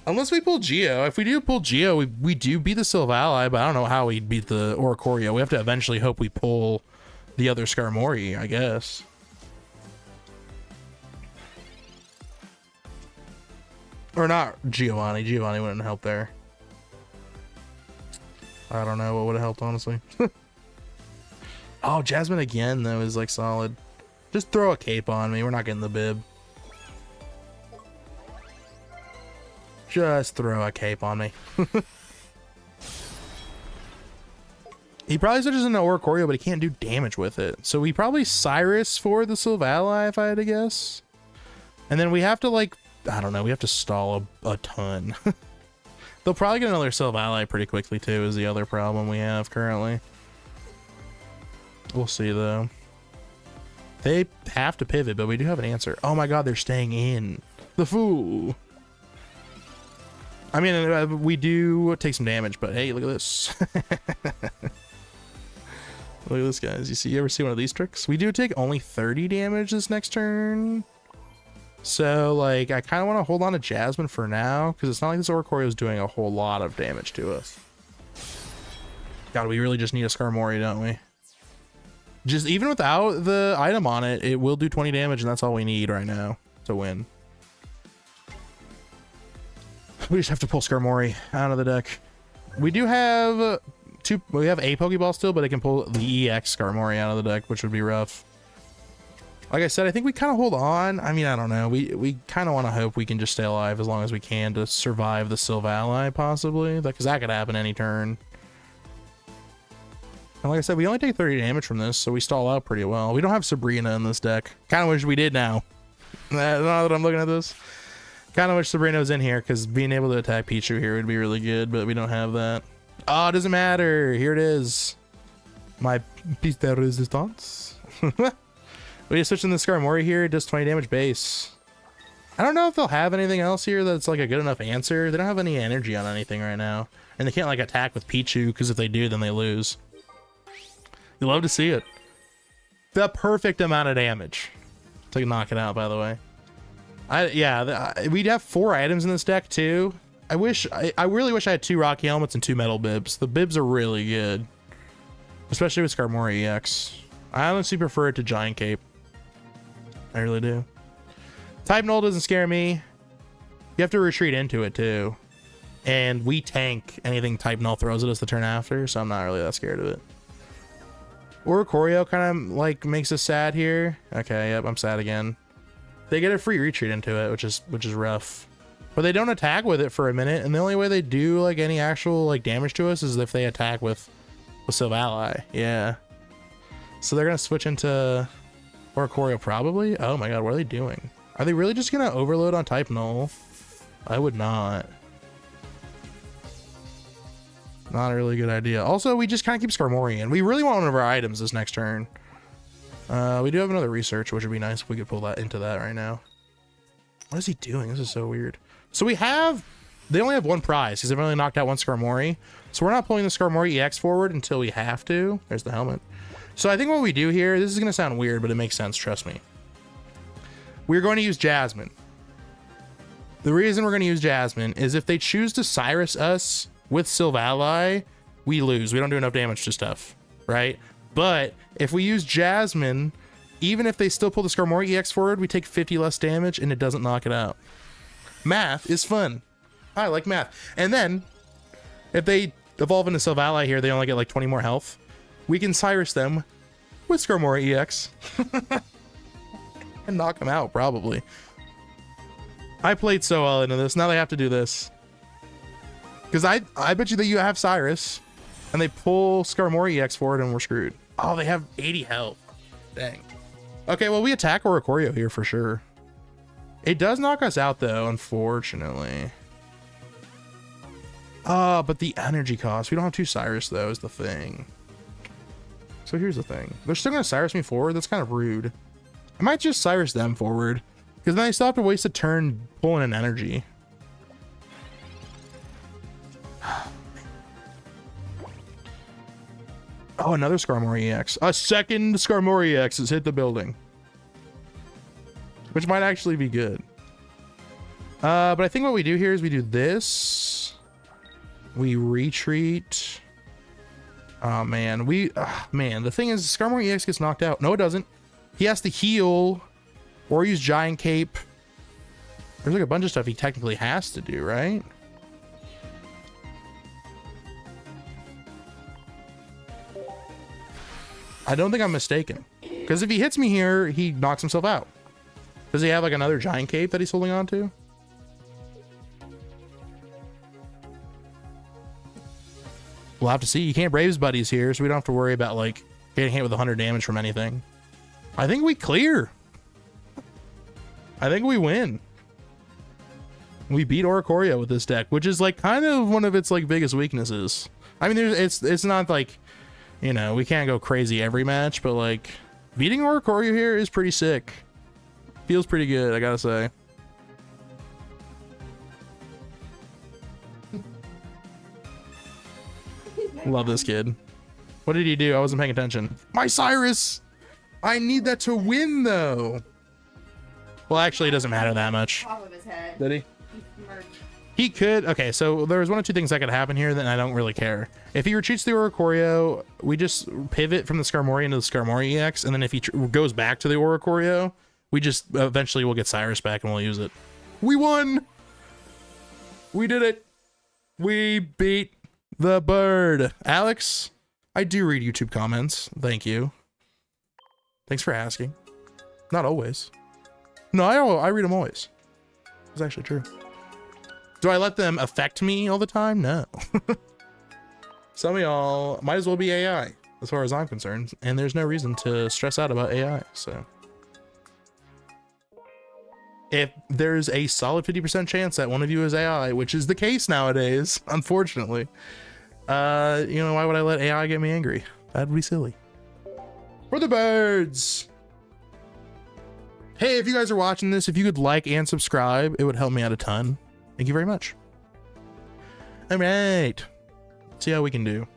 Unless we pull Geo. If we do pull Geo, we do beat the Silvally, but I don't know how we beat the Oricorio. We have to eventually hope we pull the other Skarmory, I guess. Or not Giovanni. Giovanni wouldn't help there. I don't know what would have helped, honestly. Oh, Jasmine again, though, is like solid. Just throw a cape on me. We're not getting the bib. Just throw a cape on me. He probably switches into Oricorio, but he can't do damage with it. So we probably Cyrus for the Silvally, if I had to guess. And then we have to, like, I don't know, we have to stall a ton. They'll probably get another Silvally pretty quickly, too, is the other problem we have currently. We'll see, though. They have to pivot, but we do have an answer. Oh my god, they're staying in. The fool. I mean, we do take some damage, but hey, look at this. Look at this, guys. You ever see one of these tricks? We do take only 30 damage this next turn. So, like, I kind of want to hold on to Jasmine for now, because it's not like this Oricorio is doing a whole lot of damage to us. God, we really just need a Skarmory, don't we? Just even without the item on it, it will do 20 damage, and that's all we need right now to win. We just have to pull Skarmory out of the deck. We do have we have a Pokeball still, but it can pull the EX Skarmory out of the deck, which would be rough. Like I said, I think we kind of hold on. I mean, I don't know. We kind of want to hope we can just stay alive as long as we can to survive the Silvally, possibly. Because that could happen any turn. And like I said, we only take 30 damage from this, so we stall out pretty well. We don't have Sabrina in this deck. Kind of wish we did now. Now that I'm looking at this. Kind of wish Sabrina was in here, because being able to attack Pichu here would be really good, but we don't have that. Oh, it doesn't matter. Here it is. My piece de resistance. We just switch in the Skarmory here. It does 20 damage base. I don't know if they'll have anything else here that's like a good enough answer. They don't have any energy on anything right now. And they can't like attack with Pichu, because if they do, then they lose. You love to see it. The perfect amount of damage to knock it out, by the way. We'd have 4 items in this deck too. I really wish I had 2 Rocky Helmets and 2 Metal Bibs. The Bibs are really good, especially with Skarmory EX. I honestly prefer it to Giant Cape. I really do. Type Null doesn't scare me. You have to retreat into it too, and we tank anything Type Null throws at us the turn after, so I'm not really that scared of it. Oricorio kind of like makes us sad here. Okay, yep, I'm sad again. They get a free retreat into it, which is rough. But they don't attack with it for a minute, and the only way they do like any actual like damage to us is if they attack with Silvally. Yeah. So they're gonna switch into Oricorio probably. Oh my god, what are they doing? Are they really just gonna overload on Type Null? I would not. Not a really good idea. Also, we just kind of keep Skarmory in. We really want one of our items this next turn. We do have another research, which would be nice if we could pull that into that right now. What is he doing? This is so weird. So they only have 1 prize because they've only knocked out 1 Skarmory. So we're not pulling the Skarmory EX forward until we have to. There's the helmet. So I think what we do here, this is going to sound weird, but it makes sense, trust me. We're going to use Jasmine. The reason we're going to use Jasmine is if they choose to Cyrus us with Silvally, we lose. We don't do enough damage to stuff, right? But if we use Jasmine, even if they still pull the Skarmory EX forward, we take 50 less damage and it doesn't knock it out. Math is fun. I like math. And then if they evolve into Silvally here, they only get like 20 more health. We can Cyrus them with Skarmory EX and knock them out probably. I played so well into this. Now they have to do this. Because I bet you that you have Cyrus and they pull Skarmory EX forward and we're screwed. Oh, they have 80 health. Dang. Okay, well, we attack Oricorio here for sure. It does knock us out though, unfortunately. But the energy cost. We don't have 2 Cyrus though, is the thing. So here's the thing. They're still gonna Cyrus me forward. That's kind of rude. I might just Cyrus them forward, because then I still have to waste a turn pulling an energy. Oh, another Skarmory EX. A second Skarmory EX has hit the building, which might actually be good. But I think what we do here is we do this. We retreat. Oh man, man, the thing is Skarmory EX gets knocked out. No, it doesn't. He has to heal or use Giant Cape. There's like a bunch of stuff he technically has to do, right? I don't think I'm mistaken, because if he hits me here, he knocks himself out. Does he have like another Giant Cape that he's holding on to? We'll have to see. You can't brave his buddies here, so we don't have to worry about like getting hit with 100 damage from anything. I think we clear. I think we win. We beat Oricorio with this deck, which is like kind of one of its like biggest weaknesses. I mean, it's not like, you know, we can't go crazy every match, but like beating Oricorio here is pretty sick. Feels pretty good, I gotta say. Love this kid. What did he do? I wasn't paying attention. My Cyrus! I need that to win, though. Well, actually, it doesn't matter that much. Top of his head. Did he? He merged. He could. Okay, so there was one of 2 things that could happen here, then I don't really care. If he retreats the Oricorio, we just pivot from the Skarmory into the Skarmory EX, and then if he goes back to the Oricorio, we just eventually will get Cyrus back and we'll use it. We won! We did it! We beat the bird. Alex, I do read YouTube comments. Thank you. Thanks for asking. Not always. No, I read them always. It's actually true. Do I let them affect me all the time? No. Some of y'all might as well be AI, as far as I'm concerned, and there's no reason to stress out about AI, so. If there's a solid 50% chance that one of you is AI, which is the case nowadays, unfortunately, you know, why would I let AI get me angry? That'd be silly. For the birds! Hey, if you guys are watching this, if you could like and subscribe, it would help me out a ton. Thank you very much. All right. See how we can do.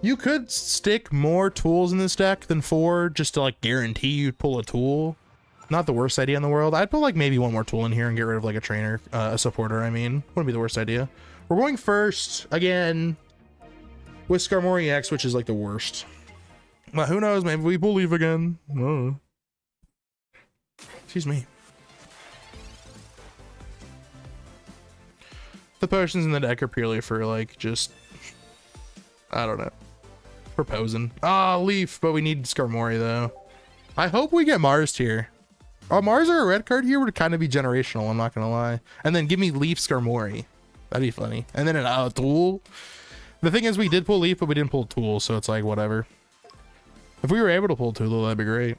You could stick more tools in this deck than 4 just to like guarantee you'd pull a tool. Not the worst idea in the world. I'd put like maybe 1 more tool in here and get rid of like a trainer, a supporter, I mean. Wouldn't be the worst idea. We're going first again with Skarmory X, which is like the worst. Well, who knows? Maybe we believe again. Oh. Excuse me. The potions in the deck are purely for like just, I don't know, proposing. Ah, Leaf, but we need Skarmory though. I hope we get Mars here. Oh, Mars or a red card here would kind of be generational, I'm not gonna lie. And then give me Leaf Skarmory. That'd be funny. And then a Tool. The thing is, we did pull Leaf, but we didn't pull Tool, so it's like whatever. If we were able to pull Tool, that'd be great.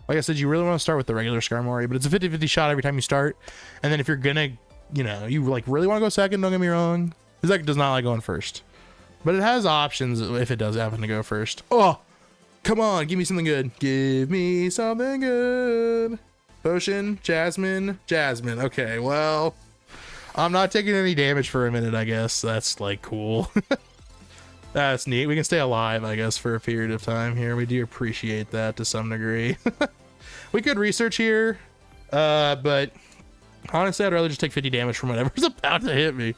Like I said, you really want to start with the regular Skarmory, but it's a 50-50 shot every time you start. And then if you're gonna, you know, you like really want to go second, don't get me wrong. This deck does not like going first. But it has options if it does happen to go first. Oh, come on, give me something good. Give me something good. Potion, Jasmine, Jasmine. Okay, well, I'm not taking any damage for a minute, I guess. That's like cool. That's neat. We can stay alive, I guess, for a period of time here. We do appreciate that to some degree. We could research here, but honestly, I'd rather just take 50 damage from whatever's about to hit me.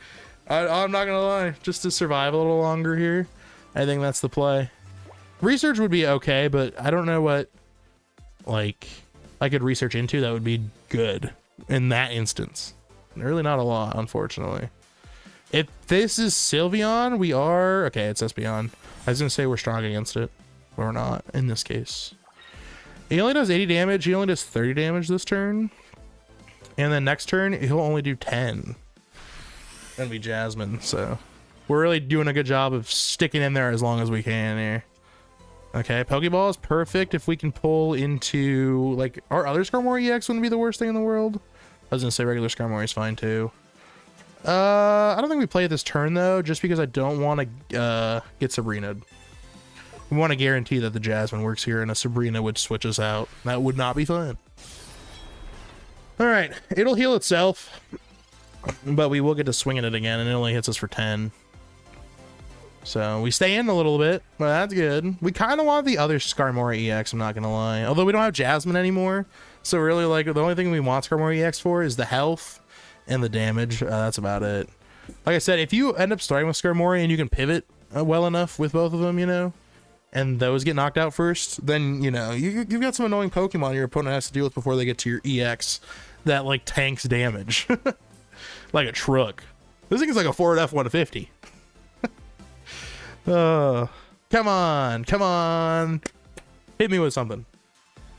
I'm not gonna lie, just to survive a little longer here. I think that's the play. Research would be okay, but I don't know what like I could research into that would be good in that instance. Really not a lot, unfortunately. If this is Sylveon, we are okay. It's Espeon. I was gonna say we're strong against it, but we're not in this case. He only does 80 damage. He only does 30 damage this turn, and then next turn he'll only do 10. Gonna be Jasmine, so we're really doing a good job of sticking in there as long as we can here. Okay, Pokeball is perfect if we can pull into like our other Skarmory EX wouldn't be the worst thing in the world. I was gonna say regular Skarmory is fine too. I don't think we play it this turn though, just because I don't want to get Sabrina. We want to guarantee that the Jasmine works here and a Sabrina would switch us out. That would not be fun. All right, it'll heal itself, but we will get to swinging it again, and it only hits us for 10. So we stay in a little bit, but that's good. We kind of want the other Skarmory EX, I'm not gonna lie. Although we don't have Jasmine anymore, so really, like, the only thing we want Skarmory EX for is the health and the damage. That's about it. Like I said, if you end up starting with Skarmory and you can pivot well enough with both of them, you know, and those get knocked out first, then, you know, you've got some annoying Pokemon your opponent has to deal with before they get to your EX that, like, tanks damage. Like a truck. This thing is like a Ford F-150. Come on, come on. Hit me with something.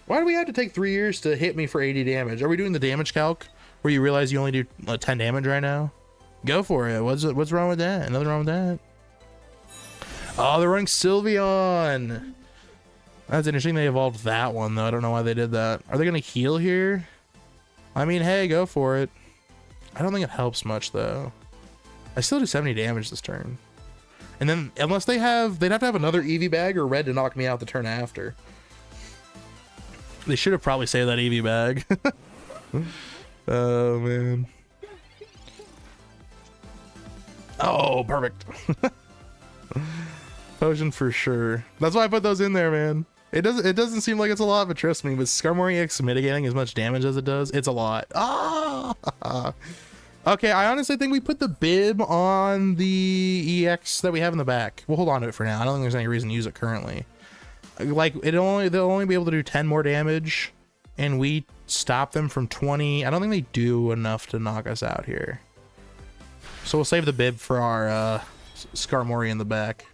Why do we have to take 3 years to hit me for 80 damage? Are we doing the damage calc where you realize you only do 10 damage right now? Go for it. What's wrong with that? Nothing wrong with that. Oh, they're running Sylveon. That's interesting. They evolved that one, though. I don't know why they did that. Are they going to heal here? I mean, hey, go for it. I don't think it helps much, though. I still do 70 damage this turn. And then, unless they'd have to have another Eevee bag or red to knock me out the turn after. They should have probably saved that Eevee bag. Oh, man. Oh, perfect. Potion for sure. That's why I put those in there, man. It doesn't seem like it's a lot, but trust me, with Skarmory EX mitigating as much damage as it does, it's a lot. Ah! Okay, I honestly think we put the bib on the EX that we have in the back. We'll hold on to it for now. I don't think there's any reason to use it currently. Like, they'll only be able to do 10 more damage, and we stop them from 20. I don't think they do enough to knock us out here. So we'll save the bib for our Skarmory in the back.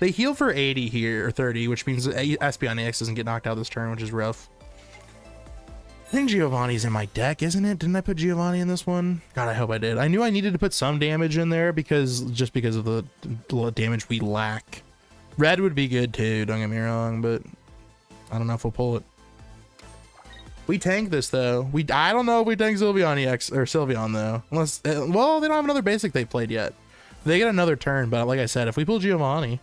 They heal for 80 here, or 30, which means Espeon EX doesn't get knocked out this turn, which is rough. I think Giovanni's in my deck, isn't it? Didn't I put Giovanni in this one? God, I hope I did. I knew I needed to put some damage in there because of the damage we lack. Red would be good too, don't get me wrong, but I don't know if we'll pull it. We tank this though. I don't know if we tank Sylveon EX or Sylveon though. Unless, well, they don't have another basic they played yet. They get another turn, but like I said, if we pull Giovanni,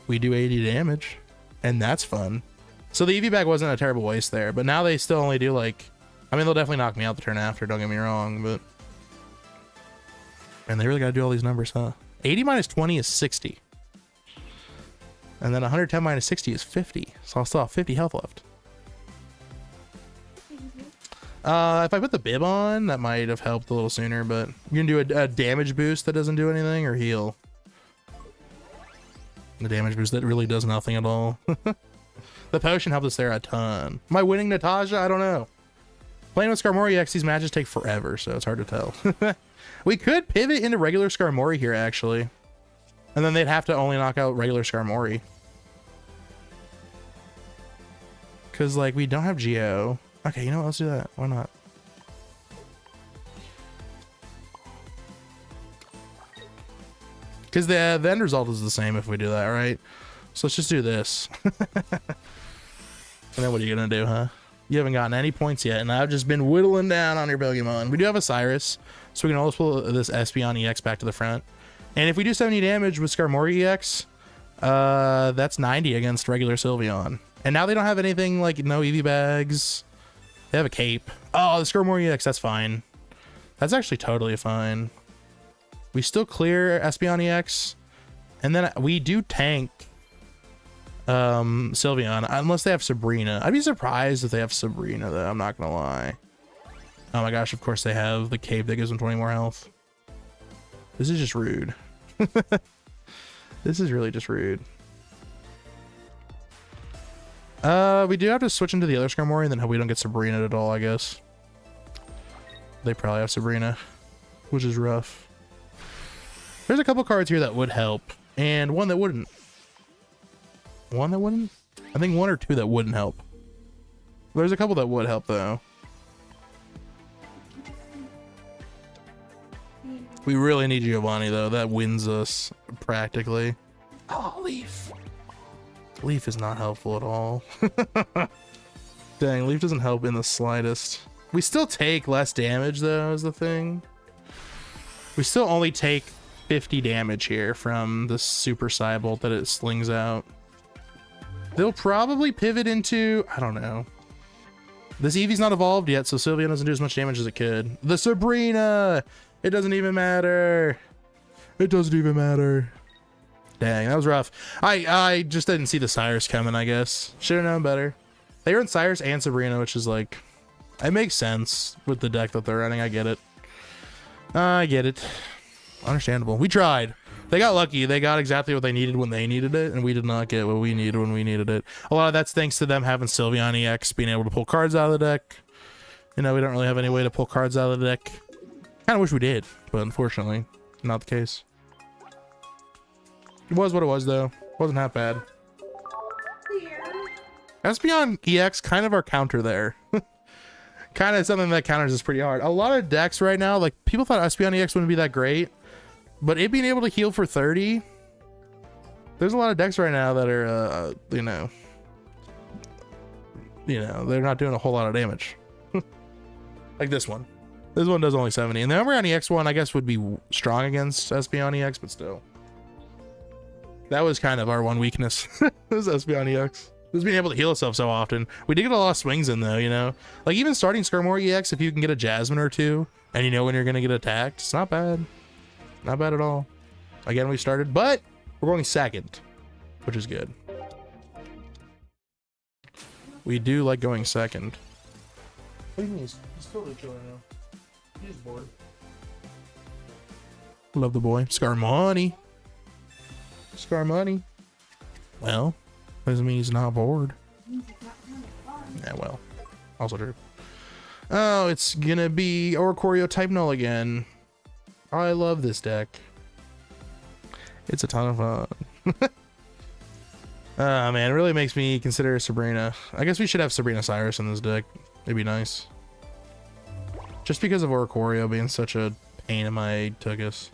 we do 80 damage, and that's fun. So the Eevee bag wasn't a terrible waste there, but now they still only do like, I mean, they'll definitely knock me out the turn after, don't get me wrong, but. And they really got to do all these numbers, huh? 80 minus 20 is 60. And then 110 minus 60 is 50. So I'll still have 50 health left. If I put the bib on, that might have helped a little sooner, but you can do a damage boost that doesn't do anything, or heal. The damage boost that really does nothing at all. The potion helped us there a ton. Am I winning Natasha? I don't know. Playing with Skarmory EX, these matches take forever, so it's hard to tell. We could pivot into regular Skarmory here, actually. And then they'd have to only knock out regular Skarmory. Because, like, we don't have Geo. Okay, you know what? Let's do that. Why not? Because the end result is the same if we do that, right? So let's just do this. And then what are you going to do, huh? You haven't gotten any points yet, and I've just been whittling down on your Pokemon. We do have a Cyrus, so we can always pull this Espeon EX back to the front. And if we do 70 damage with Skarmory EX, that's 90 against regular Sylveon. And now they don't have anything like no Eevee bags. They have a cape. Oh, the Skarmory EX, that's fine. That's actually totally fine. We still clear Espeon EX, and then we do tank Sylveon, unless they have Sabrina. I'd be surprised if they have Sabrina, though. I'm not gonna lie. Oh my gosh, of course they have the cape that gives them 20 more health. This is just rude. This is really just rude. We do have to switch into the other Skarmory, and then hope we don't get Sabrina at all, I guess. They probably have Sabrina, which is rough. There's a couple cards here that would help, and one that wouldn't. One that wouldn't? I think one or two that wouldn't help. There's a couple that would help, though. We really need Giovanni, though. That wins us, practically. Oh, Leaf. Leaf is not helpful at all. Dang, Leaf doesn't help in the slightest. We still take less damage, though, is the thing. We still only take 50 damage here from the super Psybolt that it slings out. They'll probably pivot into, I don't know. This Eevee's not evolved yet, so Sylveon doesn't do as much damage as it could. The Sabrina! It doesn't even matter. It doesn't even matter. Dang, that was rough. I just didn't see the Cyrus coming, I guess. Should have known better. They run Cyrus and Sabrina, which is like, it makes sense with the deck that they're running. I get it. I get it. Understandable. We tried. They got lucky. They got exactly what they needed when they needed it, and we did not get what we needed when we needed it. A lot of that's thanks to them having Sylveon EX, being able to pull cards out of the deck. You know, we don't really have any way to pull cards out of the deck. Kind of wish we did, but unfortunately, not the case. It was what it was, though. Wasn't that bad. Espeon EX, kind of our counter there. Kind of something that counters is pretty hard. A lot of decks right now, like, people thought Espeon EX wouldn't be that great, but it being able to heal for 30, there's a lot of decks right now that are, you know, they're not doing a whole lot of damage. Like this one. This one does only 70. And the Umbreon EX one, I guess, would be strong against Espeon EX, but still. That was kind of our one weakness. This Espeon EX. Just being able to heal itself so often. We did get a lot of swings in, though, you know? Like, even starting Skarmory EX, if you can get a Jasmine or two, and you know when you're going to get attacked, it's not bad. Not bad at all. Again, we started, but we're going second, which is good. We do like going second. What do you mean? He's totally chilling now. He's bored. Love the boy. Skarmory. Skarmory. Well, doesn't mean he's not bored. Yeah, well, also true. Oh, it's gonna be Oricorio type null again. I love this deck. It's a ton of fun. Oh man, it really makes me consider Sabrina. I guess we should have Sabrina Cyrus in this deck. It'd be nice. Just because of Oricorio being such a pain in my tuchus.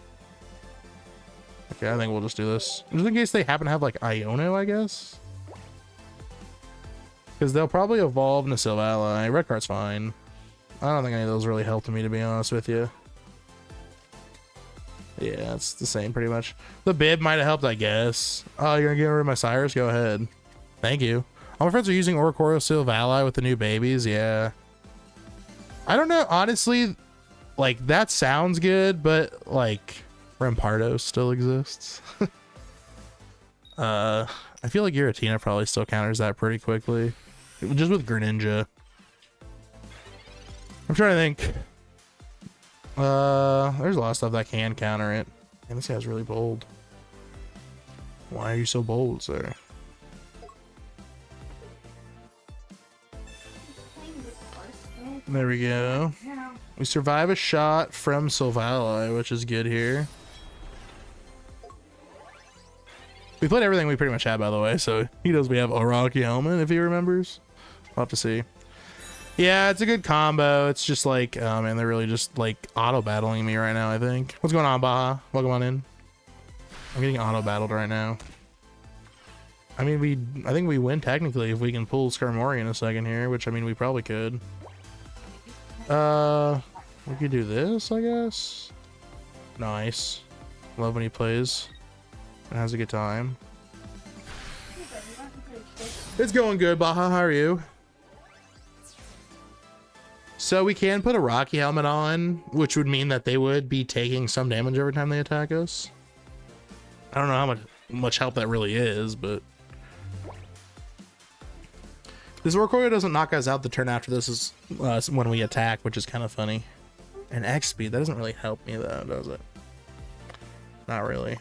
Okay, I think we'll just do this. Just in case they happen to have like Iono, I guess. Because they'll probably evolve into Silvally. Red card's fine. I don't think any of those really helped me, to be honest with you. Yeah, it's the same pretty much. The bib might have helped, I guess. Oh, you're gonna get rid of my Cyrus? Go ahead. Thank you. All my friends are using Oricorio Silvally with the new babies. Yeah. I don't know, honestly, like, that sounds good, but like Rampardo still exists. I feel like Giratina probably still counters that pretty quickly. Just with Greninja. I'm trying to think. There's a lot of stuff that can counter it. And this guy's really bold. Why are you so bold, sir? There we go. We survive a shot from Silvally, which is good here. We played everything we pretty much had, by the way, so he knows we have a Rocky Helmet, if he remembers. We'll have to see. Yeah, it's a good combo. It's just like, oh man, they're really just like auto-battling me right now, I think. What's going on, Baja? Welcome on in. I'm getting auto-battled right now. I mean, I think we win technically if we can pull Skarmory in a second here, which I mean, we probably could. We could do this, I guess. Nice. Love when he plays and has a good time. It's going good, Baja. How are you? So we can put a Rocky Helmet on, which would mean that they would be taking some damage every time they attack us. I don't know how much help that really is, but this Oricorio doesn't knock us out the turn after this is when we attack, which is kind of funny. And X speed, that doesn't really help me though, does it? Not really.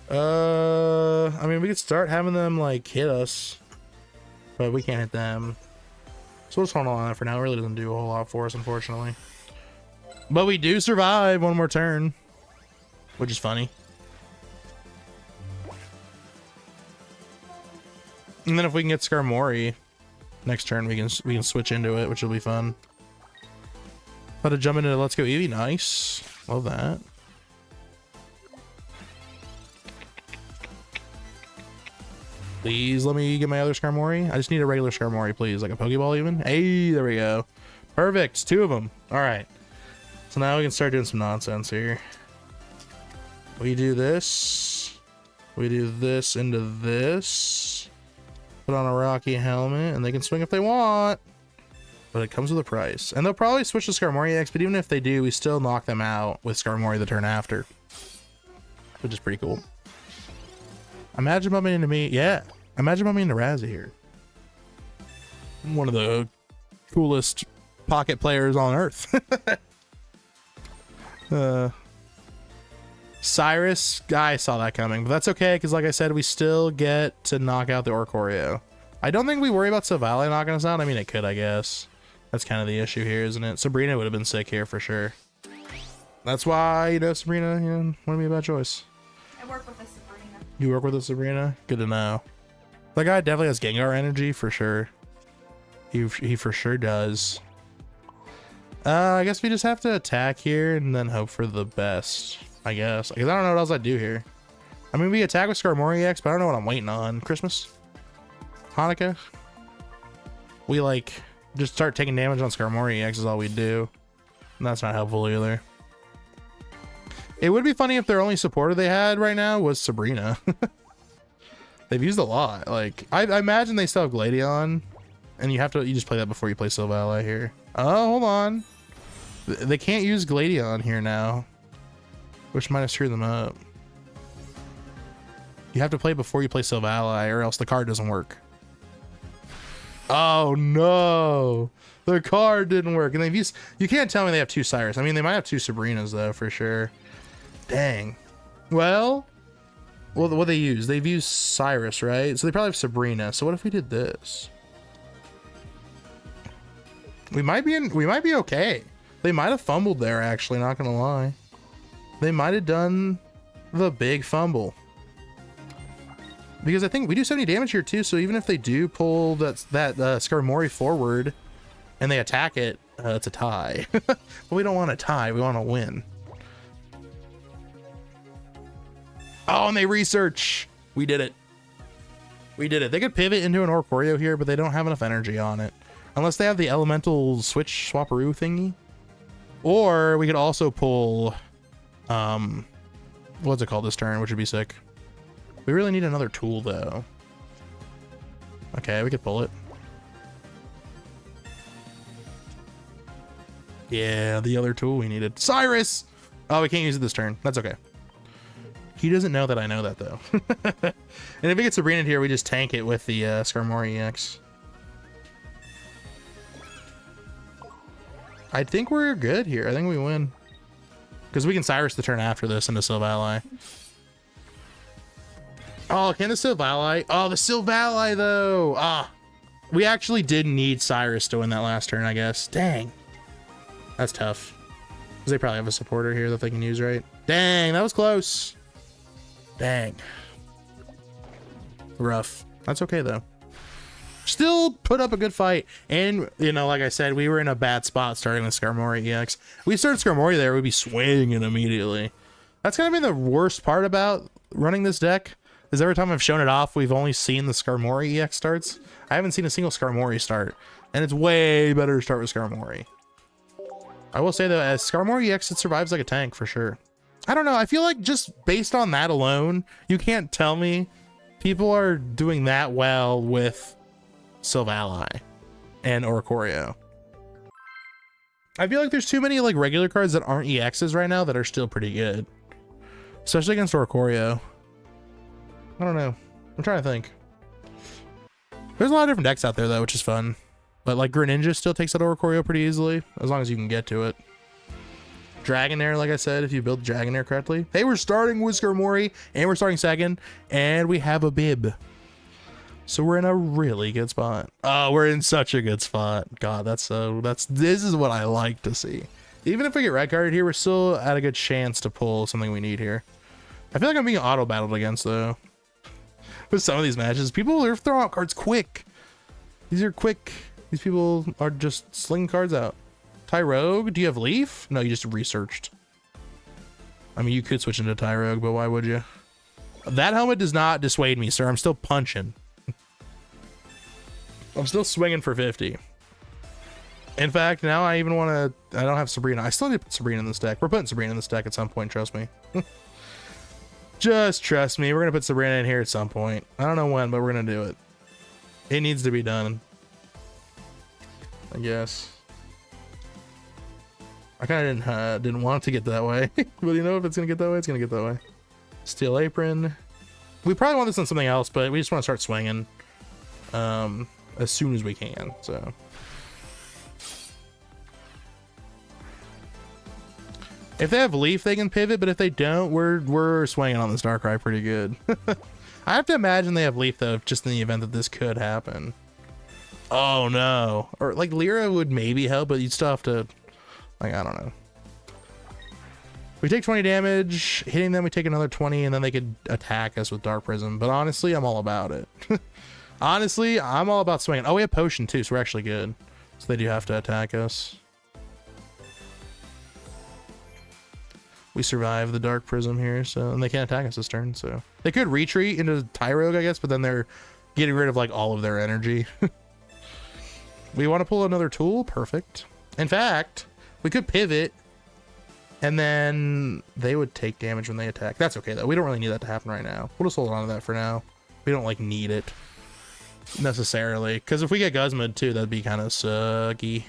I mean, we could start having them like hit us, but we can't hit them. So we'll just hold on that for now. It really doesn't do a whole lot for us, unfortunately. But we do survive one more turn, which is funny. And then if we can get Skarmory next turn, we can switch into it, which will be fun. About to jump into Let's Go Eevee. Nice. Love that. Please let me get my other Skarmory. I just need a regular Skarmory, please. Like a Pokeball even. Hey, there we go. Perfect. 2 of them. All right. So now we can start doing some nonsense here. We do this. We do this into this. Put on a Rocky helmet, and they can swing if they want. But it comes with a price. And they'll probably switch to Skarmory X, but even if they do, we still knock them out with Skarmory the turn after. Which is pretty cool. Imagine bumping into me. Yeah. Imagine bumping into Razzie here. One of the coolest Pocket players on Earth. Cyrus, I saw that coming, but that's okay, because like I said, we still get to knock out the Oricorio. I don't think we worry about Silvally knocking us out. I mean, it could, I guess. That's kind of the issue here, isn't it? Sabrina would have been sick here for sure. That's why, you know, Sabrina, you know, wouldn't be a bad choice. I work with a Sabrina. You work with a Sabrina? Good to know. That guy definitely has Gengar energy for sure. He for sure does. I guess we just have to attack here and then hope for the best, I guess. Because I don't know what else I'd do here. I mean, we attack with Skarmory X, but I don't know what I'm waiting on. Christmas? Hanukkah? We, like, just start taking damage on Skarmory X is all we do. And that's not helpful either. It would be funny if their only supporter they had right now was Sabrina. They've used a lot. Like, I imagine they still have Gladion. And you just play that before you play Silvally here. Oh, hold on. They can't use Gladion here now, which might have screwed them up. You have to play before you play Silvally, or else the card doesn't work. Oh no, the card didn't work. And they've used, you can't tell me they have 2 Cyrus. I mean, they might have 2 Sabrinas though, for sure. Dang. Well, what they use? They've used Cyrus, right? So they probably have Sabrina. So what if we did this? We might be okay. They might have fumbled there, actually, not gonna lie. They might have done the big fumble. Because I think we do 70 damage here too, so even if they do pull that Skarmory forward and they attack it, it's a tie. But we don't want a tie, we want to win. Oh, and they research. We did it. We did it. They could pivot into an Oricorio here, but they don't have enough energy on it. Unless they have the elemental switch swapperoo thingy. Or we could also pull, what's it called this turn, which would be sick. We really need another tool though. Okay, we could pull it. Yeah, the other tool we needed. Cyrus! Oh, we can't use it this turn. That's okay. He doesn't know that I know that though. And if we get Sabrina here, we just tank it with the Skarmory EX. I think we're good here. I think we win. Because we can Cyrus the turn after this into Silvally. Oh, can the Silvally? Oh, the Silvally though. Ah, we actually did need Cyrus to win that last turn, I guess. Dang. That's tough. Because they probably have a supporter here that they can use, right? Dang, that was close. Dang. Rough. That's okay though. Still put up a good fight, and you know, like I said, we were in a bad spot starting with Skarmory EX. We started Skarmory there, we'd be swinging immediately. That's gonna be the worst part about running this deck, is every time I've shown it off, we've only seen the Skarmory EX starts. I haven't seen a single Skarmory start, and it's way better to start with Skarmory. I will say though, as Skarmory EX, it survives like a tank for sure. I don't know, I feel like just based on that alone, you can't tell me people are doing that well with Silvally and Oricorio. I feel like there's too many like regular cards that aren't EXs right now that are still pretty good, especially against Oricorio. I don't know, I'm trying to think. There's a lot of different decks out there though, which is fun, but like Greninja still takes out Oricorio pretty easily as long as you can get to it. Dragonair, like I said, if you build Dragonair correctly. Hey, we're starting with Skarmory and we're starting second, and we have a bib. So we're in a really good spot. Oh, we're in such a good spot. God, this is what I like to see. Even if we get red carded here, we're still at a good chance to pull something we need here. I feel like I'm being auto battled against though. With some of these matches, people are throwing out cards quick. These are quick. These people are just slinging cards out. Tyrogue, do you have Leaf? No, you just researched. I mean, you could switch into Tyrogue, but why would you? That helmet does not dissuade me, sir. I'm still punching. I'm still swinging for 50. In fact, now I even want to... I don't have Sabrina. I still need to put Sabrina in this deck. We're putting Sabrina in this deck at some point, trust me. Just trust me. We're going to put Sabrina in here at some point. I don't know when, but we're going to do it. It needs to be done, I guess. I kind of didn't want it to get that way. But you know, if it's going to get that way, it's going to get that way. Steel Apron. We probably want this on something else, but we just want to start swinging as soon as we can. So if they have Leaf, they can pivot, but if they don't, we're swinging on this Darkrai pretty good. I have to imagine they have Leaf though, just in the event that this could happen. Oh no. Or like Lyra would maybe help, but you'd still have to, like, I don't know. We take 20 damage, hitting them we take another 20, and then they could attack us with Dark Prism. But honestly, I'm all about it. Honestly, I'm all about swinging. Oh, we have Potion too, so we're actually good. So they do have to attack us. We survive the Dark Prism here, so, and they can't attack us this turn, so. They could retreat into Tyrogue, I guess, but then they're getting rid of like all of their energy. We want to pull another tool? Perfect. In fact, we could pivot, and then they would take damage when they attack. That's okay though. We don't really need that to happen right now. We'll just hold on to that for now. We don't like need it necessarily, because if we get Guzma too, that'd be kind of sucky.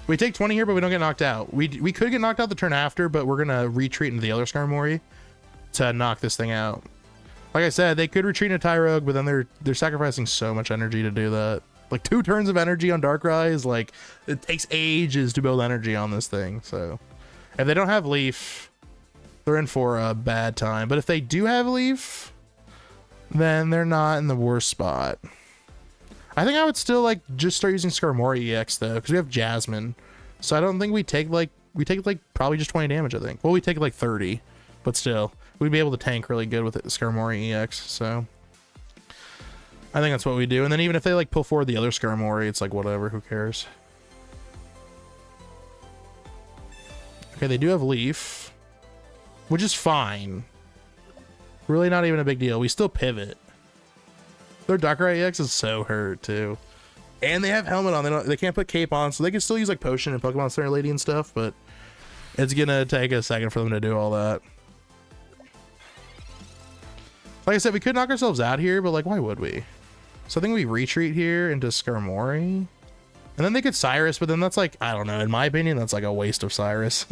We take 20 here, but we don't get knocked out. We could get knocked out the turn after, but we're gonna retreat into the other Skarmory to knock this thing out. Like I said, they could retreat into Tyrogue, but then they're sacrificing so much energy to do that. Like 2 turns of energy on Darkrai is like, it takes ages to build energy on this thing. So if they don't have Leaf, they're in for a bad time. But if they do have Leaf, then they're not in the worst spot. I think I would still like just start using Skarmory EX though, because we have Jasmine. So I don't think we take like probably just 20 damage, I think. Well, we take like 30, but still we'd be able to tank really good with Skarmory EX. So I think that's what we do. And then even if they like pull forward the other Skarmory, it's like whatever, who cares? Okay, they do have Leaf, which is fine. Really not even a big deal. We still pivot. Their Darkrai EX is so hurt too. And they have Helmet on. They can't put Cape on, so they can still use like Potion and Pokemon Center Lady and stuff, but it's gonna take a second for them to do all that. Like I said, we could knock ourselves out here, but like, why would we? So I think we retreat here into Skarmory. And then they could Cyrus, but then that's like, I don't know, in my opinion, that's like a waste of Cyrus.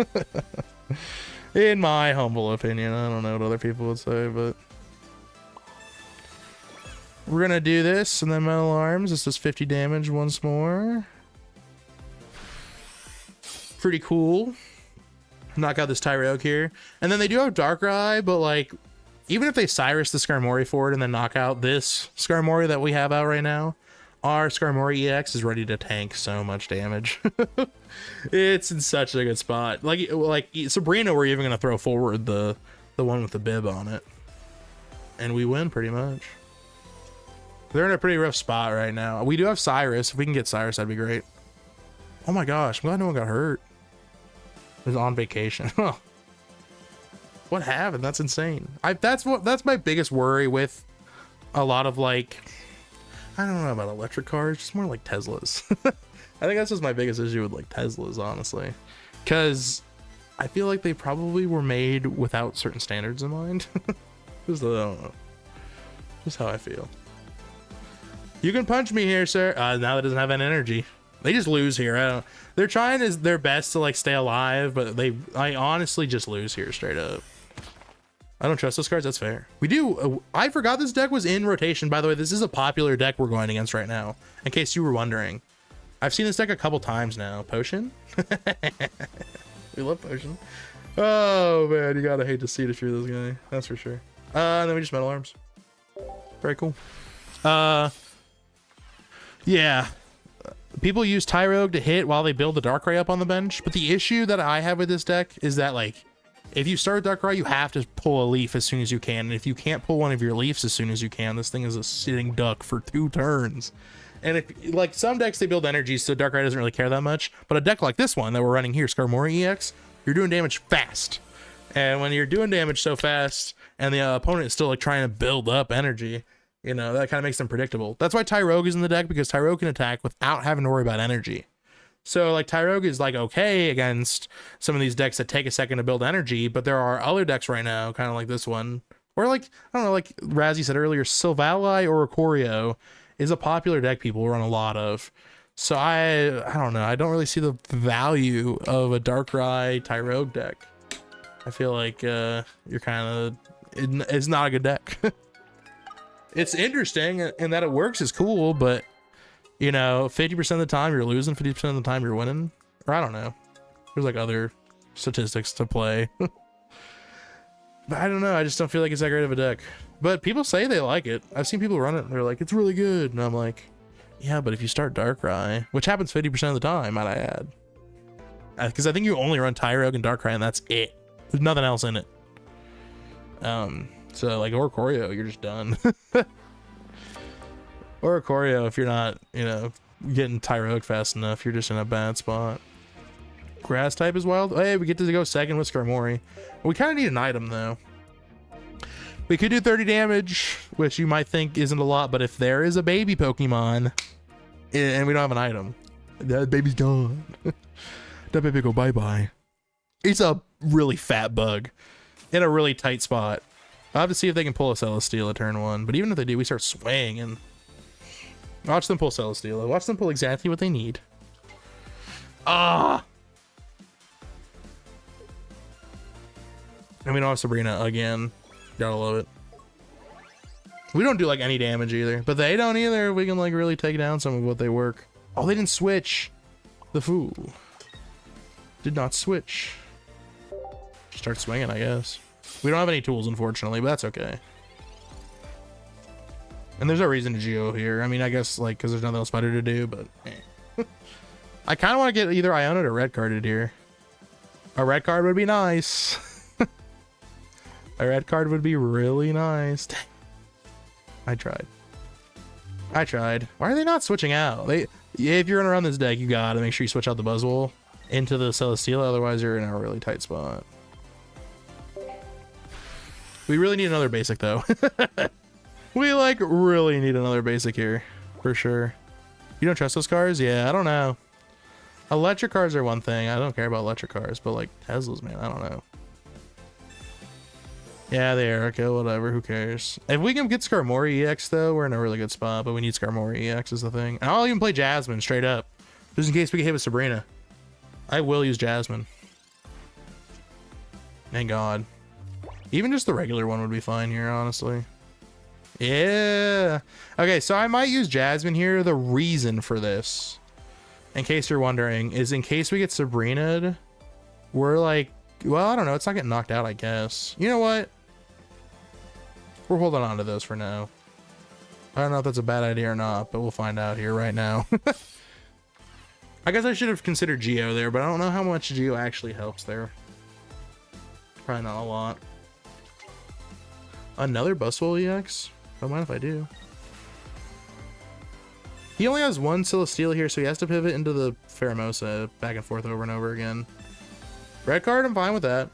In my humble opinion. I don't know what other people would say, but we're gonna do this, and then Metal Arms. This does 50 damage once more. Pretty cool. Knock out this Tyrogue here. And then they do have Darkrai, but like, even if they Cyrus the Skarmory forward and then knock out this Skarmory that we have out right now, our Skarmory EX is ready to tank so much damage. It's in such a good spot. Like Sabrina, we're even gonna throw forward the one with the bib on it, and we win pretty much. They're in a pretty rough spot right now. We do have Cyrus. If we can get Cyrus, that'd be great. Oh my gosh, I'm glad no one got hurt. It was on vacation. What happened? That's insane. That's my biggest worry with a lot of like, I don't know about electric cars, just more like Teslas. I think that's just my biggest issue with like Teslas, honestly, because I feel like they probably were made without certain standards in mind. Just, I don't know. Just how I feel. You can punch me here, sir. Now that doesn't have any energy. They just lose here. They're trying their best to like stay alive, but I honestly just lose here straight up. I don't trust those cards. That's fair. We do. I forgot this deck was in rotation. By the way, this is a popular deck we're going against right now, in case you were wondering. I've seen this deck a couple times now. Potion. We love Potion. Oh man, you gotta hate to see it if you're this guy. That's for sure. And then we just Metal Arms. Very cool. Yeah. People use Tyrogue to hit while they build the Darkrai up on the bench, but the issue that I have with this deck is that like, if you start Darkrai, you have to pull a leaf as soon as you can, and if you can't pull one of your leaves as soon as you can, this thing is a sitting duck for 2 turns. And if like some decks, they build energy, so Darkrai doesn't really care that much, but a deck like this one that we're running here, Skarmory EX, you're doing damage fast. And when you're doing damage so fast and the opponent is still like trying to build up energy, You know, that kind of makes them predictable. That's why Tyrogue is in the deck, because Tyrogue can attack without having to worry about energy. So like Tyrogue is like okay against some of these decks that take a second to build energy, but there are other decks right now, kind of like this one, or like, I don't know, like Razzie said earlier, Sylvali or Ikorio is a popular deck people run a lot of. So I don't know, I don't really see the value of a Darkrai Tyrogue deck. I feel like you're kind of, it's not a good deck. It's interesting and that it works is cool, but you know, 50% of the time you're losing, 50% of the time you're winning. Or I don't know. There's like other statistics to play. But I don't know. I just don't feel like it's that great of a deck. But people say they like it. I've seen people run it and they're like, it's really good. And I'm like, yeah, but if you start Darkrai, which happens 50% of the time, might I add. Because I think you only run Tyrogue and Darkrai and that's it. There's nothing else in it. So like Ikorio, you're just done. Or Ikorio, if you're not, you know, getting Tyrogue fast enough, you're just in a bad spot. Grass type is wild. Oh, hey, we get to go second with Skarmory. We kind of need an item, though. We could do 30 damage, which you might think isn't a lot, but if there is a baby Pokemon, and we don't have an item, that baby's gone. That baby go bye-bye. It's a really fat bug in a really tight spot. I'll have to see if they can pull a Celesteela at turn 1, but even if they do, we start swaying and... Watch them pull Celesteela. Watch them pull exactly what they need. Ah! And we don't have Sabrina again. Gotta love it. We don't do like any damage either, but they don't either. We can like really take down some of what they work. Oh, they didn't switch. The fool did not switch. Start swinging, I guess. We don't have any tools, unfortunately, but that's okay. And there's no reason to Geo here. I mean, I guess like because there's nothing else better to do, but I kind of want to get either Iono'd or red carded here. A red card would be nice. A red card would be really nice. I tried. Why are they not switching out? If you're gonna run this deck, you gotta make sure you switch out the Buzzwole into the Celesteela, otherwise you're in a really tight spot. We really need another basic though. We like really need another basic here for sure. You don't trust those cars? Yeah, I don't know. Electric cars are one thing. I don't care about electric cars, but like Teslas, man, I don't know. Yeah, they are. Okay, whatever. Who cares? If we can get Skarmory EX though, we're in a really good spot, but we need Skarmory EX is the thing. And I'll even play Jasmine straight up, just in case we get hit with Sabrina. I will use Jasmine. Thank God. Even just the regular one would be fine here, honestly. Yeah. Okay, so I might use Jasmine here. The reason for this, in case you're wondering, is in case we get Sabrina'd, we're like, well, I don't know. It's not getting knocked out, I guess. You know what? We're holding on to those for now. I don't know if that's a bad idea or not, but we'll find out here right now. I guess I should have considered Geo there, but I don't know how much Geo actually helps there. Probably not a lot. Another Buzzwole EX? Don't mind if I do. He only has one Celesteela here, so he has to pivot into the Pheromosa back and forth over and over again. Red card, I'm fine with that.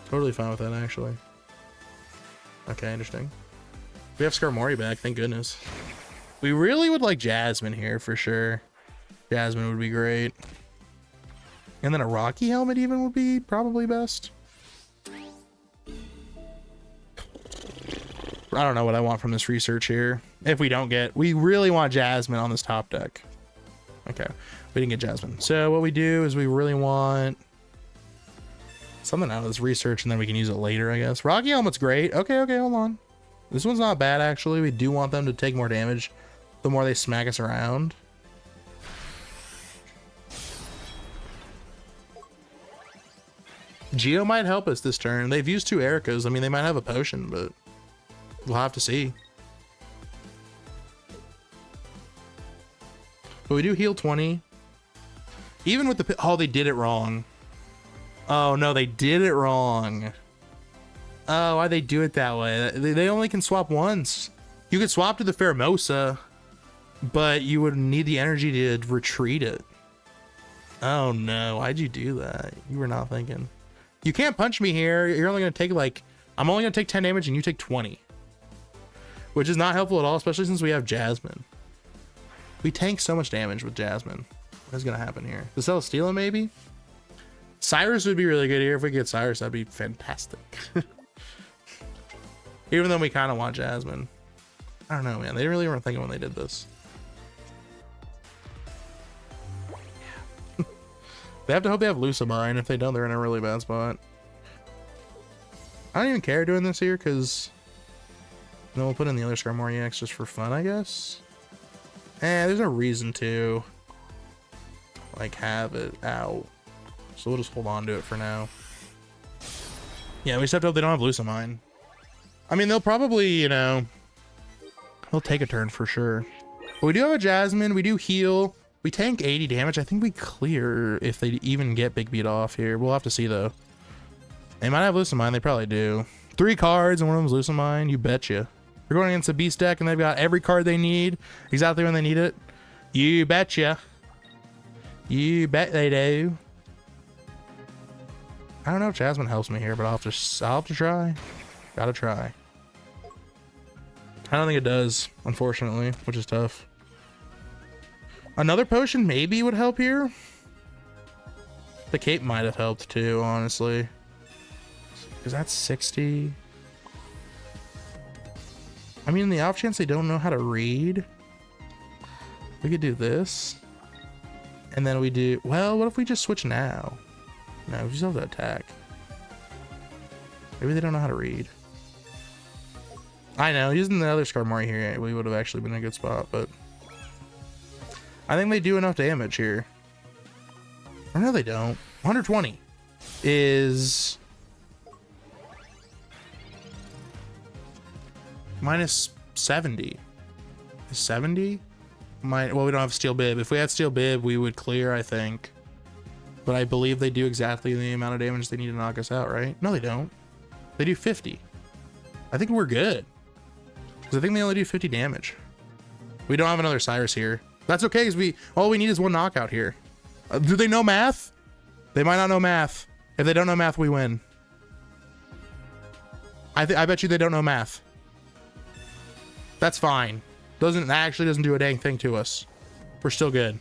Totally fine with that, actually. Okay, interesting. We have Skarmory back, thank goodness. We really would like Jasmine here for sure. Jasmine would be great. And then a Rocky Helmet even would be probably best. I don't know what I want from this research here. If we don't get, we really want Jasmine on this top deck. Okay, we didn't get Jasmine. So what we do is we really want something out of this research and then we can use it later, I guess. Rocky Helmet's great. Okay, hold on. This one's not bad, actually. We do want them to take more damage the more they smack us around. Geo might help us this turn. They've used 2 Ericas. I mean, they might have a potion, but we'll have to see. But we do heal 20. Even with the... Oh, they did it wrong. Oh, no, they did it wrong. Oh, why'd they do it that way? They only can swap once. You could swap to the Pheromosa, but you would need the energy to retreat it. Oh, no. Why'd you do that? You were not thinking. You can't punch me here. You're only going to take like... I'm only going to take 10 damage and you take 20. which is not helpful at all, especially since we have Jasmine. We tank so much damage with Jasmine. What is gonna happen here? The Celesteela maybe? Cyrus would be really good here. If we get Cyrus, that'd be fantastic. Even though we kind of want Jasmine. I don't know, man. They really weren't thinking when they did this. They have to hope they have Lucamine. If they don't, they're in a really bad spot. I don't even care doing this here because then we'll put in the other Skarmory X just for fun, I guess. There's no reason to like have it out, so we'll just hold on to it for now. Yeah, we just have to hope they don't have Lucamine. I mean, they'll probably, you know, they'll take a turn for sure. But we do have a Jasmine. We do heal. We tank 80 damage. I think we clear if they even get Big Beat off here. We'll have to see though. They might have Lucamine. They probably do. 3 cards and one of them's Lucamine. You betcha. They're going against a beast deck and they've got every card they need exactly when they need it. You betcha. You bet they do. I don't know if Jasmine helps me here, but I'll have to try. Gotta try. I don't think it does, unfortunately, which is tough. Another potion maybe would help here. The cape might have helped too, honestly. Because that's 60. I mean, the off chance they don't know how to read, we could do this. And then we do, well, what if we just switch now? No, we still have to attack. Maybe they don't know how to read. I know, using the other Skarmory here, we would have actually been in a good spot, but I think they do enough damage here. Or no, they don't. 120 is minus 70. Is 70? Well, we don't have Steel Bib. If we had Steel Bib, we would clear, I think. But I believe they do exactly the amount of damage they need to knock us out, right? No, they don't. They do 50. I think we're good. Because I think they only do 50 damage. We don't have another Cyrus here. That's okay, because all we need is one knockout here. Do they know math? They might not know math. If they don't know math, we win. I bet you they don't know math. That's fine. That actually doesn't do a dang thing to us. We're still good.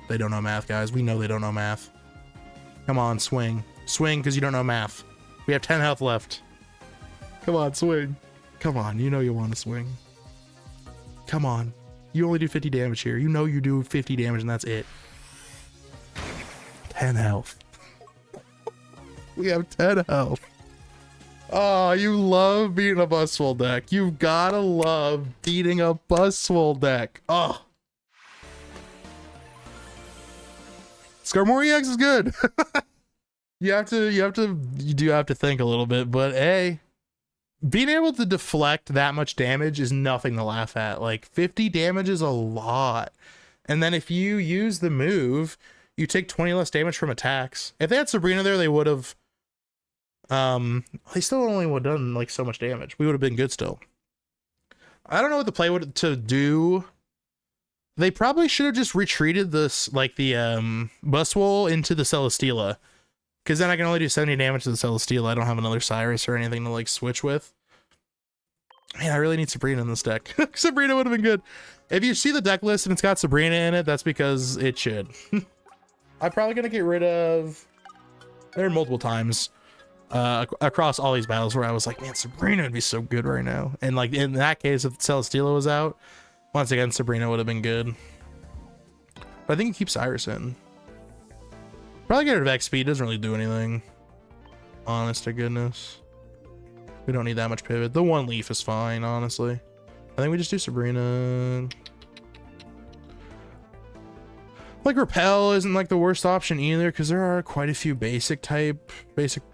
They don't know math, guys. We know they don't know math. Come on, swing. Swing, because you don't know math. We have 10 health left. Come on, swing. Come on, you know you want to swing. Come on. You only do 50 damage here. You know you do 50 damage and that's it. 10 health. We have 10 health. Oh, you love beating a Buswell deck. You've gotta love beating a Buswell deck. Oh. Skarmory X is good. You do have to think a little bit, but hey, being able to deflect that much damage is nothing to laugh at. Like 50 damage is a lot. And then if you use the move, you take 20 less damage from attacks. If they had Sabrina there, they would have they still only would have done like so much damage. We would have been good still. I don't know what the play would to do. They probably should have just retreated this, like the Buswell into the Celesteela, because then I can only do 70 damage to the Celesteela. I don't have another Cyrus or anything to like switch with. Man, I really need Sabrina in this deck. Sabrina would have been good. If you see the deck list and it's got Sabrina in it, that's because it should. I'm probably gonna get rid of. There are multiple times across all these battles where I was like, man, Sabrina would be so good right now. And like in that case, if Celesteela was out, once again, Sabrina would have been good. But I think you keep Cyrus in. Probably get rid of X speed. Doesn't really do anything. Honest to goodness. We don't need that much pivot. The one leaf is fine, honestly. I think we just do Sabrina. Like Repel isn't like the worst option either, because there are quite a few basic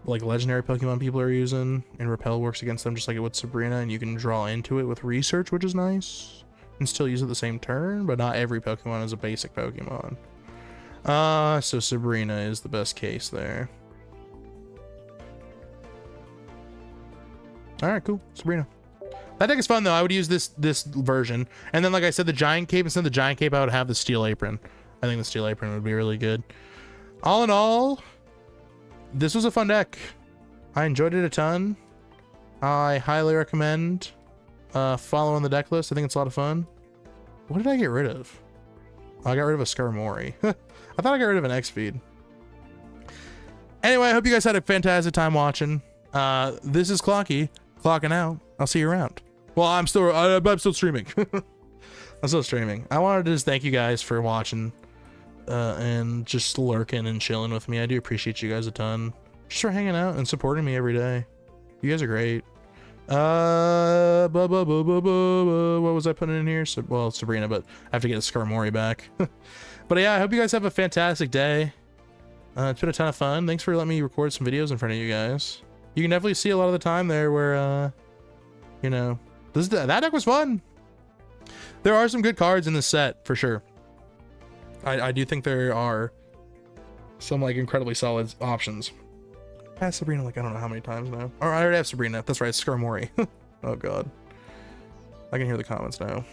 like legendary Pokemon people are using, and Repel works against them just like it would Sabrina, and you can draw into it with research, which is nice, and still use it the same turn, but not every Pokemon is a basic Pokemon. So Sabrina is the best case there. All right, cool. Sabrina. That deck is fun though. I would use this version, and then like I said, the Giant Cape, instead of the Giant Cape, I would have the Steel Apron. I think the Steel Apron would be really good. All in all, this was a fun deck. I enjoyed it a ton. I highly recommend following the deck list. I think it's a lot of fun. What did I get rid of? Oh, I got rid of a Skarmory. I thought I got rid of an X-Feed. Anyway, I hope you guys had a fantastic time watching. This is Clocky, clocking out. I'll see you around. Well, I'm still streaming. I'm still streaming. I wanted to just thank you guys for watching and just lurking and chilling with me. I do appreciate you guys a ton. Just for hanging out and supporting me every day. You guys are great. What was I putting in here? So, well, Sabrina, but I have to get a Skarmory back. But yeah, I hope you guys have a fantastic day. It's been a ton of fun. Thanks for letting me record some videos in front of you guys. You can definitely see a lot of the time there where, you know, that deck was fun. There are some good cards in this set for sure. I do think there are some like incredibly solid options. Past Sabrina like I don't know how many times now. Oh, I already have Sabrina. That's right, Skarmory. Oh god, I can hear the comments now.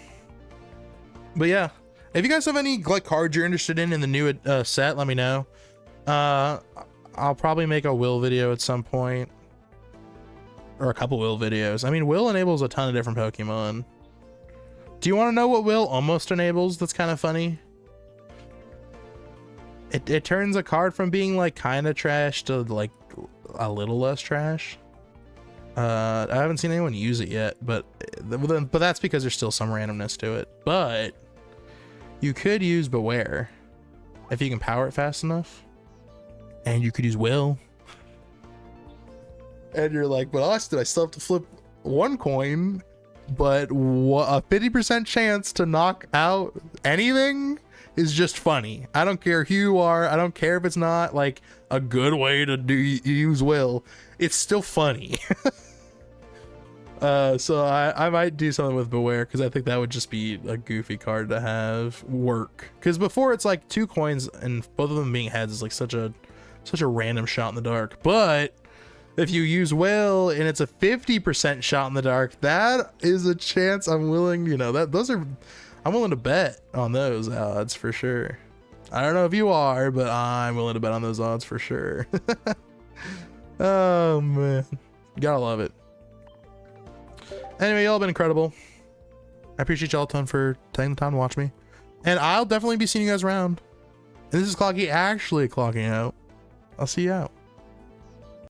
But yeah, if you guys have any like cards you're interested in the new set, let me know. I'll probably make a Will video at some point, or a couple Will videos. I mean, Will enables a ton of different Pokemon. Do you want to know what Will almost enables? That's kind of funny. It turns a card from being like kind of trash to like a little less trash. I haven't seen anyone use it yet, but that's because there's still some randomness to it. But you could use Beware if you can power it fast enough, and you could use Will. And you're like, but Austin, I still have to flip one coin, but a 50% chance to knock out anything is just funny. I don't care who you are. I don't care if it's not like a good way to use Will. It's still funny. So I might do something with Beware because I think that would just be a goofy card to have work. Because before it's like 2 coins and both of them being heads is like such a random shot in the dark. But if you use Will and it's a 50% shot in the dark, that is a chance I'm willing, you know, I'm willing to bet on those odds for sure. I don't know if you are, but I'm willing to bet on those odds for sure. Oh man, gotta love it. Anyway, y'all been incredible. I appreciate y'all a ton for taking the time to watch me, and I'll definitely be seeing you guys around. And this is Clocky actually clocking out. I'll see you out.